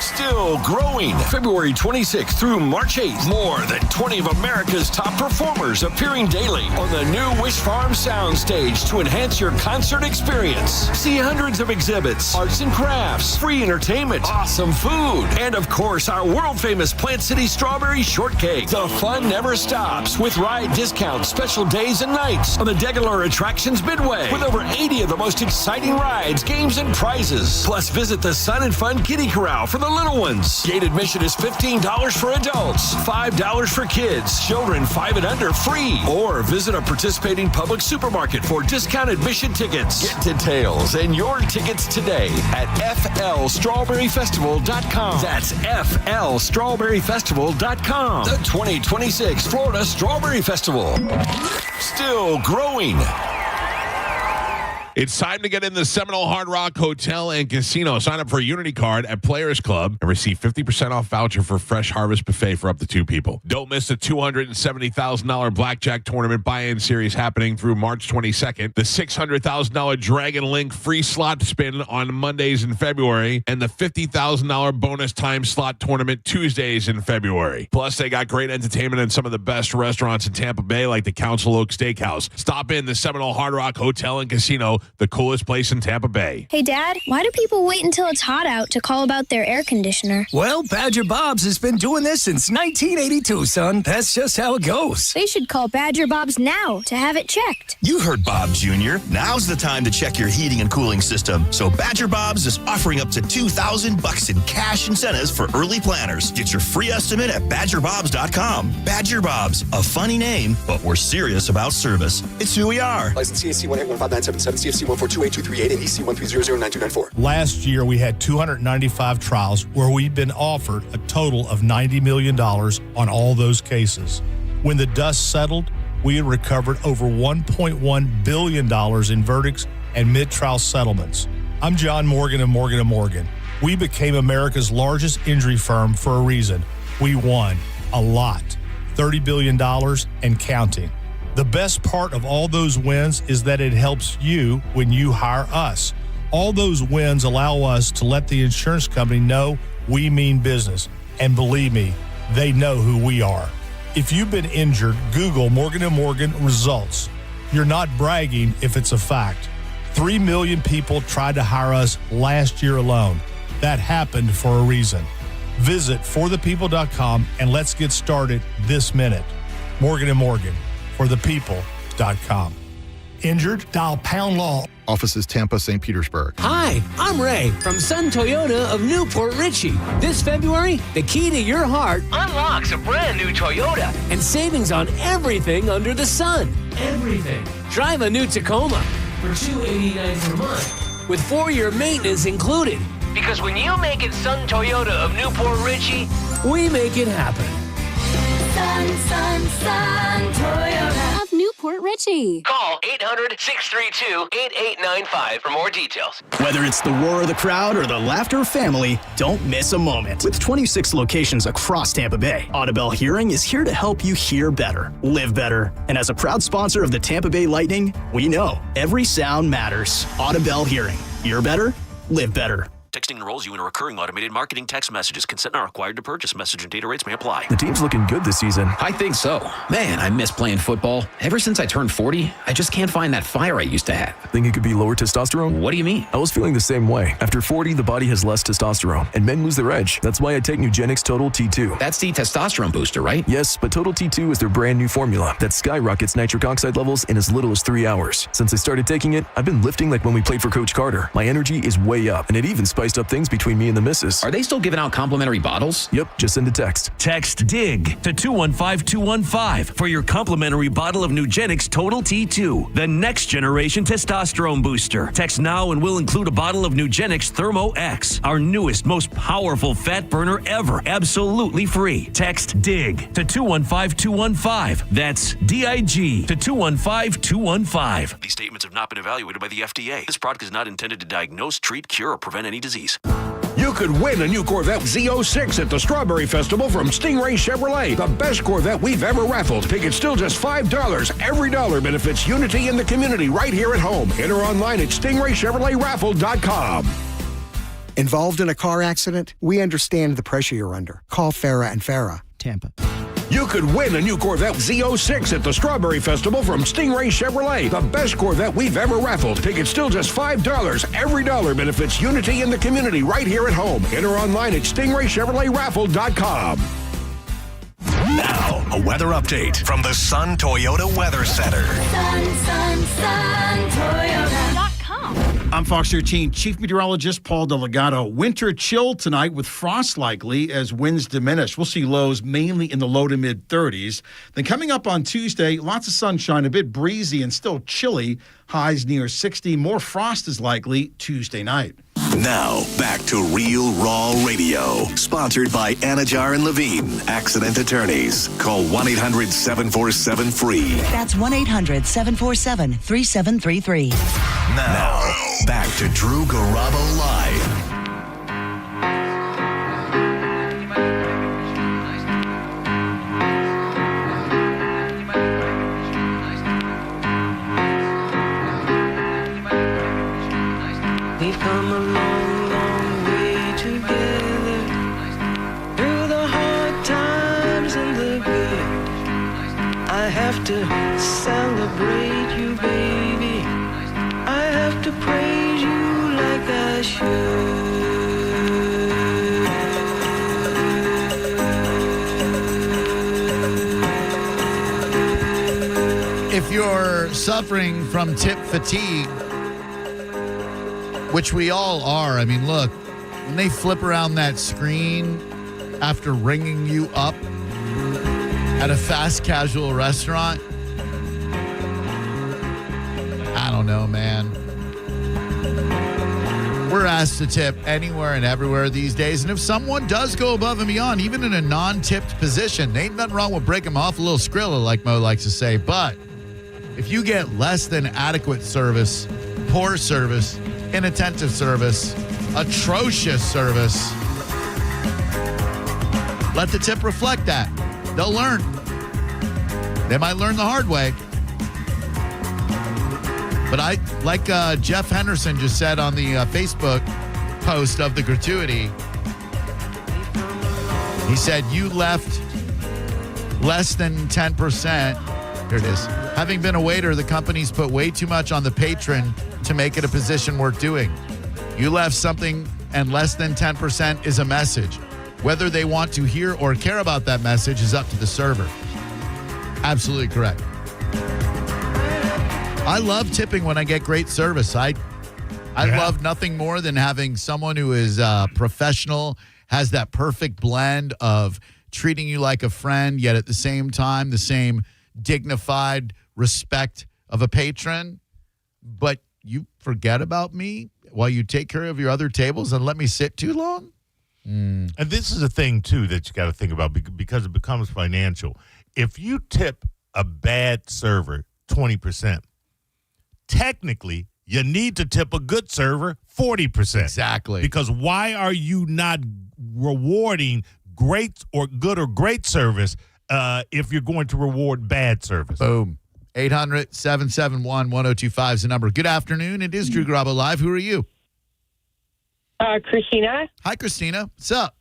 Still growing. February 26th through March 8th. More than 20 of America's top performers appearing daily on the new Wish Farm Soundstage to enhance your concert experience. See hundreds of exhibits, arts and crafts, free entertainment, awesome food, and of course our world-famous Plant City Strawberry Shortcake. The fun never stops with ride discounts, special days and nights on the Degular Attractions Midway with over 80 of the most exciting rides, games, and prizes. Plus, visit the Sun and Fun Kiddie Corral for the little ones. Gate admission is $15 for adults, $5 for kids, children 5 and under free. Or visit a participating public supermarket for discount admission tickets. Get details and your tickets today at flstrawberryfestival.com. That's flstrawberryfestival.com. The 2026 Florida Strawberry Festival. Still growing. It's time to get in the Seminole Hard Rock Hotel and Casino. Sign up for a Unity card at Players Club and receive 50% off voucher for Fresh Harvest Buffet for up to 2 people. Don't miss the $270,000 Blackjack Tournament buy-in series happening through March 22nd. The $600,000 Dragon Link free slot spin on Mondays in February. And the $50,000 bonus time slot tournament Tuesdays in February. Plus, they got great entertainment and some of the best restaurants in Tampa Bay like the Council Oak Steakhouse. Stop in the Seminole Hard Rock Hotel and Casino, the coolest place in Tampa Bay. Hey, Dad, why do people wait until it's hot out to call about their air conditioner? Well, Badger Bob's has been doing this since 1982, son. That's just how it goes. They should call Badger Bob's now to have it checked. You heard Bob Jr. Now's the time to check your heating and cooling system. So Badger Bob's is offering up to $2,000 in cash incentives for early planners. Get your free estimate at badgerbobs.com. Badger Bob's, a funny name, but we're serious about service. It's who we are. License CAC 1815977. See if EC 1428238 and EC 1300924. Last year, we had 295 trials where we've been offered a total of $90 million on all those cases. When the dust settled, we had recovered over $1.1 billion in verdicts and mid-trial settlements. I'm John Morgan of Morgan & Morgan. We became America's largest injury firm for a reason. We won a lot, $30 billion and counting. The best part of all those wins is that it helps you when you hire us. All those wins allow us to let the insurance company know we mean business. And believe me, they know who we are. If you've been injured, Google Morgan & Morgan results. You're not bragging if it's a fact. 3 million people tried to hire us last year alone. That happened for a reason. Visit forthepeople.com and let's get started this minute. Morgan & Morgan, forthepeople.com. Injured? Dial pound law. Offices Tampa, St. Petersburg. Hi, I'm Ray from Sun Toyota of Newport Richey. This February, the key to your heart unlocks a brand new Toyota and savings on everything under the sun. Everything. Drive a new Tacoma for $289 per month with 4-year maintenance included. Because when you make it Sun Toyota of Newport Richey, we make it happen. Sun Toyota of Newport Richey. Call 800-632-8895 for more details. Whether it's the roar of the crowd or the laughter of family, don't miss a moment. With 26 locations across Tampa Bay, Audibel Hearing is here to help you hear better, live better. And as a proud sponsor of the Tampa Bay Lightning, we know every sound matters. Audibel Hearing. Hear better, live better. Texting enrolls you in a recurring automated marketing text messages. Consent not required to purchase. Message and data rates may apply. The team's looking good this season. I think so. Man, I miss playing football. Ever since I turned 40, I just can't find that fire I used to have. Think it could be lower testosterone? What do you mean? I was feeling the same way. After 40, the body has less testosterone, and men lose their edge. That's why I take Nugenix Total T2. That's the testosterone booster, right? Yes, but Total T2 is their brand new formula that skyrockets nitric oxide levels in as little as 3 hours. Since I started taking it, I've been lifting like when we played for Coach Carter. My energy is way up, and it even spiced up things between me and the missus. Are they still giving out complimentary bottles? Yep, just send a text. Text DIG to 215-215 for your complimentary bottle of Nugenix Total T2, the next generation testosterone booster. Text now and we'll include a bottle of Nugenix Thermo X, our newest, most powerful fat burner ever, absolutely free. Text DIG to 215-215. That's DIG to 215-215. These statements have not been evaluated by the FDA. This product is not intended to diagnose, treat, cure, or prevent any disease. You could win a new Corvette Z06 at the Strawberry Festival from Stingray Chevrolet. The best Corvette we've ever raffled. Tickets still just $5. Every dollar benefits unity in the community right here at home. Enter online at stingraychevroletraffle.com. Involved in a car accident? We understand the pressure you're under. Call Farah and Farah, Tampa. You could win a new Corvette Z06 at the Strawberry Festival from Stingray Chevrolet. The best Corvette we've ever raffled. Tickets still just $5. Every dollar benefits unity in the community right here at home. Enter online at stingraychevroletraffle.com. Now, a weather update from the Sun Toyota Weather Center. Sun Toyota.com. I'm Fox 13 Chief Meteorologist Paul Delgado. Winter chill tonight with frost likely as winds diminish. We'll see lows mainly in the low to mid 30s. Then coming up on Tuesday, lots of sunshine, a bit breezy and still chilly. Highs near 60. More frost is likely Tuesday night. Now, back to Real Raw Radio. Sponsored by Anajar and Levine, accident attorneys. Call 1-800-747-FREE. That's 1-800-747-3733. Now, back to Drew Garabo Live. We've come a long, long way together, through the hard times and the good. I have to celebrate you, baby. I have to praise you like I should. If you're suffering from tip fatigue, which we all are. I mean, look, when they flip around that screen after ringing you up at a fast casual restaurant, I don't know, man. We're asked to tip anywhere and everywhere these days. And if someone does go above and beyond, even in a non-tipped position, ain't nothing wrong with breaking them off a little Skrilla, like Mo likes to say. But if you get less than adequate service, poor service, inattentive service, atrocious service, let the tip reflect that. They'll learn. They might learn the hard way. But I, like Jeff Henderson just said on the Facebook post of the gratuity, he said, you left less than 10%. Here it is. Having been a waiter, the company's put way too much on the patron to make it a position worth doing. You left something, and less than 10% is a message. Whether they want to hear or care about that message is up to the server. Absolutely correct. I love tipping when I get great service. I love nothing more than having someone who is professional, has that perfect blend of treating you like a friend, yet at the same time, the same dignified respect of a patron. But you forget about me while you take care of your other tables and let me sit too long? And this is a thing, too, that you got to think about because it becomes financial. If you tip a bad server 20%, technically, you need to tip a good server 40%. Exactly. Because why are you not rewarding great or good or great service if you're going to reward bad service? Boom. 800-771-1025 is the number. Good afternoon. It is Drew Garabo Live. Who are you? Christina. Hi, Christina. What's up?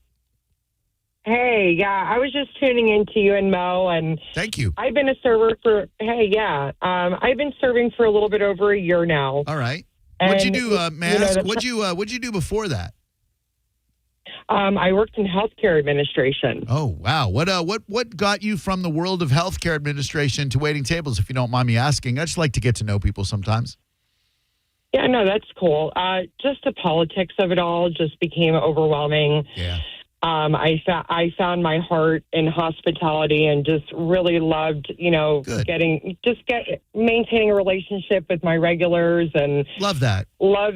Hey, yeah, I was just tuning into you and Mo, and thank you. I've been a server for I've been serving for a little bit over a year now. All right. What'd you do, Mask? What'd you do before that? I worked in healthcare administration. Oh, wow. What got you from the world of healthcare administration to waiting tables, if you don't mind me asking? I just like to get to know people sometimes. Yeah, no, that's cool. Just the politics of it all just became overwhelming. Yeah. I found my heart in hospitality and just really loved, maintaining a relationship with my regulars and love that. Love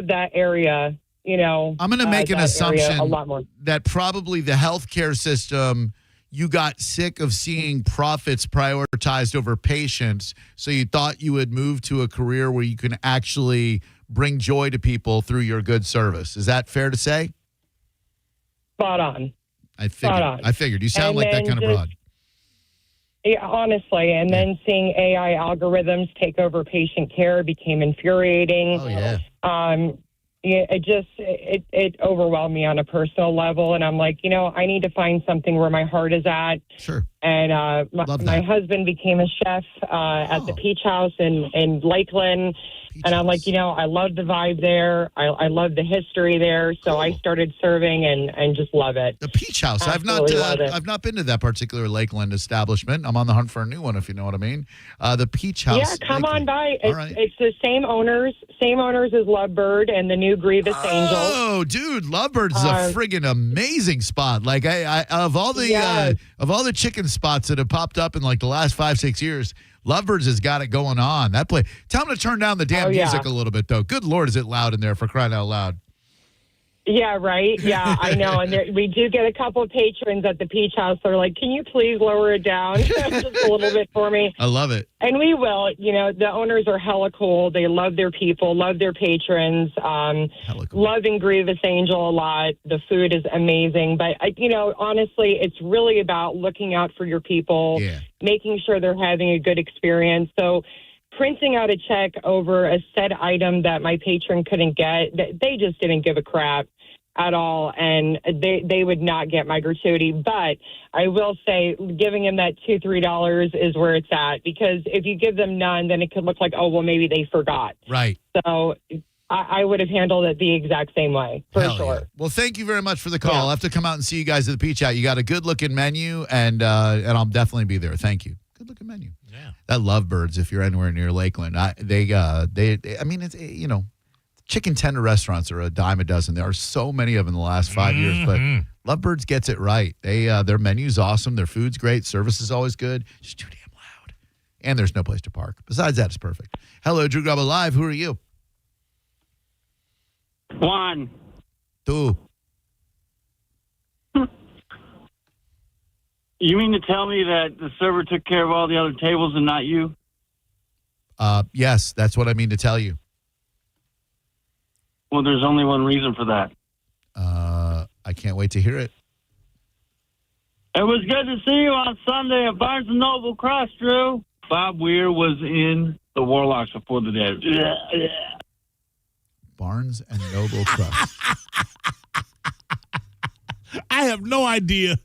that area. I'm going to make an assumption a lot more. that probably the healthcare system, you got sick of seeing profits prioritized over patients, so you thought you would move to a career where you can actually bring joy to people through your good service. Is that fair to say? Spot on. I figured. You sound like that kind of broad. Yeah, honestly. And then seeing AI algorithms take over patient care became infuriating. Oh, yeah. It overwhelmed me on a personal level. And I'm like, I need to find something where my heart is at. Sure. And my husband became a chef at the Peach House in Lakeland. And I'm like, I love the vibe there. I love the history there. So I started serving and just love it. The Peach House. I've not been to that particular Lakeland establishment. I'm on the hunt for a new one, if you know what I mean. The Peach House. Yeah, come Lakeland. on by. It's the same owners as Lovebird and the new Grievous Angel. Oh, dude, Lovebird's a friggin' amazing spot. Like I of all the chicken spots that have popped up in like the last 5-6 years, Lovebirds has got it going on. That place. Tell them to turn down the damn music a little bit, though. Good Lord, is it loud in there, for crying out loud. Yeah, right. Yeah, I know. And we do get a couple of patrons at the Peach House that are like, can you please lower it down just a little bit for me? I love it. And we will. The owners are hella cool. They love their people, love their patrons, loving Grievous Angel a lot. The food is amazing. But, honestly, it's really about looking out for your people, making sure they're having a good experience. So printing out a check over a said item that my patron couldn't get, they just didn't give a crap at all, and they would not get my gratuity. But I will say giving them that $2-3 is where it's at, because if you give them none, then it could look like, oh, well, maybe they forgot. Right. So I would have handled it the exact same way, for sure. Yeah. Well, thank you very much for the call. I'll have to come out and see you guys at the Peach Out. You got a good-looking menu, and I'll definitely be there. Thank you. Good-looking menu. Yeah. That Lovebirds, if you're anywhere near Lakeland, it's chicken tender restaurants are a dime a dozen. There are so many of them in the last 5 years, but Lovebirds gets it right. Their menu's awesome. Their food's great. Service is always good. Just too damn loud. And there's no place to park. Besides that, it's perfect. Hello, Drew Garabo Live. Who are you? Juan. Two. You mean to tell me that the server took care of all the other tables and not you? Yes, that's what I mean to tell you. Well, there's only one reason for that. I can't wait to hear it. It was good to see you on Sunday at Barnes & Noble Cross, Drew. Bob Weir was in the Warlocks before the dead. Barnes and Noble Cross. I have no idea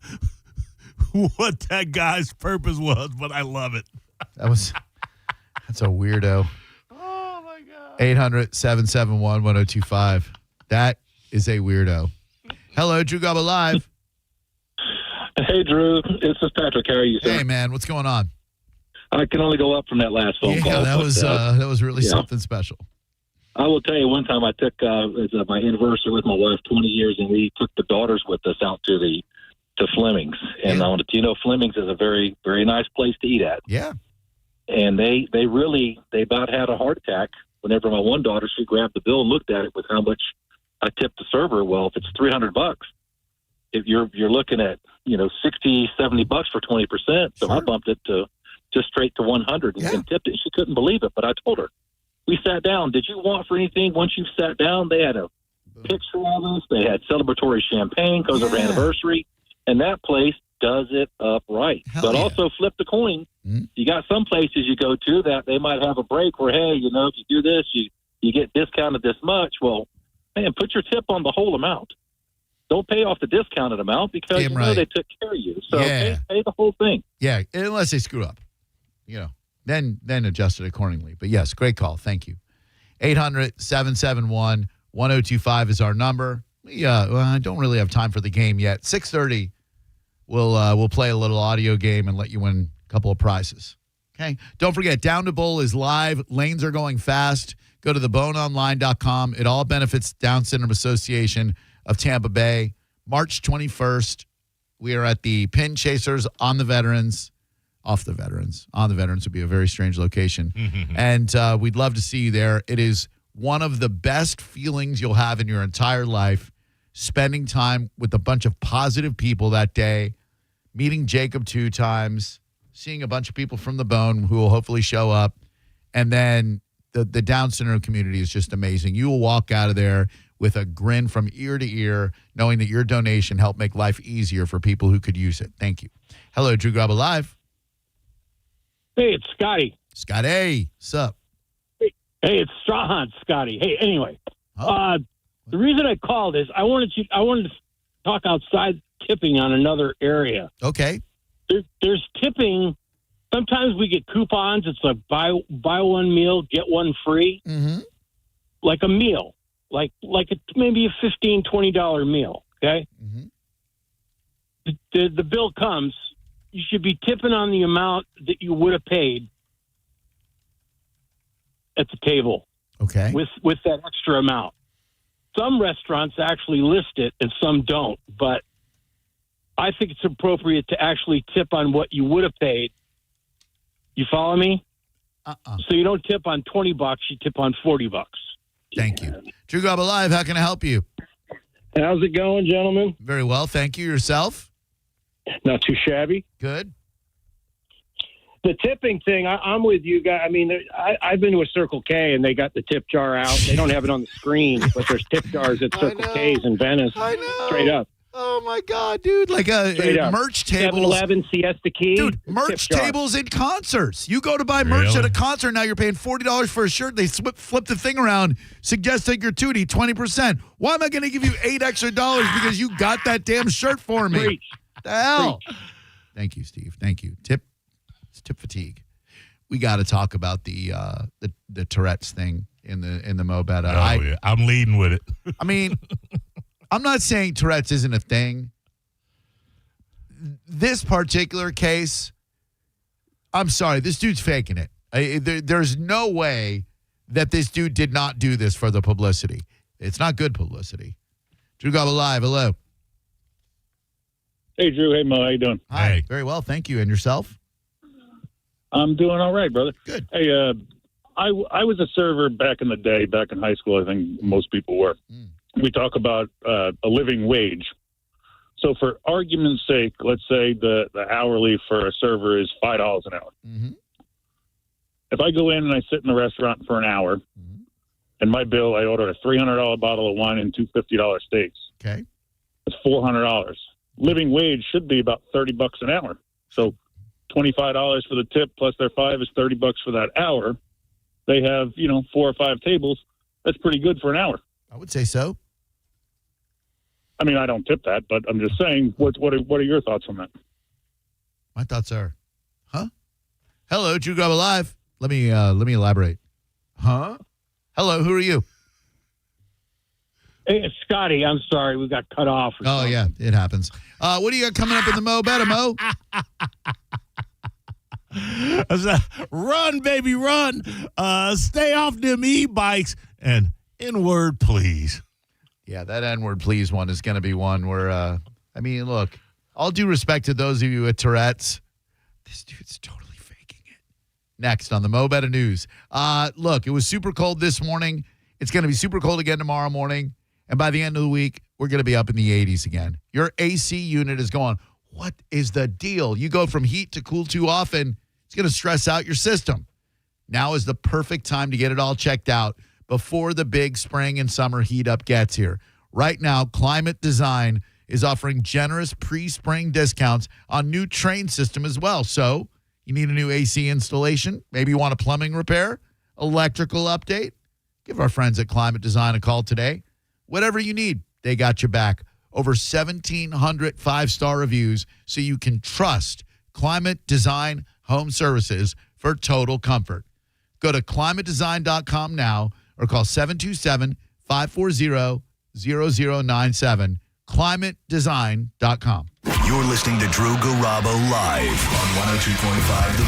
what that guy's purpose was, but I love it. That's a weirdo. Oh, my God. 800-771-1025. That is a weirdo. Hello, Drew Garabo Live. Hey, Drew. This is Patrick. How are you, sir? Hey, man. What's going on? I can only go up from that last phone call. Yeah, that was really something special. I will tell you, one time I took it's my anniversary with my wife, 20 years, and we took the daughters with us out to Fleming's. And I wanted to, Fleming's is a very, very nice place to eat at. Yeah. And they about had a heart attack whenever my one daughter, she grabbed the bill and looked at it with how much I tipped the server. Well, if it's $300, if you're looking at, $60, $70 for 20%. So I bumped it to just straight to 100 and tipped it. She couldn't believe it, but I told her. We sat down. Did you want for anything once you sat down? They had a picture of us. They had celebratory champagne because of our anniversary. And that place does it up right. But also flip the coin. Mm-hmm. You got some places you go to that they might have a break where, hey, if you do this, you get discounted this much. Well, man, put your tip on the whole amount. Don't pay off the discounted amount because they took care of you. So pay the whole thing. Yeah, unless they screw up. Then adjust it accordingly. But yes, great call. Thank you. 800-771-1025 is our number. I don't really have time for the game yet. 6:30, we'll play a little audio game and let you win a couple of prizes. Okay? Don't forget, Down to Bowl is live. Lanes are going fast. Go to theboneonline.com. It all benefits Down Syndrome Association of Tampa Bay. March 21st, we are at the Pin Chasers on the Veterans. Off the Veterans. On the Veterans would be a very strange location. And we'd love to see you there. It is one of the best feelings you'll have in your entire life, spending time with a bunch of positive people that day, meeting Jacob 2 times, seeing a bunch of people from the Bone who will hopefully show up. And then the Down syndrome community is just amazing. You will walk out of there with a grin from ear to ear, knowing that your donation helped make life easier for people who could use it. Thank you. Hello, Drew Garabo Live. Hey, it's Scotty. Scotty, what's up? Hey, it's Strahan, Scotty. Hey, anyway, the reason I called is I wanted to talk outside tipping on another area. Okay. There's tipping. Sometimes we get coupons. It's like buy one meal, get one free. Mm-hmm. Like a meal, like maybe a $15, $20 meal. Okay. Mm-hmm. The bill comes. You should be tipping on the amount that you would have paid at the table. Okay. With that extra amount. Some restaurants actually list it and some don't, but I think it's appropriate to actually tip on what you would have paid. You follow me? So you don't tip on $20, you tip on $40. Thank you. Drew Garabo Live, how can I help you? How's it going, gentlemen? Very well, thank you. Yourself? Not too shabby. Good. The tipping thing, I'm with you guys. I mean, I've been to a Circle K and they got the tip jar out. They don't have it on the screen, but there's tip jars at Circle K's in Venice. I know. Straight up. Oh, my God, dude. Like a merch table. 7-Eleven, Siesta Key. Dude, merch tables in concerts. You go to buy merch at a concert, now you're paying $40 for a shirt. They flip the thing around, suggest a gratuity, 20%. Why am I going to give you $8 extra because you got that damn shirt for me? Preach. The hell? Preach. Thank you, Steve. Thank you. It's tip fatigue. We got to talk about the Tourette's thing in the Mo Bet. Yeah. I'm leading with it. I mean, I'm not saying Tourette's isn't a thing. This particular case, I'm sorry, this dude's faking it. There's no way that this dude did not do this for the publicity. It's not good publicity. Drew Garabo Live, hello. Hey, Drew. Hey, Mo. How you doing? Hi. Hey. Very well, thank you. And yourself? I'm doing all right, brother. Good. Hey, I was a server back in the day, back in high school. I think most people were. we talk about a living wage. So for argument's sake, let's say the hourly for a server is $5 an hour. Mm-hmm. If I go in and I sit in the restaurant for an hour, and my bill, I order a $300 bottle of wine and two $50 steaks. Okay. It's $400. Living wage should be about $30 an hour. So $25 for the tip plus their $5 is $30 for that hour. They have, 4 or 5 tables. That's pretty good for an hour. I would say so. I mean, I don't tip that, but I'm just saying, what are your thoughts on that? My thoughts are, Hello, Drew Garabo Live. Let me elaborate. Hello, who are you? Hey, it's Scotty. I'm sorry, we got cut off. Oh, yeah, it happens. What do you got coming up in the Mo Better, Mo? Run, baby, run. Stay off them e-bikes. And N-word, please. Yeah, that N-word, please one is going to be one where, look, all due respect to those of you with Tourette's, this dude's totally faking it. Next on the Mo Better News. Look, it was super cold this morning. It's going to be super cold again tomorrow morning. And by the end of the week, we're going to be up in the 80s again. Your AC unit is going, what is the deal? You go from heat to cool too often, it's going to stress out your system. Now is the perfect time to get it all checked out before the big spring and summer heat up gets here. Right now, Climate Design is offering generous pre-spring discounts on new train system as well. So you need a new AC installation? Maybe you want a plumbing repair, electrical update? Give our friends at Climate Design a call today. Whatever you need, they got your back. Over 1,700 5-star reviews, so you can trust Climate Design Home Services for total comfort. Go to climatedesign.com now or call 727-540-0097. climatedesign.com. You're listening to Drew Garabo live on 102.5 The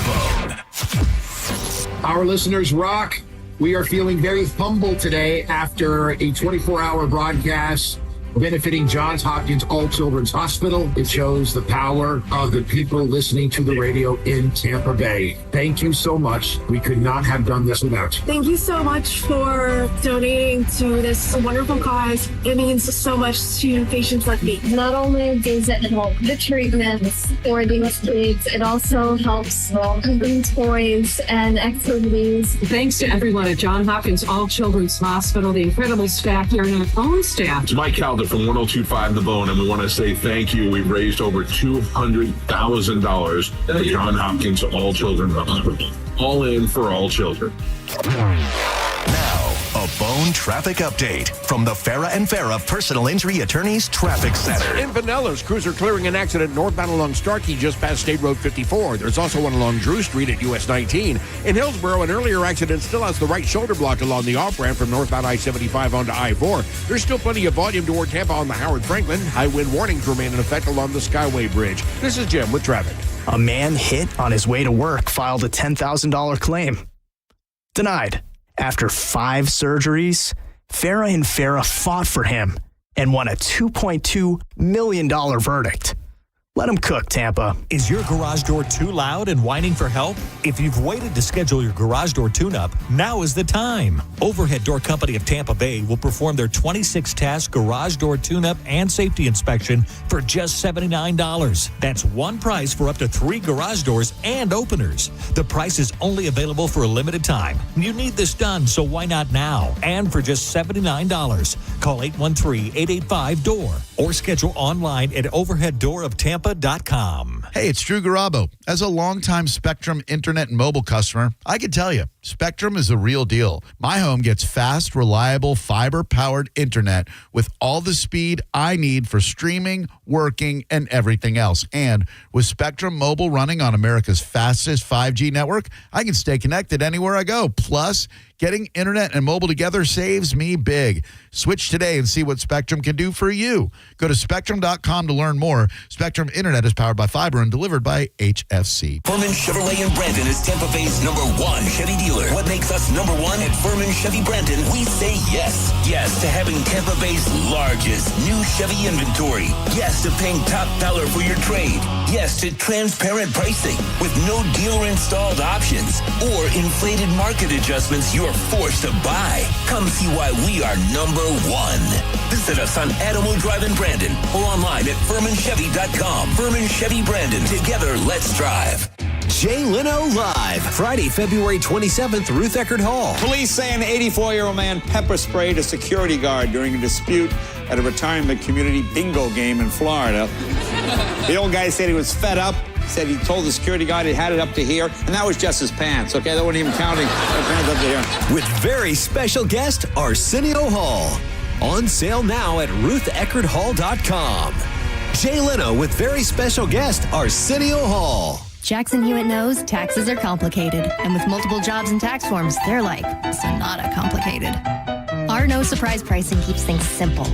Bone. Our listeners rock. We are feeling very humble today after a 24-hour broadcast benefiting Johns Hopkins All Children's Hospital. It shows the power of the people listening to the radio in Tampa Bay. Thank you so much. We could not have done this without you. Thank you so much for donating to this wonderful cause. It means so much to patients like me. Not only does it help the treatments for these kids, it also helps with toys and activities. Thanks to everyone at Johns Hopkins All Children's Hospital, the incredible staff here and our own staff. It's Mike Calder from 102.5 The Bone, and we want to say thank you. We've raised over $200,000 at Johns Hopkins All Children's Hospital. All in for all children. Now, a Bone traffic update from the Farah and Farah Personal Injury Attorneys Traffic Center. In Pinellas, crews are clearing an accident northbound along Starkey just past State Road 54. There's also one along Drew Street at US 19. In Hillsborough, an earlier accident still has the right shoulder blocked along the off-ramp from northbound I-75 onto I-4. There's still plenty of volume toward Tampa on the Howard Franklin. High wind warnings remain in effect along the Skyway Bridge. This is Jim with traffic. A man hit on his way to work filed a $10,000 claim. Denied. After 5 surgeries, Farah and Farah fought for him and won a $2.2 million verdict. Let him cook, Tampa. Is your garage door too loud and whining for help? If you've waited to schedule your garage door tune-up, now is the time. Overhead Door Company of Tampa Bay will perform their 26-task garage door tune-up and safety inspection for just $79. That's one price for up to 3 garage doors and openers. The price is only available for a limited time. You need this done, so why not now? And for just $79. Call 813-885-DOOR or schedule online at overheaddooroftampa.com. Hey, it's Drew Garabo. As a longtime Spectrum internet and mobile customer, I can tell you, Spectrum is a real deal. My home gets fast, reliable, fiber-powered internet with all the speed I need for streaming, working, and everything else. And with Spectrum Mobile running on America's fastest 5G network, I can stay connected anywhere I go. Plus, getting internet and mobile together saves me big. Switch today and see what Spectrum can do for you. Go to Spectrum.com to learn more. Spectrum Internet is powered by fiber and delivered by HFC. Furman Chevrolet in Brandon is Tampa Bay's #1 Chevy dealer. What makes us #1 at Furman Chevy Brandon? We say yes. Yes to having Tampa Bay's largest new Chevy inventory. Yes to paying top dollar for your trade. yes to transparent pricing with no dealer-installed options or inflated market adjustments you're forced to buy. Come see why we are number one. Visit us on Adamo Drive in Brandon or online at FurmanChevy.com. Furman Chevy Brandon. Together, let's drive. Jay Leno Live, Friday, February 27th, Ruth Eckerd Hall. Police say an 84-year-old man pepper sprayed a security guard during a dispute at a retirement community bingo game in Florida. The old guy said he was fed up. Said he told the security guard he had it up to here, and that was just his pants, okay? That wasn't even counting pants up to here. With very special guest, Arsenio Hall. On sale now at RuthEckerdHall.com. Jay Leno with very special guest, Arsenio Hall. Jackson Hewitt knows taxes are complicated, and with multiple jobs and tax forms, they're like Sonata complicated. Our no surprise pricing keeps things simple.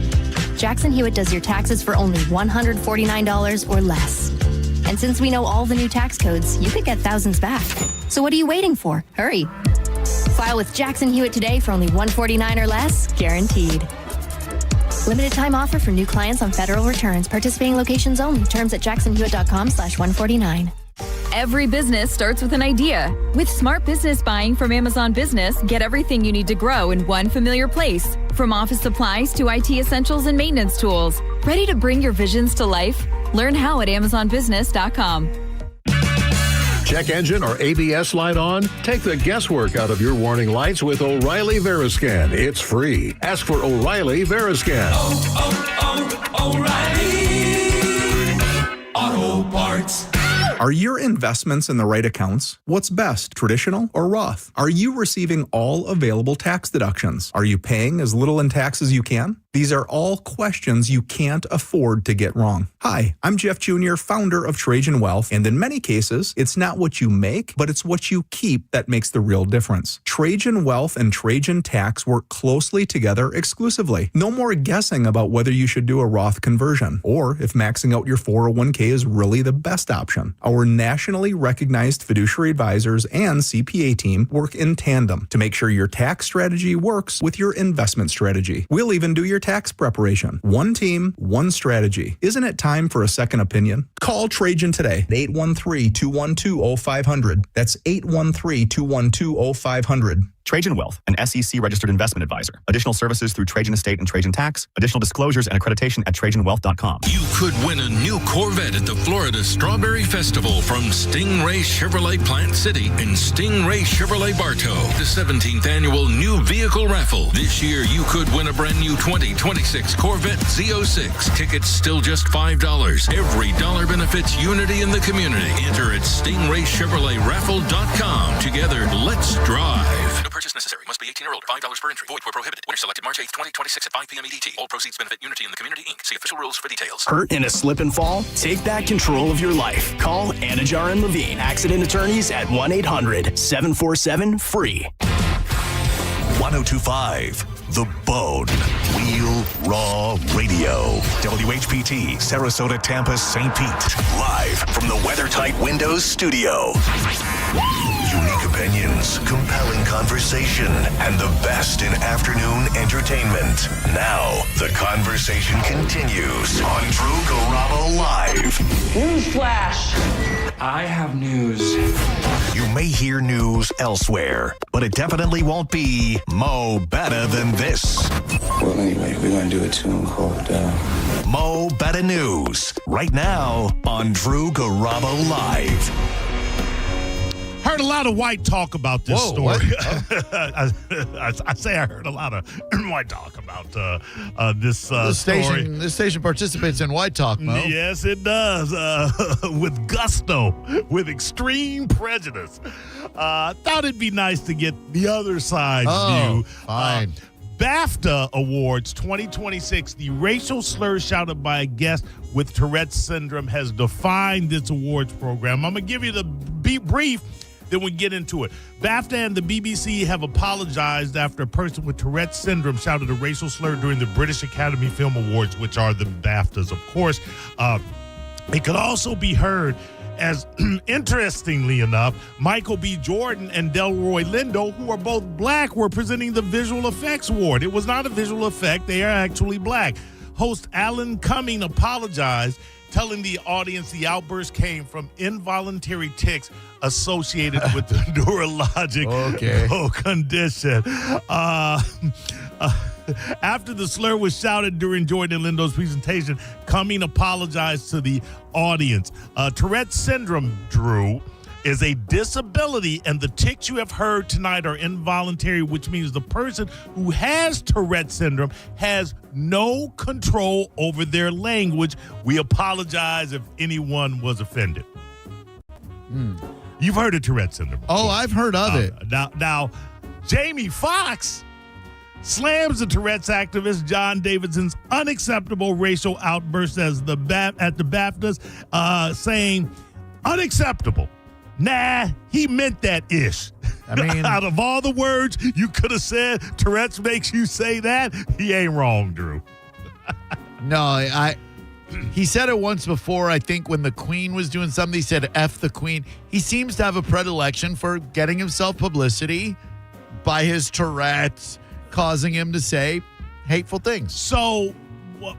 Jackson Hewitt does your taxes for only $149 or less. And since we know all the new tax codes, you could get thousands back. So what are you waiting for? Hurry. File with Jackson Hewitt today for only $149 or less, guaranteed. Limited time offer for new clients on federal returns. Participating locations only. Terms at jacksonhewitt.com/149. Every business starts with an idea. With smart business buying from Amazon Business, get everything you need to grow in one familiar place. From office supplies to IT essentials and maintenance tools. Ready to bring your visions to life? Learn how at AmazonBusiness.com. Check engine or ABS light on? Take the guesswork out of your warning lights with O'Reilly Veriscan. It's free. Ask for O'Reilly Veriscan. O'Reilly Auto Parts. Are your investments in the right accounts? What's best, traditional or Roth? Are you receiving all available tax deductions? Are you paying as little in tax as you can? These are all questions you can't afford to get wrong. Hi, I'm Jeff Jr., founder of Trajan Wealth, and in many cases, it's not what you make, but it's what you keep that makes the real difference. Trajan Wealth and Trajan Tax work closely together exclusively. No more guessing about whether you should do a Roth conversion, or if maxing out your 401k is really the best option. Our nationally recognized fiduciary advisors and CPA team work in tandem to make sure your tax strategy works with your investment strategy. We'll even do your tax preparation. One team, one strategy. Isn't it time for a second opinion? Call Trajan today at 813-212-0500. That's 813-212-0500. Trajan Wealth, an SEC-registered investment advisor. Additional services through Trajan Estate and Trajan Tax. Additional disclosures and accreditation at TrajanWealth.com. You could win a new Corvette at the Florida Strawberry Festival from Stingray Chevrolet Plant City and Stingray Chevrolet Bartow. The 17th annual New Vehicle Raffle. This year, you could win a brand new 2026 Corvette Z06. Tickets still just $5. Every dollar benefits unity in the community. Enter at StingrayChevroletRaffle.com. Together, let's drive. No purchase necessary. Must be 18 or older. $5 per entry. Void where prohibited. Winner selected March 8th, 2026 at 5 p.m. EDT. All proceeds benefit Unity in the Community, Inc. See official rules for details. Hurt in a slip and fall? Take back control of your life. Call Anajar and Levine, accident attorneys at 1-800-747-FREE. 1025 The Bone. Real Raw Radio. WHPT, Sarasota, Tampa, St. Pete. Live from the WeatherTight Windows studio. Unique opinions, compelling conversation, and the best in afternoon entertainment. Now, the conversation continues on Drew Garabo Live. Newsflash! I have news. You may hear news elsewhere, but it definitely won't be Mo Better Than This. Well, anyway, we're going to do a tune called Mo Better News, right now on Drew Garabo Live. Heard a lot of white talk about this story. I say I heard a lot of white talk about this story. This station participates in white talk, Mo. Yes, it does. With gusto, with extreme prejudice. Thought it'd be nice to get the other side's view. Fine. BAFTA Awards 2026, the racial slur shouted by a guest with Tourette's syndrome has defined this awards program. I'm going to give you the brief, then we get into it. BAFTA and the BBC have apologized after a person with Tourette's syndrome shouted a racial slur during the British Academy Film Awards, which are the BAFTAs, of course. It could also be heard as, interestingly enough, Michael B. Jordan and Delroy Lindo, who are both black, were presenting the Visual Effects Award. It was not a visual effect. They are actually black. Host Alan Cumming apologized telling the audience the outburst came from involuntary tics associated with the neurologic condition. After the slur was shouted during Jordan Lindo's presentation, Cumming apologized to the audience. Tourette's syndrome, Drew, is a disability, and the tics you have heard tonight are involuntary, which means the person who has Tourette's syndrome has no control over their language. We apologize if anyone was offended. You've heard of Tourette's syndrome. Oh, I've heard of it. Now, Jamie Foxx slams the Tourette's activist John Davidson's unacceptable racial outburst at the BAFTAs, saying, unacceptable. Nah, he meant that ish. I mean, out of all the words you could have said, Tourette's makes you say that. He ain't wrong, Drew. No, he said it once before. I think when the Queen was doing something, he said F the Queen. He seems to have a predilection for getting himself publicity by his Tourette's, causing him to say hateful things. So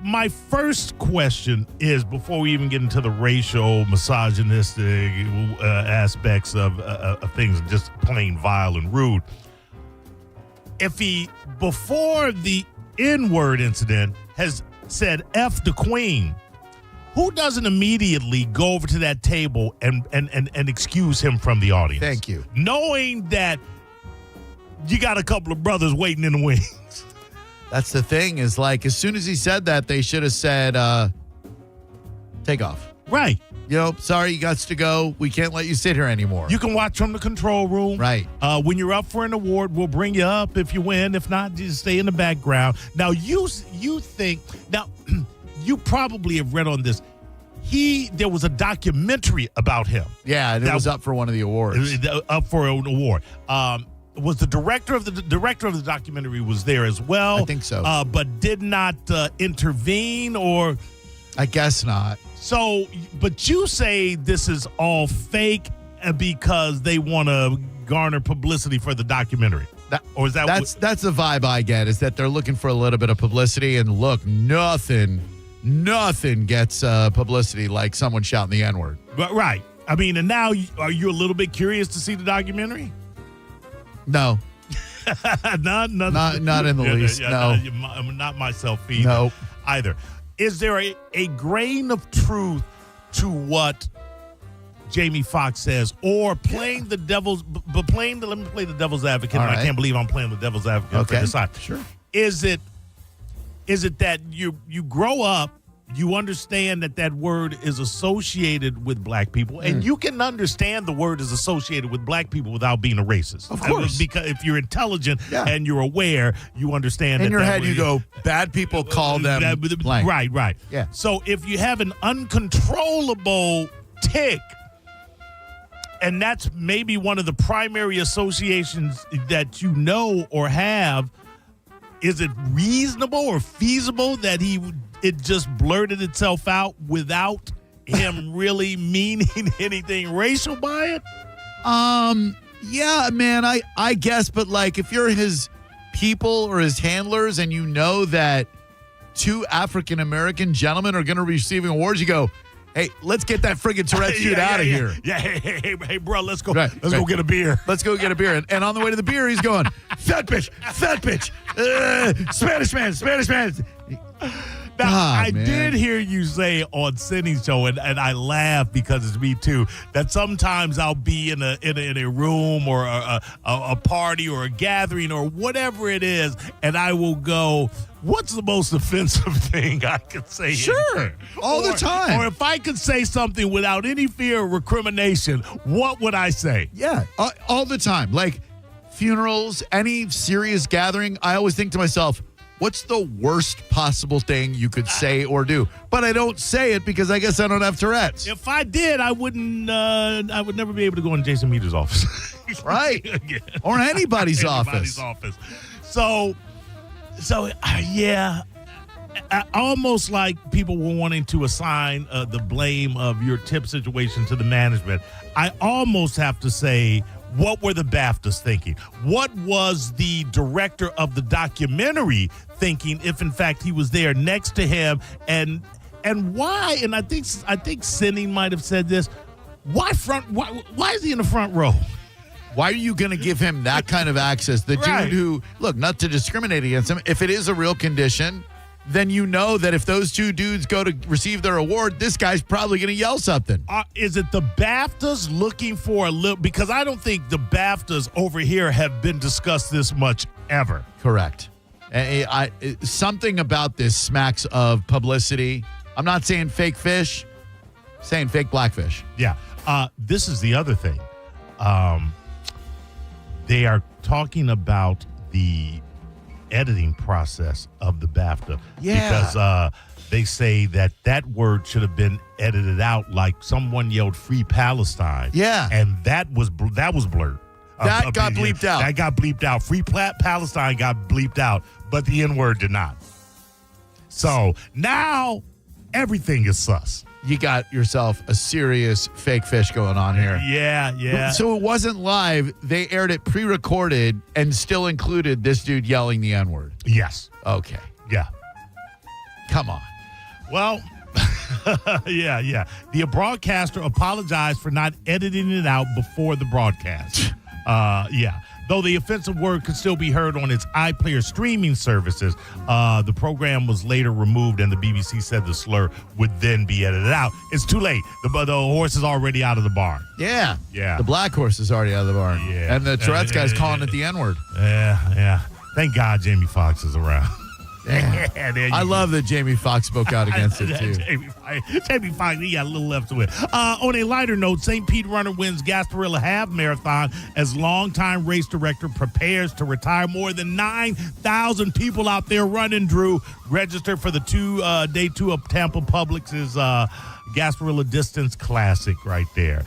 my first question is, before we even get into the racial, misogynistic aspects of things, just plain vile and rude, if he, before the N-word incident, has said F the Queen, who doesn't immediately go over to that table and excuse him from the audience? Thank you. Knowing that you got a couple of brothers waiting in the wings. That's the thing, is like, as soon as he said that, they should have said, take off. Right. You know, sorry, you got to go. We can't let you sit here anymore. You can watch from the control room. Right. When you're up for an award, we'll bring you up if you win. If not, just stay in the background. Now, you think, now, you probably have read on this. There was a documentary about him. Yeah, and it was up for one of the awards. Up for an award. Was the director of the documentary was there as well? I think so. But did not intervene, or I guess not. So, but you say this is all fake because they want to garner publicity for the documentary. Or is that's the vibe I get, is that they're looking for a little bit of publicity, and look, nothing gets publicity like someone shouting the N-word. Right. I mean, and now are you a little bit curious to see the documentary? No. not in the least. No. Not myself either. No. Either. Is there a grain of truth to what Jamie Foxx says, or playing the devil's, let me play the devil's advocate. All right. I can't believe I'm playing the devil's advocate for this side. Sure. Is it that you grow up, you understand that word is associated with black people, and you can understand the word is associated with black people without being a racist. Of course. Because if you're intelligent and you're aware, you understand. In your head, you go, bad people call them blank. Right. Yeah. So if you have an uncontrollable tic, and that's maybe one of the primary associations that you know or have, is it reasonable or feasible that it just blurted itself out without him really meaning anything racial by it? Yeah, man, I guess, but like, if you're his people or his handlers and you know that two African-American gentlemen are going to be receiving awards, you go, hey, let's get that friggin' Tourette dude out of here. Yeah, hey, bro, let's go. Let's go get a beer. Let's go get a beer. And on the way to the beer, he's going, fat bitch, Spanish man. Now, I did hear you say on Cindy's show, and I laugh because it's me too, that sometimes I'll be in a room or a party or a gathering or whatever it is, and I will go, what's the most offensive thing I could say? Sure, all the time. Or if I could say something without any fear of recrimination, what would I say? Yeah, all the time. Like funerals, any serious gathering, I always think to myself, what's the worst possible thing you could say or do? But I don't say it because I guess I don't have Tourette's. If I did, I wouldn't. I would never be able to go in Jason Meter's office. Right. Or anybody's office. So yeah. Almost like people were wanting to assign the blame of your tip situation to the management. I almost have to say, what were the BAFTAs thinking? What was the director of the documentary thinking, if in fact he was there next to him? And And why? And I think Sinning might have said this. Why is he in the front row? Why are you going to give him that kind of access? The dude who, look, not to discriminate against him, if it is a real condition, then you know that if those two dudes go to receive their award, this guy's probably going to yell something. Is it the BAFTAs looking for a little? Because I don't think the BAFTAs over here have been discussed this much ever. Correct. Something about this smacks of publicity. I'm not saying fake fish, I'm saying fake blackfish. Yeah. This is the other thing. They are talking about the editing process of the BAFTA. Yeah. Because they say that word should have been edited out, like someone yelled "Free Palestine." Yeah. And that was blurred. That got bleeped out. That got bleeped out. Free Palestine got bleeped out, but the N-word did not. So now everything is sus. You got yourself a serious fake fish going on here. Yeah. So it wasn't live. They aired it pre-recorded and still included this dude yelling the N-word. Yes. Okay. Yeah. Come on. Well, yeah. The broadcaster apologized for not editing it out before the broadcast. Yeah. Though the offensive word could still be heard on its iPlayer streaming services, the program was later removed, and the BBC said the slur would then be edited out. It's too late. The horse is already out of the barn. Yeah. Yeah. The black horse is already out of the barn. Yeah. And the Tourette's guy's calling it the N-word. Yeah. Thank God Jamie Foxx is around. I love that Jamie Foxx spoke out against it, too. Jamie Foxx, he got a little left to win. On a lighter note, St. Pete runner wins Gasparilla Half Marathon as longtime race director prepares to retire. More than 9,000 people out there running, Drew. Registered for the day two of Tampa Publix's Gasparilla Distance Classic right there.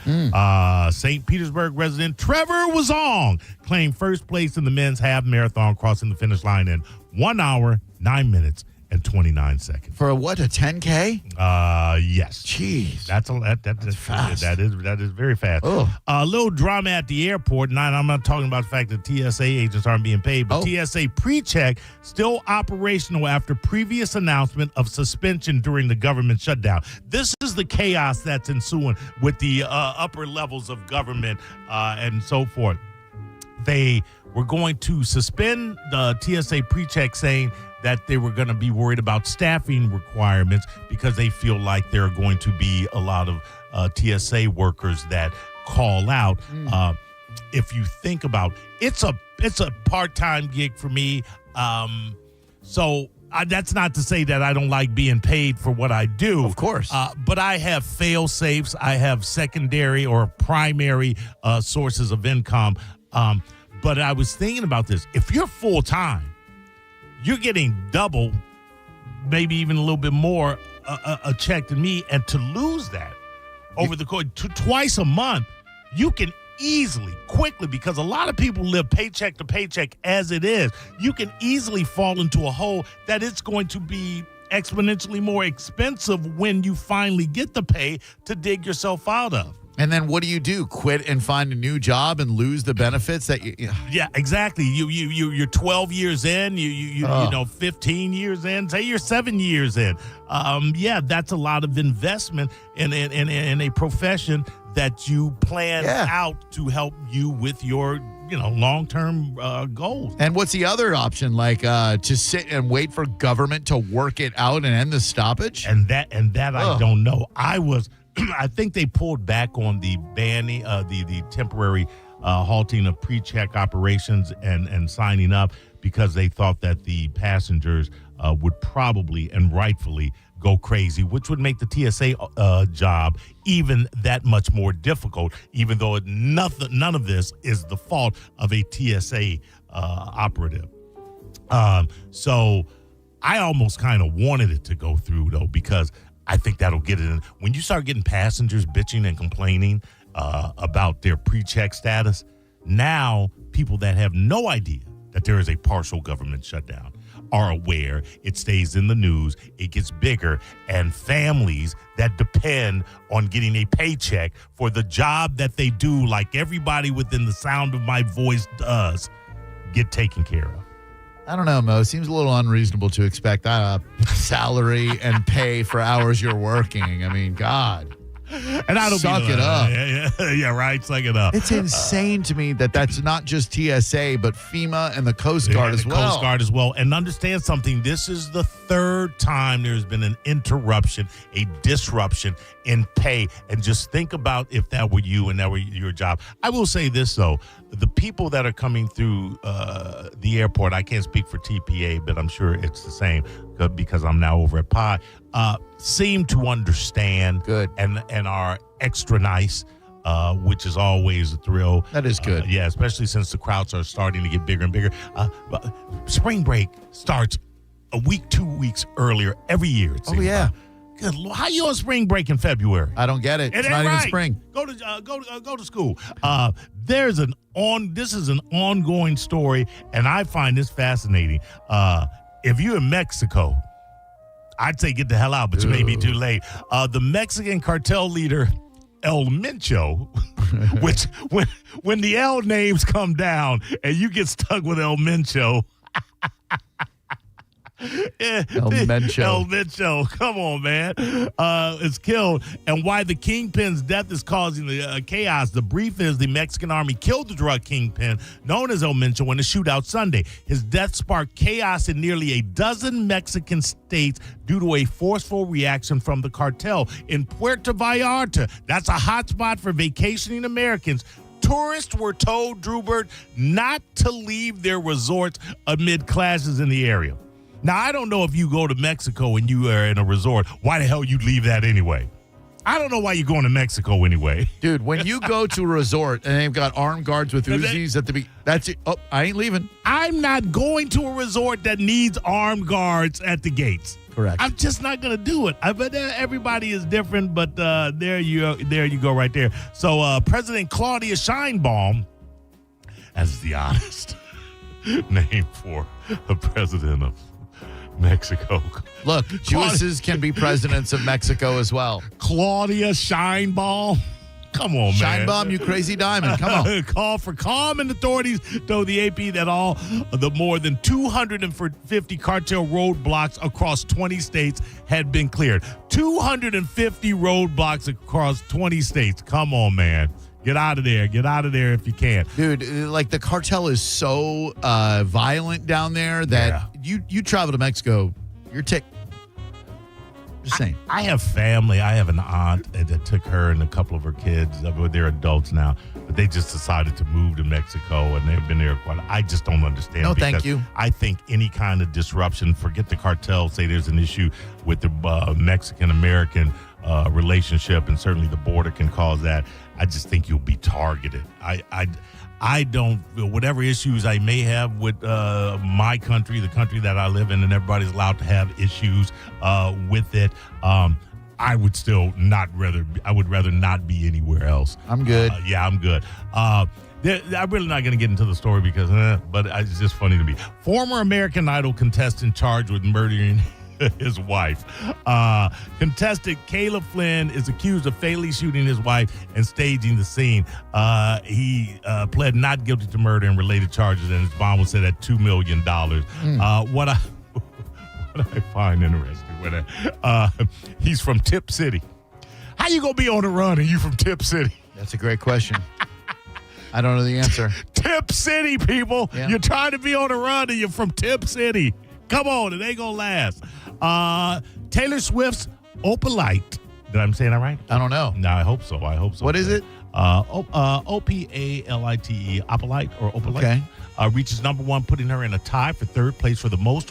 St. Petersburg resident Trevor Wazong claimed first place in the men's half marathon, crossing the finish line in 1 hour, 9 minutes, and 29 seconds. For a 10K? Yes. Jeez. That's fast. That is very fast. A little drama at the airport. I'm not talking about the fact that TSA agents aren't being paid, but TSA pre-check still operational after previous announcement of suspension during the government shutdown. This is the chaos that's ensuing with the upper levels of government and so forth. They were going to suspend the TSA pre-check, saying that they were going to be worried about staffing requirements because they feel like there are going to be a lot of TSA workers that call out. If you think about it's a part-time gig for me. So that's not to say that I don't like being paid for what I do. Of course. But I have fail-safes. I have secondary or primary sources of income. But I was thinking about this. If you're full-time, you're getting double, maybe even a little bit more a check than me. And to lose that over the course twice a month, you can easily, quickly, because a lot of people live paycheck to paycheck as it is. You can easily fall into a hole that it's going to be exponentially more expensive when you finally get the pay to dig yourself out of. And then what do? Quit and find a new job and lose the benefits that you Yeah, exactly. You're 12 years in, you 15 years in, say you're 7 years in. That's a lot of investment in a profession that you plan out to help you with your long-term goals. And what's the other option? Like to sit and wait for government to work it out and end the stoppage? And that I don't know. I think they pulled back on the banning, the temporary halting of pre-check operations and signing up because they thought that the passengers would probably and rightfully go crazy, which would make the TSA job even that much more difficult, even though none of this is the fault of a TSA operative. So I almost kind of wanted it to go through, though, because I think that'll get it in. When you start getting passengers bitching and complaining about their pre-check status, now people that have no idea that there is a partial government shutdown are aware. It stays in the news. It gets bigger. And families that depend on getting a paycheck for the job that they do, like everybody within the sound of my voice does, get taken care of. I don't know, Mo. Seems a little unreasonable to expect salary and pay for hours you're working. I mean, God. And I don't suck it up. Yeah, right. Suck it up. It's insane to me that that's not just TSA, but FEMA and the Coast Guard as well. Coast Guard as well. And understand something. This is the third time there's been an interruption, a disruption in pay. And just think about if that were you and that were your job. I will say this, though. The people that are coming through the airport, I can't speak for TPA, but I'm sure it's the same because I'm now over at PI, seem to understand. Good. And are extra nice, which is always a thrill. That is good. Yeah, especially since the crowds are starting to get bigger and bigger. Spring break starts a week, 2 weeks earlier every year. Oh, yeah. Good Lord. How you on spring break in February? I don't get it. It's not even spring. Go to school. This is an ongoing story, and I find this fascinating. If you're in Mexico, I'd say get the hell out, but you may be too late. The Mexican cartel leader El Mencho, which when the L names come down and you get stuck with El Mencho. El Mencho, come on, man. Is killed. And why the kingpin's death is causing the chaos. The brief is the Mexican army killed the drug kingpin known as El Mencho in a shootout Sunday. His death sparked chaos in nearly a dozen Mexican states due to a forceful reaction from the cartel. In Puerto Vallarta, that's a hotspot for vacationing Americans, tourists were told, Drewbert, not to leave their resorts amid clashes in the area. Now, I don't know if you go to Mexico and you are in a resort, why the hell you'd leave that anyway? I don't know why you're going to Mexico anyway. Dude, when you go to a resort and they've got armed guards with Uzis at the beginning, that's it. Oh, I ain't leaving. I'm not going to a resort that needs armed guards at the gates. Correct. I'm just not going to do it. But everybody is different, but there you go right there. So President Claudia Sheinbaum, as the honest name for a president of Mexico. Look, Jewesses can be presidents of Mexico as well. Claudia Sheinbaum. Come on, man. Sheinbaum, you crazy diamond. Come on. Call for calm, and authorities told the AP that all the more than 250 cartel roadblocks across 20 states had been cleared. 250 roadblocks across 20 states. Come on, man. Get out of there. Get out of there if you can. Dude, like the cartel is so violent down there that you travel to Mexico, you're just saying. I have family. I have an aunt that took her and a couple of her kids. They're adults now, but they just decided to move to Mexico, and they've been there quite. I just don't understand. No, thank you. I think any kind of disruption, forget the cartel, say there's an issue with the Mexican-American relationship, and certainly the border can cause that. I just think you'll be targeted. I don't, whatever issues I may have with my country, the country that I live in, and everybody's allowed to have issues with it. I would rather not be anywhere else. I'm good. I'm good. I'm really not going to get into the story because, but it's just funny to me. Former American Idol contestant charged with murdering his wife. Contestant Caleb Flynn is accused of fatally shooting his wife and staging the scene. He pled not guilty to murder and related charges, and his bond was set at $2 million. What I find interesting, he's from Tip City. How you gonna be on the run and you from Tip City? That's a great question. I don't know the answer. Tip City, people. Yeah. You're trying to be on the run and you're from Tip City. Come on, it ain't gonna last. Taylor Swift's Opalite. Did I say that right? I don't know. No, I hope so. What is it? Opalite, Opalite or Opalite. Okay. Reaches number one, putting her in a tie for third place for the most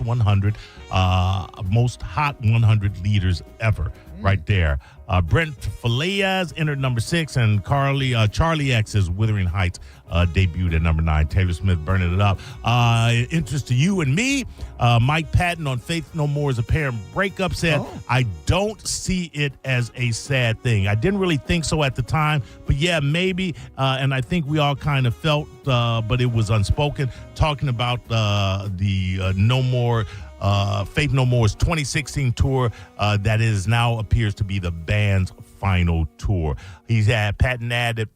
hot 100 leaders ever. Right there. Brent Falaez entered number 6, and Charlie X's Wuthering Heights debuted at number 9. Taylor Smith burning it up. Interest to you and me, Mike Patton on Faith No More's apparent breakup said, I don't see it as a sad thing. I didn't really think so at the time, but yeah, maybe. And I think we all kind of felt, but it was unspoken, talking about the No More Faith No More's 2016 tour that is now appears to be the band's final tour. Patton added,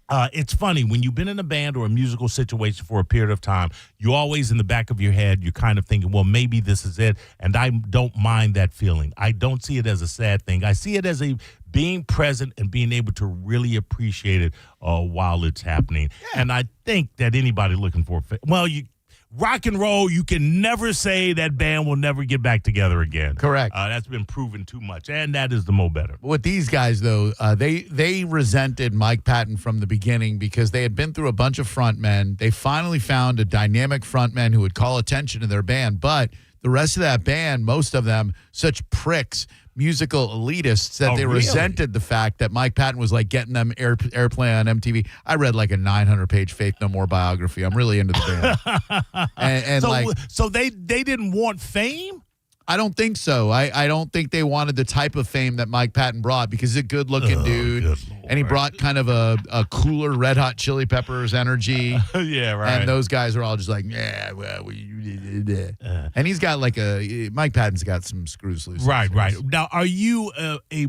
It's funny, when you've been in a band or a musical situation for a period of time, you always in the back of your head, you're kind of thinking, well, maybe this is it. And I don't mind that feeling. I don't see it as a sad thing. I see it as being present and being able to really appreciate it while it's happening. Yeah. And I think that anybody looking for rock and roll, you can never say that band will never get back together again. Correct. That's been proven too much, and that is the Mo Better. With these guys, though, they resented Mike Patton from the beginning because they had been through a bunch of frontmen. They finally found a dynamic frontman who would call attention to their band, but the rest of that band, most of them, such pricks, musical elitists, that they resented the fact that Mike Patton was like getting them airplay on MTV. I read like a 900-page Faith No More biography. I'm really into the band. So they didn't want fame? I don't think so. I don't think they wanted the type of fame that Mike Patton brought because he's a good-looking dude, and he brought kind of a cooler Red Hot Chili Peppers energy. Yeah, right. And those guys are all just like, yeah, well, and he's got Mike Patton's got some screws loose. Right. Now, are you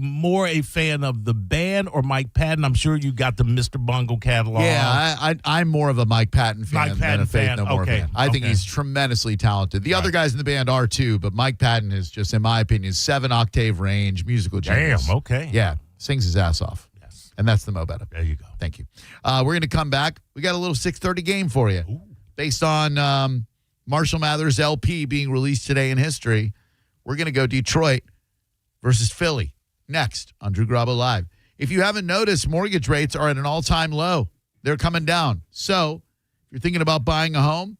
more a fan of the band or Mike Patton? I'm sure you got the Mr. Bungle catalog. Yeah, I'm more of a Mike Patton fan than a Faith No More fan. I think he's tremendously talented. The other guys in the band are too, but Mike Patton is just, in my opinion, 7-octave range, musical genius. Damn, okay. Yeah, sings his ass off. Yes. And that's the Mo Better. There you go. Thank you. We're going to come back. We got a little 6:30 game for you. Ooh. Based on Marshall Mathers' LP being released today in history. We're going to go Detroit versus Philly next on Drew Garabo Live. If you haven't noticed, mortgage rates are at an all-time low. They're coming down. So if you're thinking about buying a home,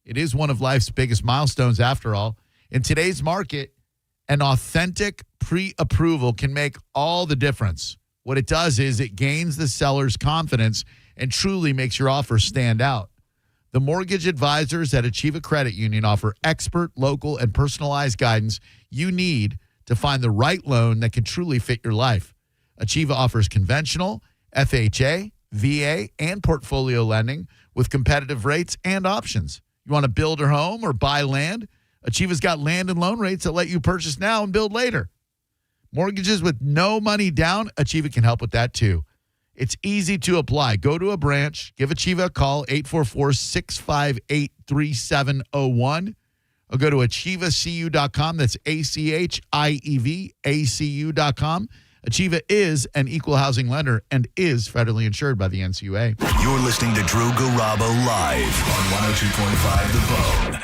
it is one of life's biggest milestones after all. In today's market, an authentic pre-approval can make all the difference. What it does is it gains the seller's confidence and truly makes your offer stand out. The mortgage advisors at Achieva Credit Union offer expert, local, and personalized guidance you need to find the right loan that can truly fit your life. Achieva offers conventional, FHA, VA, and portfolio lending with competitive rates and options. You want to build a home or buy land? Achieva's got land and loan rates that let you purchase now and build later. Mortgages with no money down, Achieva can help with that too. It's easy to apply. Go to a branch, give Achieva a call, 844-658-3701, or go to achievacu.com. That's ACHIEVACU.com. Achieva is an equal housing lender and is federally insured by the NCUA. You're listening to Drew Garabo live on 102.5 The Bone.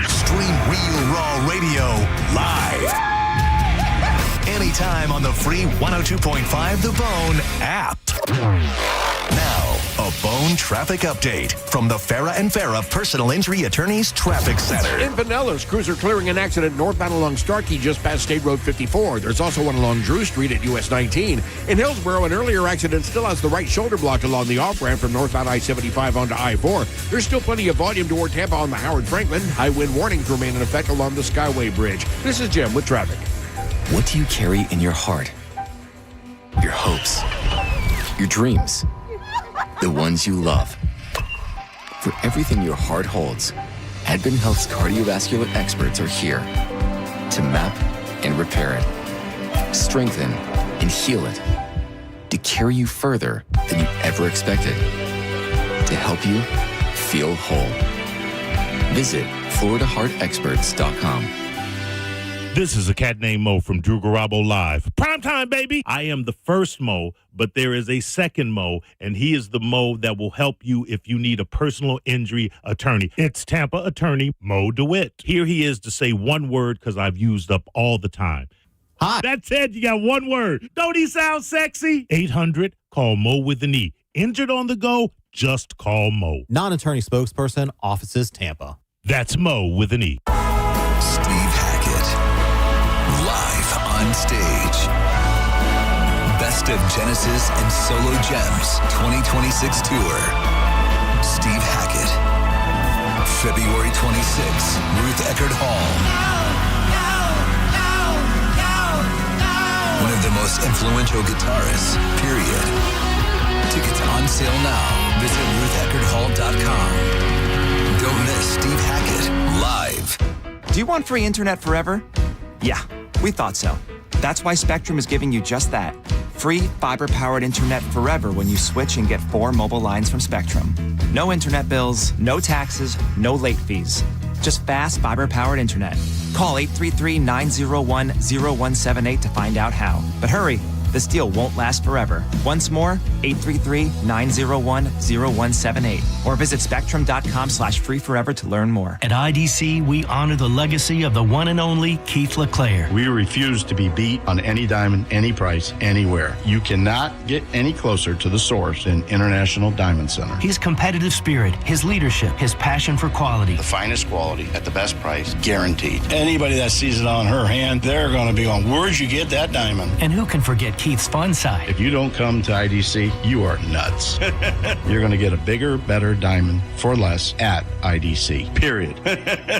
Stream Real Raw Radio live. Anytime on the free 102.5 The Bone app. Now, a Bone traffic update from the Farah and Farah Personal Injury Attorneys Traffic Center. In Pinellas, crews are clearing an accident northbound along Starkey just past State Road 54. There's also one along Drew Street at US 19. In Hillsborough, an earlier accident still has the right shoulder blocked along the off-ramp from northbound I-75 onto I-4. There's still plenty of volume toward Tampa on the Howard Franklin. High wind warnings remain in effect along the Skyway Bridge. This is Jim with traffic. What do you carry in your heart? Your hopes, your dreams, the ones you love. For everything your heart holds, Advent Health's cardiovascular experts are here to map and repair it, strengthen and heal it, to carry you further than you ever expected, to help you feel whole. Visit FloridaHeartExperts.com. This is a cat named Mo from Drew Garabo Live. Primetime, baby! I am the first Mo, but there is a second Mo, and he is the Mo that will help you if you need a personal injury attorney. It's Tampa attorney Mo DeWitt. Here he is to say one word because I've used up all the time. Hi. That's it. You got one word. Don't he sound sexy? 800, call Mo with an E. Injured on the go, just call Mo. Non-attorney spokesperson, offices Tampa. That's Mo with an E. Steve Hackett. Live on stage. Best of Genesis and Solo Gems 2026 Tour. Steve Hackett. February 26th, Ruth Eckerd Hall. One of the most influential guitarists, period. Tickets on sale now. Visit RuthEckerdHall.com. Don't miss Steve Hackett live. Do you want free internet forever? Yeah, we thought so. That's why Spectrum is giving you just that. Free fiber-powered internet forever when you switch and get 4 mobile lines from Spectrum. No internet bills, no taxes, no late fees. Just fast fiber-powered internet. Call 833-901-0178 to find out how. But hurry, this deal won't last forever. Once more, 833-901-0178. Or visit spectrum.com/freeforever to learn more. At IDC, we honor the legacy of the one and only Keith LeClaire. We refuse to be beat on any diamond, any price, anywhere. You cannot get any closer to the source than International Diamond Center. His competitive spirit, his leadership, his passion for quality. The finest quality at the best price, guaranteed. Anybody that sees it on her hand, they're going to be going, where'd you get that diamond? And who can forget Keith's fun side? If you don't come to IDC, you are nuts. You're going to get a bigger, better diamond for less at IDC, period.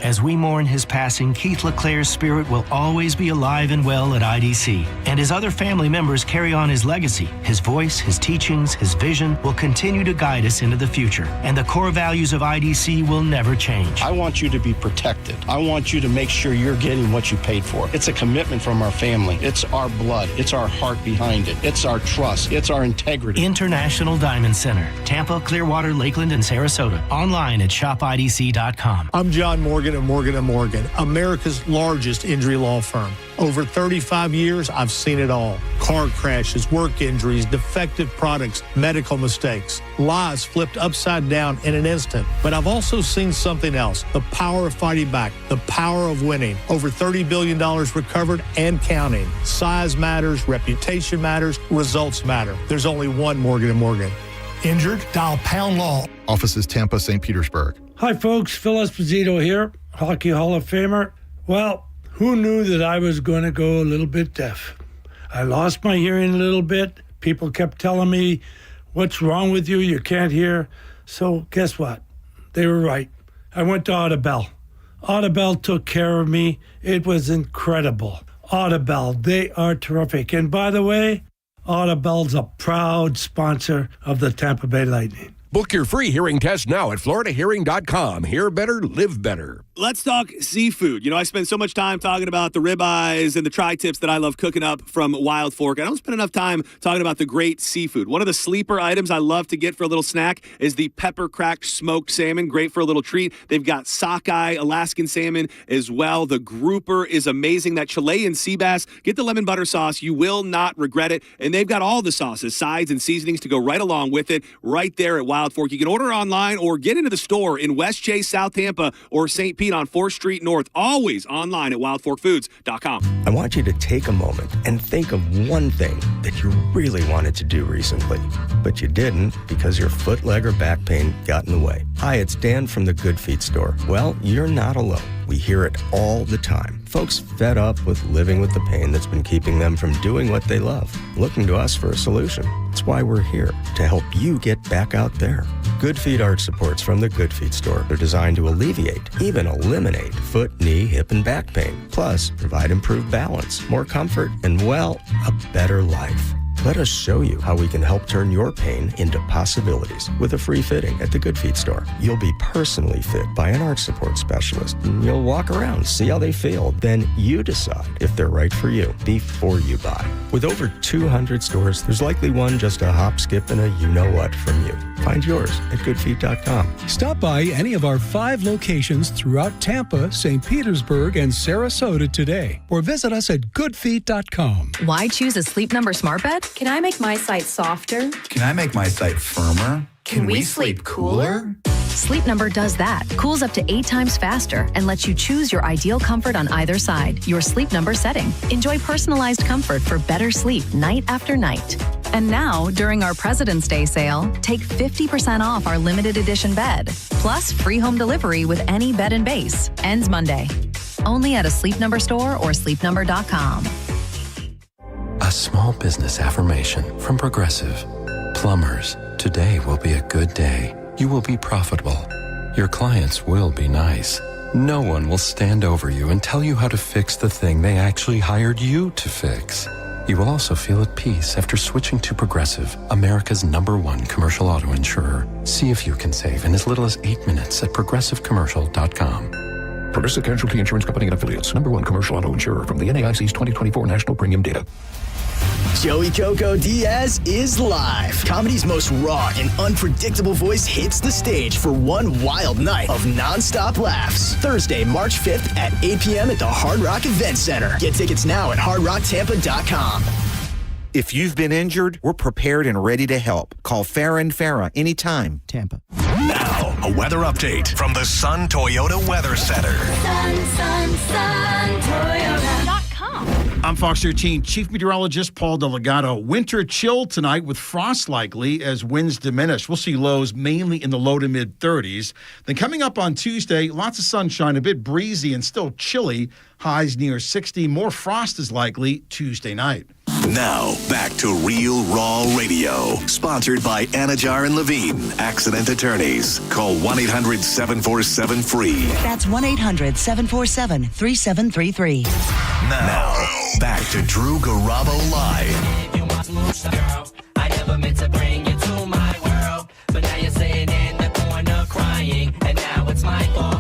As we mourn his passing, Keith LeClaire's spirit will always be alive and well at IDC. And his other family members carry on his legacy. His voice, his teachings, his vision will continue to guide us into the future. And the core values of IDC will never change. I want you to be protected. I want you to make sure you're getting what you paid for. It's a commitment from our family. It's our blood. It's our heart behind it. It's our trust. It's our integrity. International Diamond Center, Tampa, Clearwater, Lakeland, and Sarasota. Online at shopidc.com. I'm John Morgan of Morgan & Morgan, America's largest injury law firm. Over 35 years, I've seen it all. Car crashes, work injuries, defective products, medical mistakes, lives flipped upside down in an instant. But I've also seen something else, the power of fighting back, the power of winning. Over $30 billion recovered and counting. Size matters, reputation matters, results matter. There's only one Morgan & Morgan. Injured? Dial Pound Law. Offices Tampa, St. Petersburg. Hi, folks. Phil Esposito here, Hockey Hall of Famer. Well, who knew that I was going to go a little bit deaf? I lost my hearing a little bit. People kept telling me, what's wrong with you? You can't hear. So guess what? They were right. I went to Audibel. Audibel took care of me. It was incredible. Audibel, they are terrific. And by the way, Audibel's a proud sponsor of the Tampa Bay Lightning. Book your free hearing test now at floridahearing.com. Hear better, live better. Let's talk seafood. You know, I spend so much time talking about the ribeyes and the tri-tips that I love cooking up from Wild Fork. I don't spend enough time talking about the great seafood. One of the sleeper items I love to get for a little snack is the pepper-cracked smoked salmon. Great for a little treat. They've got sockeye, Alaskan salmon as well. The grouper is amazing. That Chilean sea bass. Get the lemon butter sauce. You will not regret it. And they've got all the sauces, sides, and seasonings to go right along with it right there at Wild Fork. You can order online or get into the store in West Chase, South Tampa, or St. Pete on 4th Street North. Always online at wildforkfoods.com. I want you to take a moment and think of one thing that you really wanted to do recently, but you didn't because your foot, leg, or back pain got in the way. Hi, it's Dan from the Good Feet store. Well, you're not alone. We hear it all the time. Folks fed up with living with the pain that's been keeping them from doing what they love, looking to us for a solution. That's why we're here, to help you get back out there. Good Feet arch supports from the Good Feet store are designed to alleviate, even eliminate, foot, knee, hip, and back pain. Plus, provide improved balance, more comfort, and, well, a better life. Let us show you how we can help turn your pain into possibilities with a free fitting at the Good Feet store. You'll be personally fit by an arch support specialist. And you'll walk around, see how they feel. Then you decide if they're right for you before you buy. With over 200 stores, there's likely one just a hop, skip, and a you-know-what from you. Find yours at goodfeet.com. Stop by any of our 5 locations throughout Tampa, St. Petersburg, and Sarasota today, or visit us at goodfeet.com. Why choose a Sleep Number smart bed? Can I make my site softer? Can I make my site firmer? Can we sleep cooler? Sleep Number does that. Cools up to 8 times faster and lets you choose your ideal comfort on either side. Your Sleep Number setting. Enjoy personalized comfort for better sleep night after night. And now, during our President's Day sale, take 50% off our limited edition bed. Plus free home delivery with any bed and base. Ends Monday. Only at a Sleep Number store or sleepnumber.com. A small business affirmation from Progressive. Plumbers, today will be a good day. You will be profitable. Your clients will be nice. No one will stand over you and tell you how to fix the thing they actually hired you to fix. You will also feel at peace after switching to Progressive, America's #1 commercial auto insurer. See if you can save in as little as 8 minutes at progressivecommercial.com. Progressive Casualty Insurance Company and Affiliates, #1 commercial auto insurer from the NAIC's 2024 National Premium Data. Joey Coco Diaz is live. Comedy's most raw and unpredictable voice hits the stage for one wild night of nonstop laughs. Thursday, March 5th at 8 p.m. at the Hard Rock Event Center. Get tickets now at hardrocktampa.com. If you've been injured, we're prepared and ready to help. Call Farah and Farah anytime. Tampa. Now, a weather update from the Sun Toyota Weather Center. Sun, Toyota.com. I'm Fox 13 Chief Meteorologist Paul Delgado. Winter chill tonight with frost likely as winds diminish. We'll see lows mainly in the low to mid 30s. Then coming up on Tuesday, lots of sunshine, a bit breezy and still chilly. Highs near 60. More frost is likely Tuesday night. Now, back to Real Raw Radio. Sponsored by Anajar and Levine, accident attorneys. Call 1-800-747-FREE. That's 1-800-747-3733. Now, back to Drew Garabo Live. I never meant to bring you to my world, but now you're sitting in the corner crying, and now it's my fault.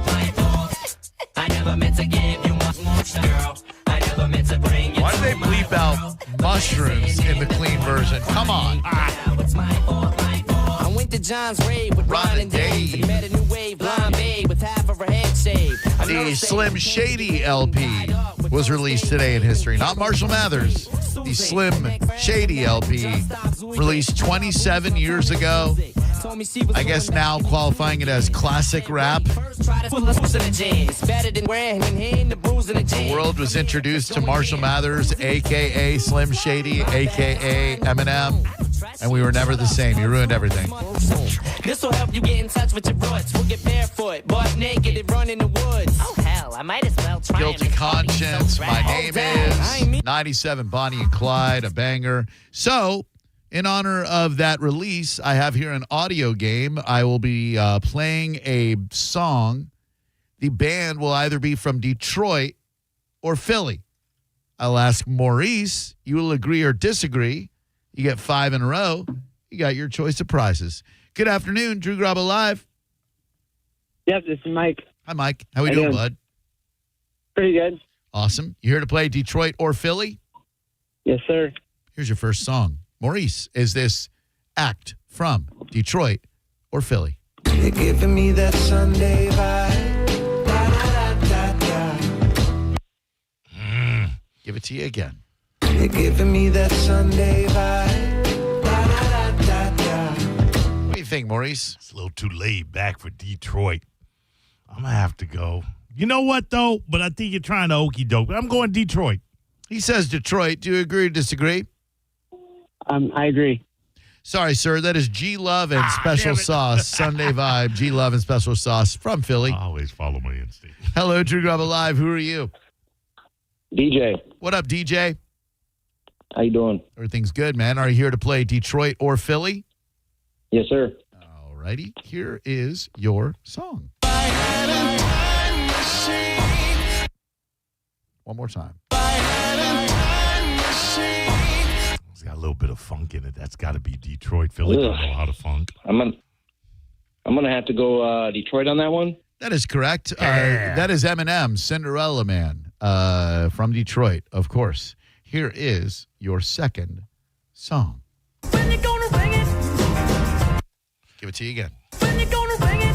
I never meant to give you much, girl. I never meant to bring you. Why do they bleep out mushrooms in the clean version? Come on. I went to John's rave with Ron and Dave. And met a new wave blonde babe with half of her head shaved. The Slim Shady LP was released today in history. Not Marshall Mathers. The Slim Shady LP released 27 years ago. I guess now qualifying it as classic rap. The world was introduced to Marshall Mathers, a.k.a. Slim Shady, a.k.a. Eminem, and we were never the same. You ruined everything. This will help you get in touch with your roots. We'll get barefoot, butt naked, and run in the woods. Oh, hell, I might as well try. Guilty Conscience, My Name Is, 97, Bonnie and Clyde, a banger. So, in honor of that release, I have here an audio game. I will be playing a song. The band will either be from Detroit or Philly. I'll ask Maurice. You will agree or disagree. You get 5 in a row. You got your choice of prizes. Good afternoon, Drew Garabo Live. Yep, this is Mike. Hi, Mike. How we doing, bud? Pretty good. Awesome. You here to play Detroit or Philly? Yes, sir. Here's your first song. Maurice, is this act from Detroit or Philly? You're giving me that Sunday vibe. Give it to you again. You're giving me that Sunday vibe. What do you think, Maurice? It's a little too laid back for Detroit. I'm going to have to go. You know what, though? But I think you're trying to okey doke. I'm going Detroit. He says Detroit. Do you agree or disagree? I agree. Sorry, sir. That is G Love and Special Sauce. Sunday Vibe. G Love and Special Sauce from Philly. I always follow my instinct. Hello, Drew Garabo Live. Who are you? DJ. What up, DJ? How you doing? Everything's good, man. Are you here to play Detroit or Philly? Yes, sir. All righty. Here is your song. One more time. It's got a little bit of funk in it. That's got to be Detroit. Philly don't know how to funk. I'm gonna have to go Detroit on that one. That is correct. That is Eminem, Cinderella Man, from Detroit, of course. Here is your second song. When you gonna bring it? Give it to you again. When you gonna bring it?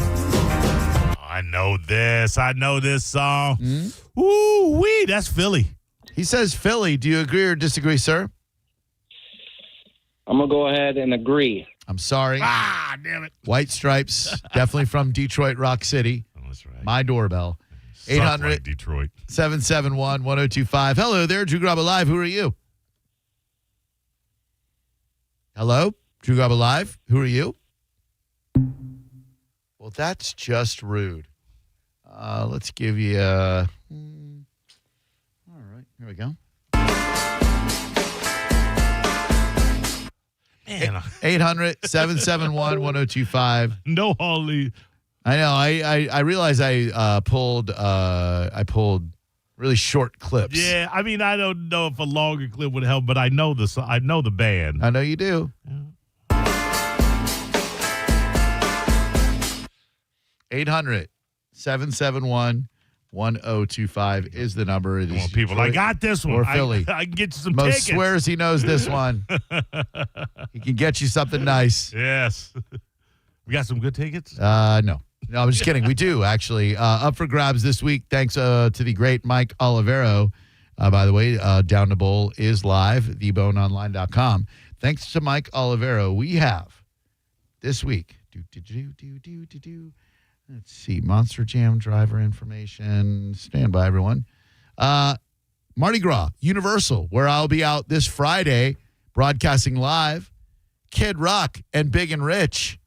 I know this. I know this song. Ooh-wee, that's Philly. He says Philly. Do you agree or disagree, sir? I'm gonna go ahead and agree. I'm sorry. Damn it. White Stripes, definitely from Detroit Rock City. Oh, that's right. My Doorbell. 800 like Detroit. 771-1025. Hello there, Drew Garabo Live. Who are you? Hello, Drew Garabo Live. Who are you? Well, that's just rude. Let's give you all right, here we go. 800-771-1025. No, Holly. I know. I realize I pulled really short clips. Yeah, I mean, I don't know if a longer clip would help, but I know the band. I know you do. Yeah. 800-771-1025. 1025 is the number. It is People, Detroit I got this one. or Philly. I can get you some Mo tickets. swears he knows this one. He can get you something nice. Yes. We got some good tickets? No, I'm just kidding. We do, actually. Up for grabs this week, thanks to the great Mike Olivero. By the way, Down the Bowl is live, theboneonline.com. Thanks to Mike Olivero, we have this week. Let's see. Monster Jam driver information. Stand by, everyone. Mardi Gras, Universal, where I'll be out this Friday broadcasting live. Kid Rock and Big and Rich,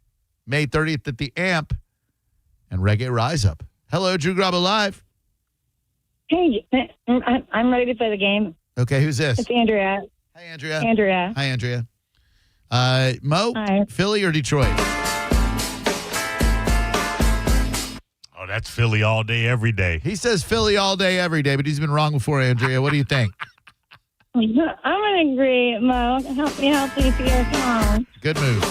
May 30th at the Amp, and Reggae Rise Up. Hello, Drew Garabo Live. Hey, I'm ready to play the game. Okay, who's this? It's Andrea. Hi, Andrea. Andrea. Hi, Andrea. Mo, Hi. Philly or Detroit? Oh, that's Philly all day, every day. He says Philly all day, every day, but he's been wrong before, Andrea. What do you think? I'm going to agree, Mo. Help me help you here. Come on. Good move.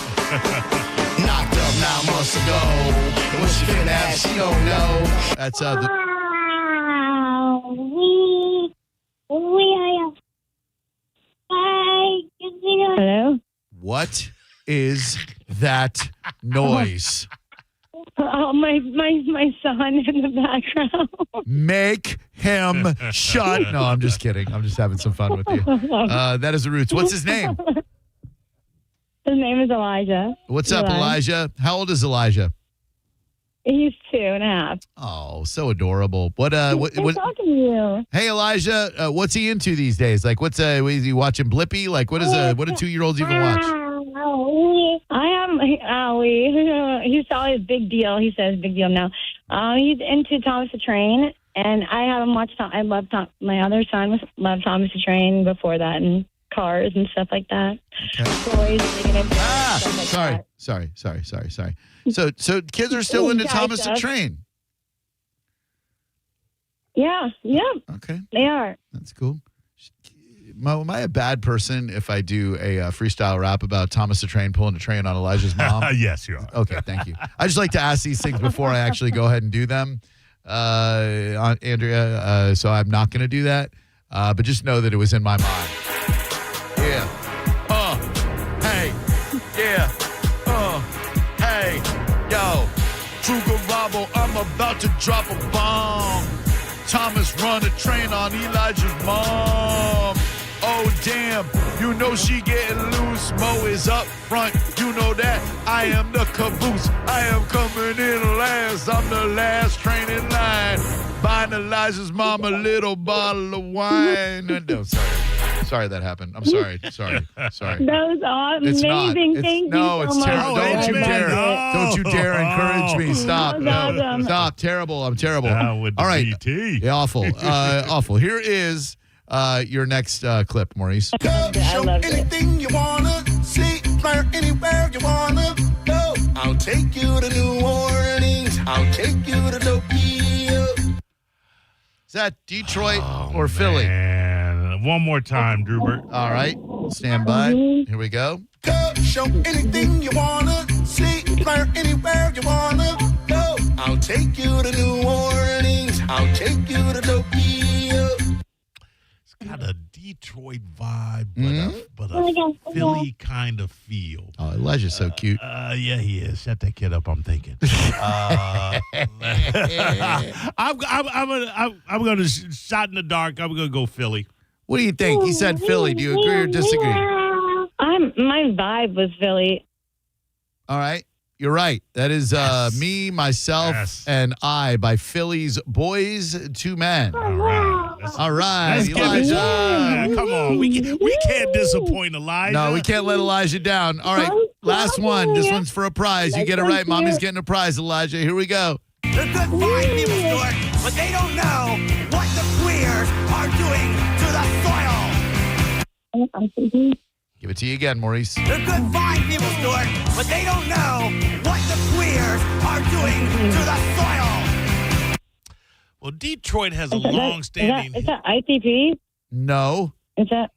Knocked up 9 months ago. And what she finna have, she don't know. That's Hello? What is that noise? Oh, my son in the background. Make him shut. No, I'm just kidding. I'm just having some fun with you. That is the Roots. What's his name? His name is Elijah. What's up, Elijah? How old is Elijah? He's 2.5. Oh, so adorable. What He's talking to you. Hey, Elijah, what's he into these days? Like, is he watching Blippi? Like, what do 2-year-olds even watch? He's always big deal. He says big deal now. He's into Thomas the Train, and I have him watch. I love my other son loved Thomas the Train before that, and Cars and stuff like that. Okay. Toys, Sorry. So kids are still into Thomas the Train. Yeah. Okay. They are. That's cool. Mo, am I a bad person if I do a freestyle rap about Thomas the Train pulling a train on Elijah's mom? Yes, you are. Okay, thank you. I just like to ask these things before I actually go ahead and do them, Andrea. So I'm not going to do that. But just know that it was in my mind. Yeah. Hey. Yeah. Hey. Yo. Drew Garabo, I'm about to drop a bomb. Thomas run a train on Elijah's mom. Oh, damn, you know she getting loose. Mo is up front, you know that. I am the caboose. I am coming in last. I'm the last train in line. Buying Elijah's mom a little bottle of wine. No, sorry that happened. I'm sorry. Sorry. Those are amazing. Thank you so it's much. terrible. Don't you dare. No. Don't you dare encourage me. Stop. Awesome. Stop. Terrible. I'm terrible. With the All right. BT. Yeah, awful. Awful. Here is your next clip, Maurice. I love it. Anything you wanna see, flirt anywhere you wanna go. I'll take you to New Orleans. I'll take you to Tokyo. Is that Detroit or Philly? And one more time, Drewbert. All right. Stand by. Here we go. Go, show anything you wanna see, flirt anywhere you wanna go. I'll take you to New Orleans. I'll take you to Tokyo. It's got a Detroit vibe, but a Philly kind of feel. Oh, Elijah's so cute. Yeah, he is. Shut that kid up, I'm thinking. I'm going to shot in the dark. I'm going to go Philly. What do you think? He said Philly. Do you agree or disagree? My vibe was Philly. All right. You're right. That is Me, Myself, and I by Philly's Boys to Men. All right. All right. Let's Elijah. come on. We can't disappoint Elijah. No, we can't let Elijah down. All right. Last one. This one's for a prize. You get it right. Mommy's getting a prize, Elijah. Here we go. They're good fine people, Stuart, but they don't know what the queers are doing to the soil. Give it to you again, Maurice. They're good fine people, Stuart, but they don't know what the queers are doing to the soil. Well, Detroit has a long-standing... Is that ITP? No. Is that...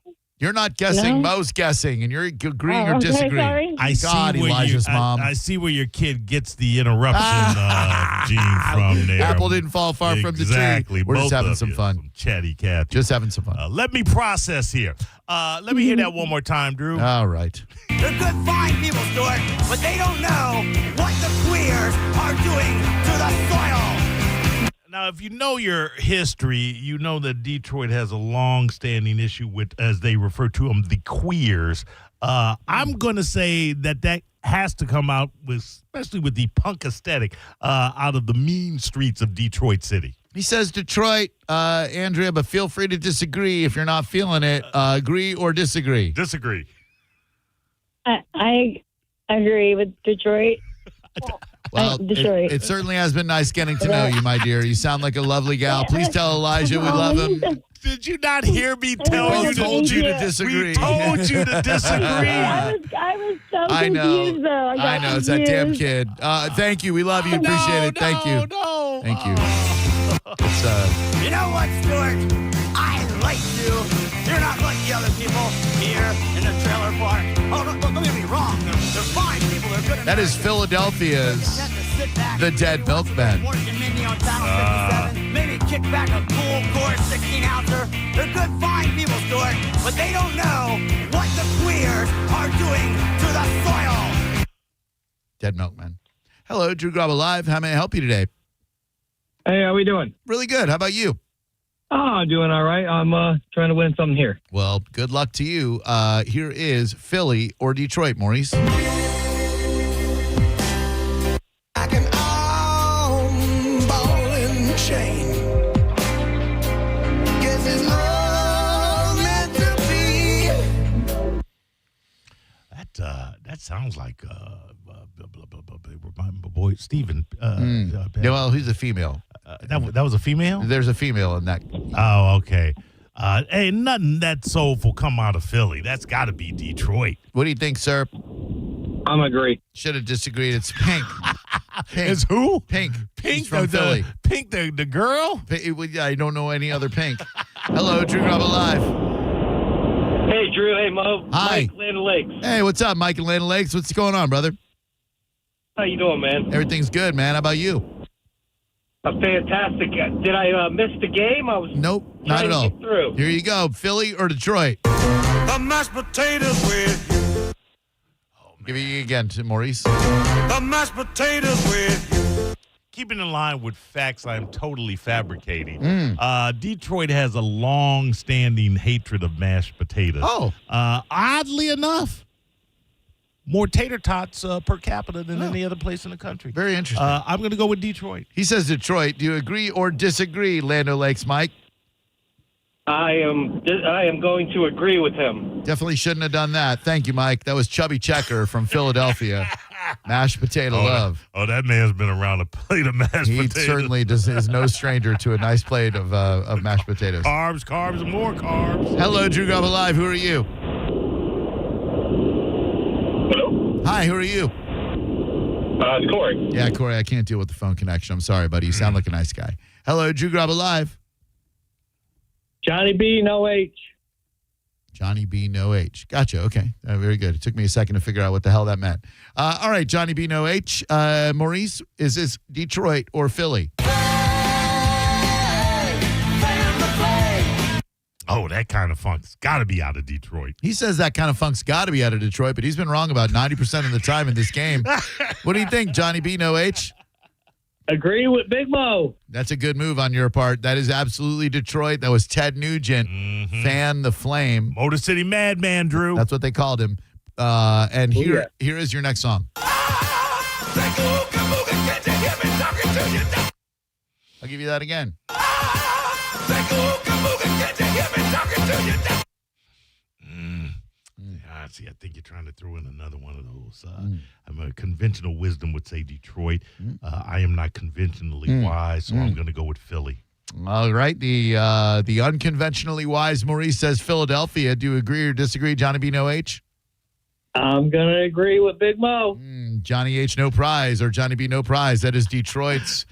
You're not guessing. No? Mo's guessing, and you're agreeing Oh, or okay, disagreeing. sorry. I God, see where Elijah's you, mom. I see where your kid gets the interruption gene from there. Apple didn't fall far from the tree. Exactly. We're just Both having of some you, fun. some chatty cat. Just having some fun. Let me process here. Let me hear that one more time, Drew. All right. They're good, fine people, Stuart, but they don't know what the queers are doing to the soil. Now, if you know your history, you know that Detroit has a long-standing issue with, as they refer to them, the queers. I'm going to say that has to come out with, especially with the punk aesthetic, out of the mean streets of Detroit City. He says Detroit, Andrea, but feel free to disagree if you're not feeling it. Agree or disagree? Disagree. I agree with Detroit. Well, Detroit. it certainly has been nice getting to know you, my dear. You sound like a lovely gal. Please tell Elijah we love him. Did you not hear me tell We you? told you to disagree. We told you to disagree. I was so I know. confused, though. I know. It's that damn kid. Thank you. We love you. Appreciate it. Thank you. No. Thank you. It's, You know what, Stuart? I like you. You're not like the other people here in the trailer park. Oh, don't get me wrong. They're fine people. They're good. that is Philadelphia's The Dead Milkmen. Maybe kick back a cool core 16-ouncer. They're good, fine people, Stuart, but they don't know what the queers are doing to the soil. Dead Milkmen. Hello, Drew Garabo Live. How may I help you today? Hey, how we doing? Really good. How about you? Oh, I'm doing all right. I'm trying to win something here. Well, good luck to you. Here is Philly or Detroit, Maurice. I can ball and chain. Guess it's all meant to be. That sounds like my boy Steven. Yeah, well, who's a female? That was a female? There's a female in that. Oh, okay. Ain't nothing that soulful come out of Philly. That's got to be Detroit. What do you think, sir? I'm agree. Should have disagreed. It's Pink. Pink. It's who? Pink. Pink She's from Philly. Pink, the girl? I don't know any other Pink. Hello, Drew Garabo Live. Hey, Drew. Hey, Mo. Hi. Mike, Land Lakes. Hey, what's up, Mike and Land Lakes? What's going on, brother? How you doing, man? Everything's good, man. How about you? Fantastic. Did I miss the game? I was Nope, not trying at to all. get through. Here you go. Philly or Detroit? The mashed potatoes with you. Give you again to Maurice. The mashed potatoes with you. Keeping in line with facts I am totally fabricating. Detroit has a long-standing hatred of mashed potatoes. Oh. Oddly enough, more tater tots per capita than any other place in the country. Very interesting. I'm going to go with Detroit. He says Detroit. Do you agree or disagree, Lando Lakes, Mike? I am going to agree with him. Definitely shouldn't have done that. Thank you, Mike. That was Chubby Checker from Philadelphia. Mashed potato love. Oh, that man's been around a plate of mashed He potatoes. certainly is no stranger to a nice plate of mashed potatoes. Carbs, and more carbs. Hello, Drew Garabo Live. Who are you? Hello? Hi, who are you? It's Corey. Yeah, Corey, I can't deal with the phone connection. I'm sorry, buddy. You sound like a nice guy. Hello, Drew Garabo Live. Johnny B, no H. Johnny B, no H. Gotcha. Okay. Very good. It took me a second to figure out what the hell that meant. All right, Johnny B, no H. Maurice, is this Detroit or Philly? Oh, that kind of funk's got to be out of Detroit. He says that kind of funk's got to be out of Detroit, but he's been wrong about 90% of the time in this game. What do you think, Johnny B, no H? Agree with Big Mo. That's a good move on your part. That is absolutely Detroit. That was Ted Nugent, Fan the Flame. Motor City Madman, Drew. That's what they called him. And here is your next song. I'll give you that again. See, I think you're trying to throw in another one of those. I'm a conventional wisdom would say Detroit. I am not conventionally wise, so I'm going to go with Philly. All right. The unconventionally wise Maurice says Philadelphia. Do you agree or disagree, Johnny B, no H? I'm going to agree with Big Mo. Johnny H, no prize, or Johnny B, no prize. That is Detroit's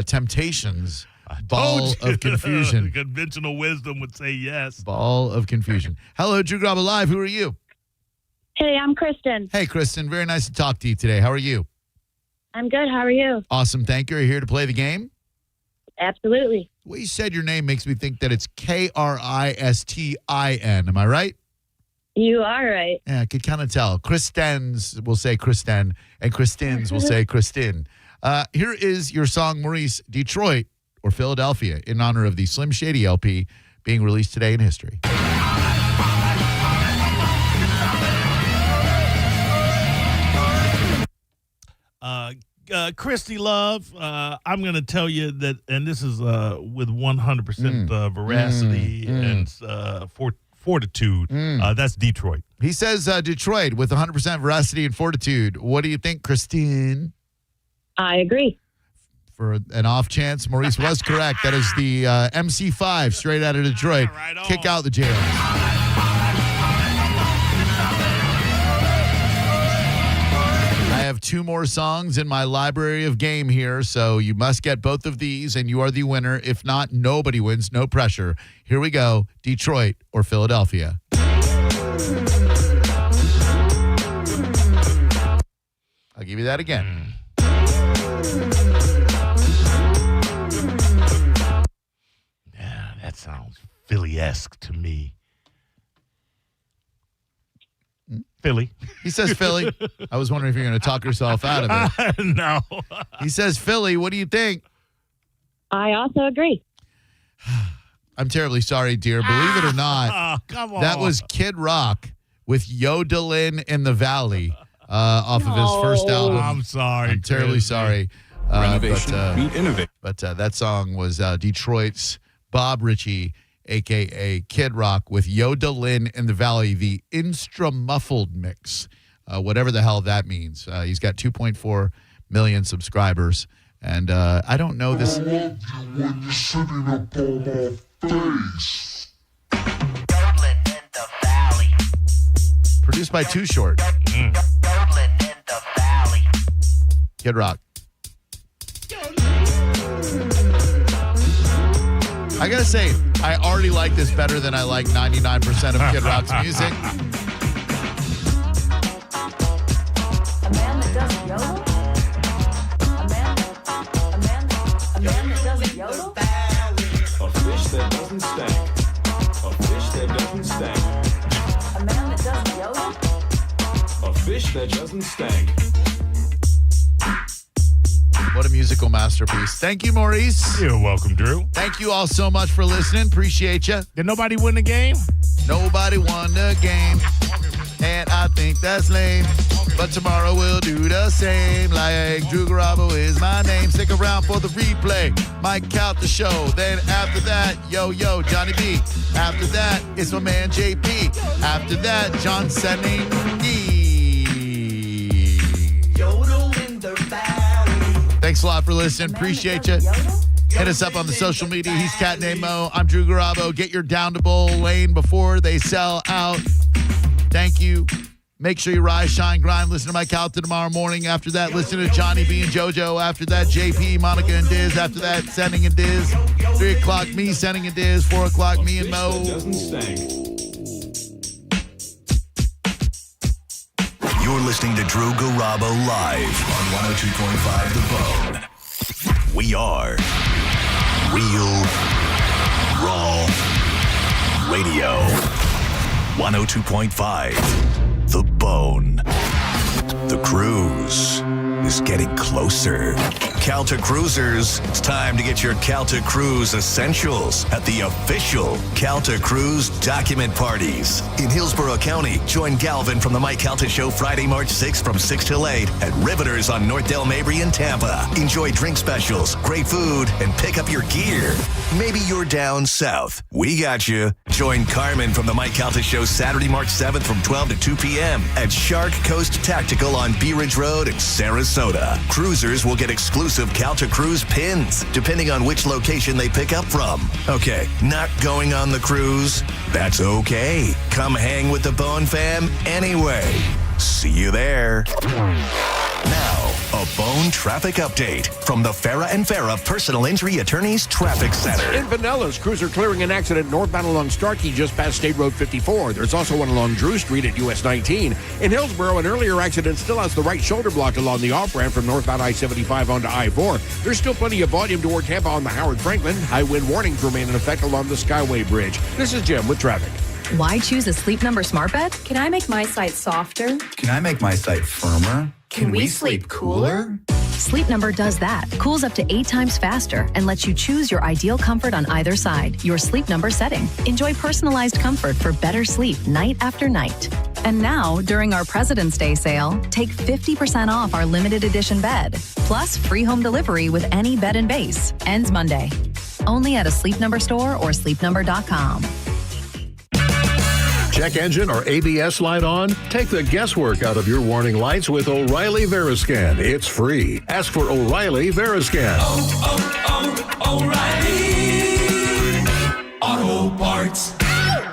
Temptations Ball of confusion. Conventional wisdom would say yes. Ball of confusion. Hello, Drew Garabo Live. Who are you? Hey, I'm Kristen. Hey, Kristen. Very nice to talk to you today. How are you? I'm good. How are you? Awesome. Thank you. Are you here to play the game? Absolutely. The way you said your name makes me think that it's Kristin. Am I right? You are right. Yeah, I could kind of tell. Kristens will say Kristen, and Kristins will say Kristin. Here is your song, Maurice, Detroit or Philadelphia, in honor of the Slim Shady LP being released today in history. Christy Love, I'm going to tell you that, and this is with 100% veracity and fortitude. That's Detroit. He says Detroit with 100% veracity and fortitude. What do you think, Christine? I agree. For an off chance, Maurice was correct. That is the MC5 straight out of Detroit. Right on. Kick out the jail. I have two more songs in my library of game here, so you must get both of these, and you are the winner. If not, nobody wins. No pressure. Here we go. Detroit or Philadelphia. I'll give you that again. Yeah, that sounds Philly-esque to me. Philly. He says Philly. I was wondering if you're going to talk yourself out of it. No. He says Philly. What do you think? I also agree. I'm terribly sorry, dear. Believe it or not, come on. that was Kid Rock with Yodelin in the Valley off of his first album. I'm sorry. I'm terribly sorry. Renovation, meet innovate. But that song was Detroit's Bob Ritchie, a.k.a. Kid Rock, with Yodelin in the Valley, the Instrumuffled mix, whatever the hell that means. He's got 2.4 million subscribers, and I don't know this. When you're sitting up on my face. Produced by Too Short. Kid Rock. I gotta say, I already like this better than I like 99% of Kid Rock's music. A man that doesn't yodel? A man that doesn't yodel? A fish that doesn't stank. A fish that doesn't stank. A man that doesn't yodel? A fish that doesn't stank. What a musical masterpiece. Thank you, Maurice. You're welcome, Drew. Thank you all so much for listening. Appreciate you. Did nobody win the game? Nobody won the game, and I think that's lame. But tomorrow we'll do the same. Like Drew Garabo is my name. Stick around for the replay. Mike Count the show. Then after that, yo, Johnny B. After that, it's my man JP. After that, John Senning. Thanks a lot for listening. Appreciate you. Hit us up on the social media. He's Cat Named Mo. I'm Drew Garabo. Get your down to bowl lane before they sell out. Thank you. Make sure you rise, shine, grind. Listen to Mike Calta tomorrow morning. After that, listen to Johnny B and JoJo. After that, JP, Monica, and Diz. After that, Sending and Diz. 3 o'clock, me, Sending and Diz. 4 o'clock, me and Mo. You're listening to Drew Garabo live on 102.5 The Bone. We are Real Raw Radio. 102.5 The Bone. The cruise is getting closer. Calta Cruisers, it's time to get your Calta Cruise essentials at the official Calta Cruise document parties. In Hillsborough County, join Galvin from the Mike Calta Show Friday, March 6th from 6 till 8 at Riveters on North Del Mabry in Tampa. Enjoy drink specials, great food, and pick up your gear. Maybe you're down south. We got you. Join Carmen from the Mike Calta Show Saturday, March 7th from 12 to 2 p.m. at Shark Coast Tactical on Bee Ridge Road in Sarasota. Cruisers will get exclusive Calta Cruise pins, depending on which location they pick up from. Okay, not going on the cruise? That's okay. Come hang with the Bone Fam anyway. See you there. Now, a Bone traffic update from the Farah and Farah Personal Injury Attorneys Traffic Center. In Pinellas, crews are clearing an accident northbound along Starkey just past State Road 54. There's also one along Drew Street at US 19. In Hillsborough, an earlier accident still has the right shoulder blocked along the off-ramp from northbound I-75 onto I-4. There's still plenty of volume toward Tampa on the Howard Franklin. High wind warnings remain in effect along the Skyway Bridge. This is Jim with traffic. Why choose a Sleep Number smart bed? Can I make my site softer? Can I make my site firmer? Can we sleep cooler? Sleep Number does that. Cools up to 8 times faster and lets you choose your ideal comfort on either side. Your Sleep Number setting. Enjoy personalized comfort for better sleep night after night. And now, during our President's Day sale, take 50% off our limited edition bed. Plus free home delivery with any bed and base. Ends Monday. Only at a Sleep Number store or sleepnumber.com. Check engine or ABS light on? Take the guesswork out of your warning lights with O'Reilly Veriscan. It's free. Ask for O'Reilly Veriscan. O'Reilly Auto Parts.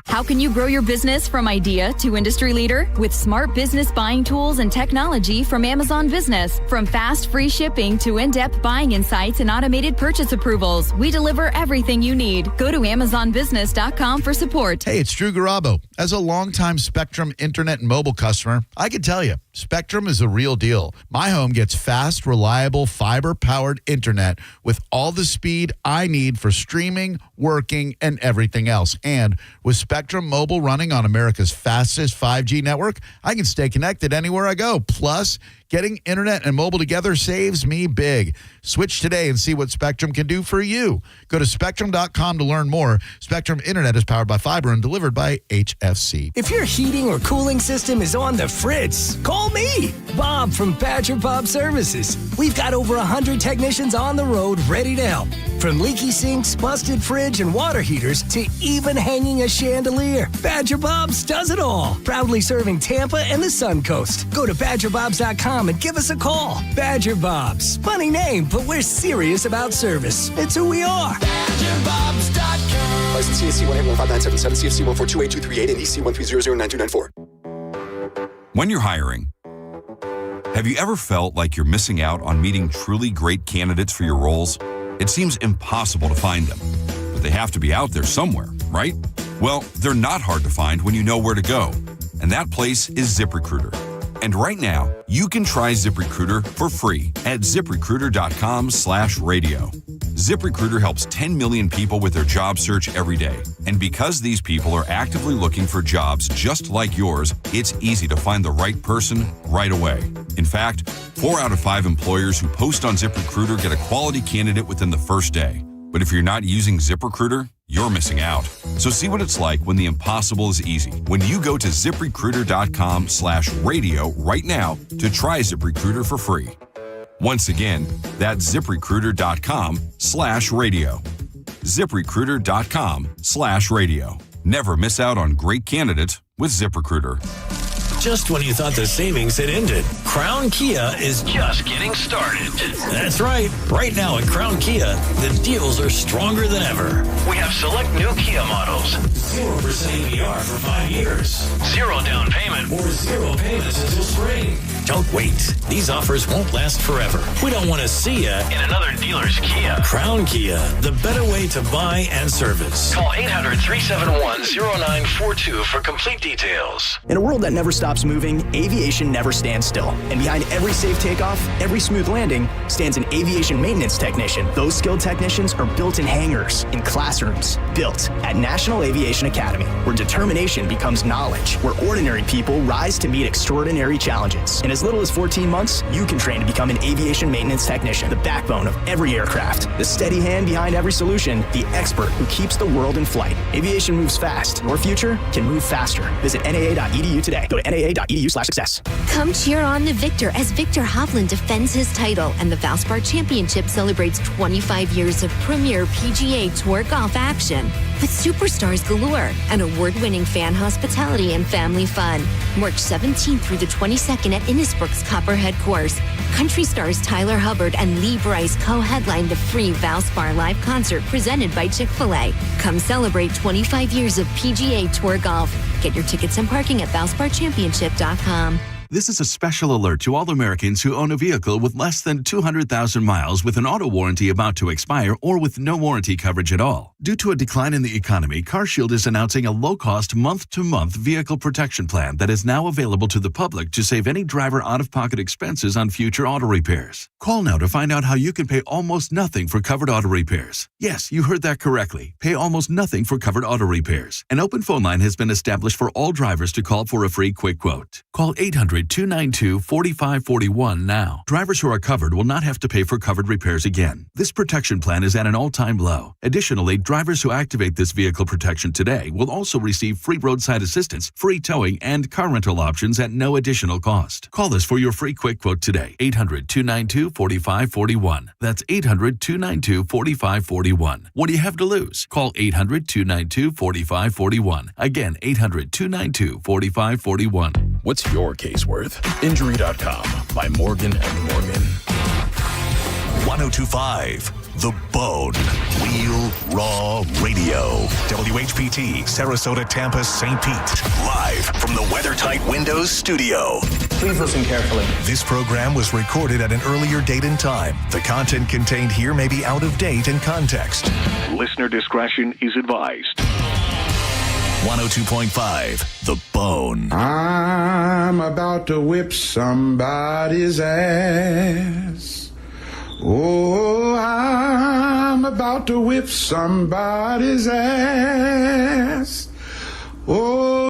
How can you grow your business from idea to industry leader? With smart business buying tools and technology from Amazon Business. From fast, free shipping to in-depth buying insights and automated purchase approvals, we deliver everything you need. Go to AmazonBusiness.com for support. Hey, it's Drew Garabo. As a longtime Spectrum internet and mobile customer, I can tell you, Spectrum is a real deal. My home gets fast, reliable, fiber-powered internet with all the speed I need for streaming, working, and everything else. And with Spectrum Mobile running on America's fastest 5G network, I can stay connected anywhere I go. Plus, getting internet and mobile together saves me big. Switch today and see what Spectrum can do for you. Go to Spectrum.com to learn more. Spectrum Internet is powered by fiber and delivered by HFC. If your heating or cooling system is on the fritz, call me, Bob from Badger Bob Services. We've got over 100 technicians on the road ready to help. From leaky sinks, busted fridge, and water heaters to even hanging a chandelier, Badger Bob's does it all. Proudly serving Tampa and the Sun Coast. Go to BadgerBobs.com and give us a call. Badger Bob's. Funny name, but we're serious about service. It's who we are. BadgerBobs.com. License CSC 1815977, CFC 1428238, and EC 1300994. When you're hiring, have you ever felt like you're missing out on meeting truly great candidates for your roles? It seems impossible to find them, but they have to be out there somewhere, right? Well, they're not hard to find when you know where to go, and that place is ZipRecruiter. And right now, you can try ZipRecruiter for free at ZipRecruiter.com/radio. ZipRecruiter helps 10 million people with their job search every day. And because these people are actively looking for jobs just like yours, it's easy to find the right person right away. In fact, 4 out of 5 employers who post on ZipRecruiter get a quality candidate within the first day. But if you're not using ZipRecruiter, you're missing out. So see what it's like when the impossible is easy. When you go to ZipRecruiter.com/radio right now to try ZipRecruiter for free. Once again, that's ZipRecruiter.com/radio. ZipRecruiter.com/radio. Never miss out on great candidates with ZipRecruiter. Just when you thought the savings had ended, Crown Kia is just getting started. That's right. Right now at Crown Kia, the deals are stronger than ever. We have select new Kia models. 0% APR for 5 years. 0 down payment or 0 payments until spring. Don't wait. These offers won't last forever. We don't want to see you in another dealer's Kia. Crown Kia, the better way to buy and service. Call 800-371-0942 for complete details. In a world that never stops moving, aviation never stands still. And behind every safe takeoff, every smooth landing, stands an aviation maintenance technician. Those skilled technicians are built in hangars, in classrooms, built at National Aviation Academy, where determination becomes knowledge, where ordinary people rise to meet extraordinary challenges. In as little as 14 months, you can train to become an aviation maintenance technician, the backbone of every aircraft, the steady hand behind every solution, the expert who keeps the world in flight. Aviation moves fast. Your future can move faster. Visit NAA.edu today. Go to NAA.edu/success. Come cheer on the victor as Victor Hovland defends his title and the Valspar Championship celebrates 25 years of premier PGA Tour golf action with superstars galore and award-winning fan hospitality and family fun. March 17th through the 22nd at Innisbrook's Copperhead Course. Country stars Tyler Hubbard and Lee Brice co-headline the free Valspar live concert presented by Chick-fil-A. Come celebrate 25 years of PGA Tour golf. Get your tickets and parking at ValsparChampionship.com. This is a special alert to all Americans who own a vehicle with less than 200,000 miles with an auto warranty about to expire or with no warranty coverage at all. Due to a decline in the economy, CarShield is announcing a low-cost month-to-month vehicle protection plan that is now available to the public to save any driver out-of-pocket expenses on future auto repairs. Call now to find out how you can pay almost nothing for covered auto repairs. Yes, you heard that correctly. Pay almost nothing for covered auto repairs. An open phone line has been established for all drivers to call for a free quick quote. Call 800-292-4541 now. Drivers who are covered will not have to pay for covered repairs again. This protection plan is at an all-time low. Additionally, drivers who activate this vehicle protection today will also receive free roadside assistance, free towing, and car rental options at no additional cost. Call us for your free quick quote today. 800-292-4541. That's 800-292-4541. What do you have to lose? Call 800-292-4541. Again, 800-292-4541. What's your case worth? Injury.com by Morgan & Morgan. 1025 The Bone. Real Raw Radio. WHPT, Sarasota, Tampa, St. Pete. Live from the WeatherTight Windows studio. Please listen carefully. This program was recorded at an earlier date and time. The content contained here may be out of date and context. Listener discretion is advised. 102.5 The Bone. I'm about to whip somebody's ass. Oh, I'm about to whip somebody's ass.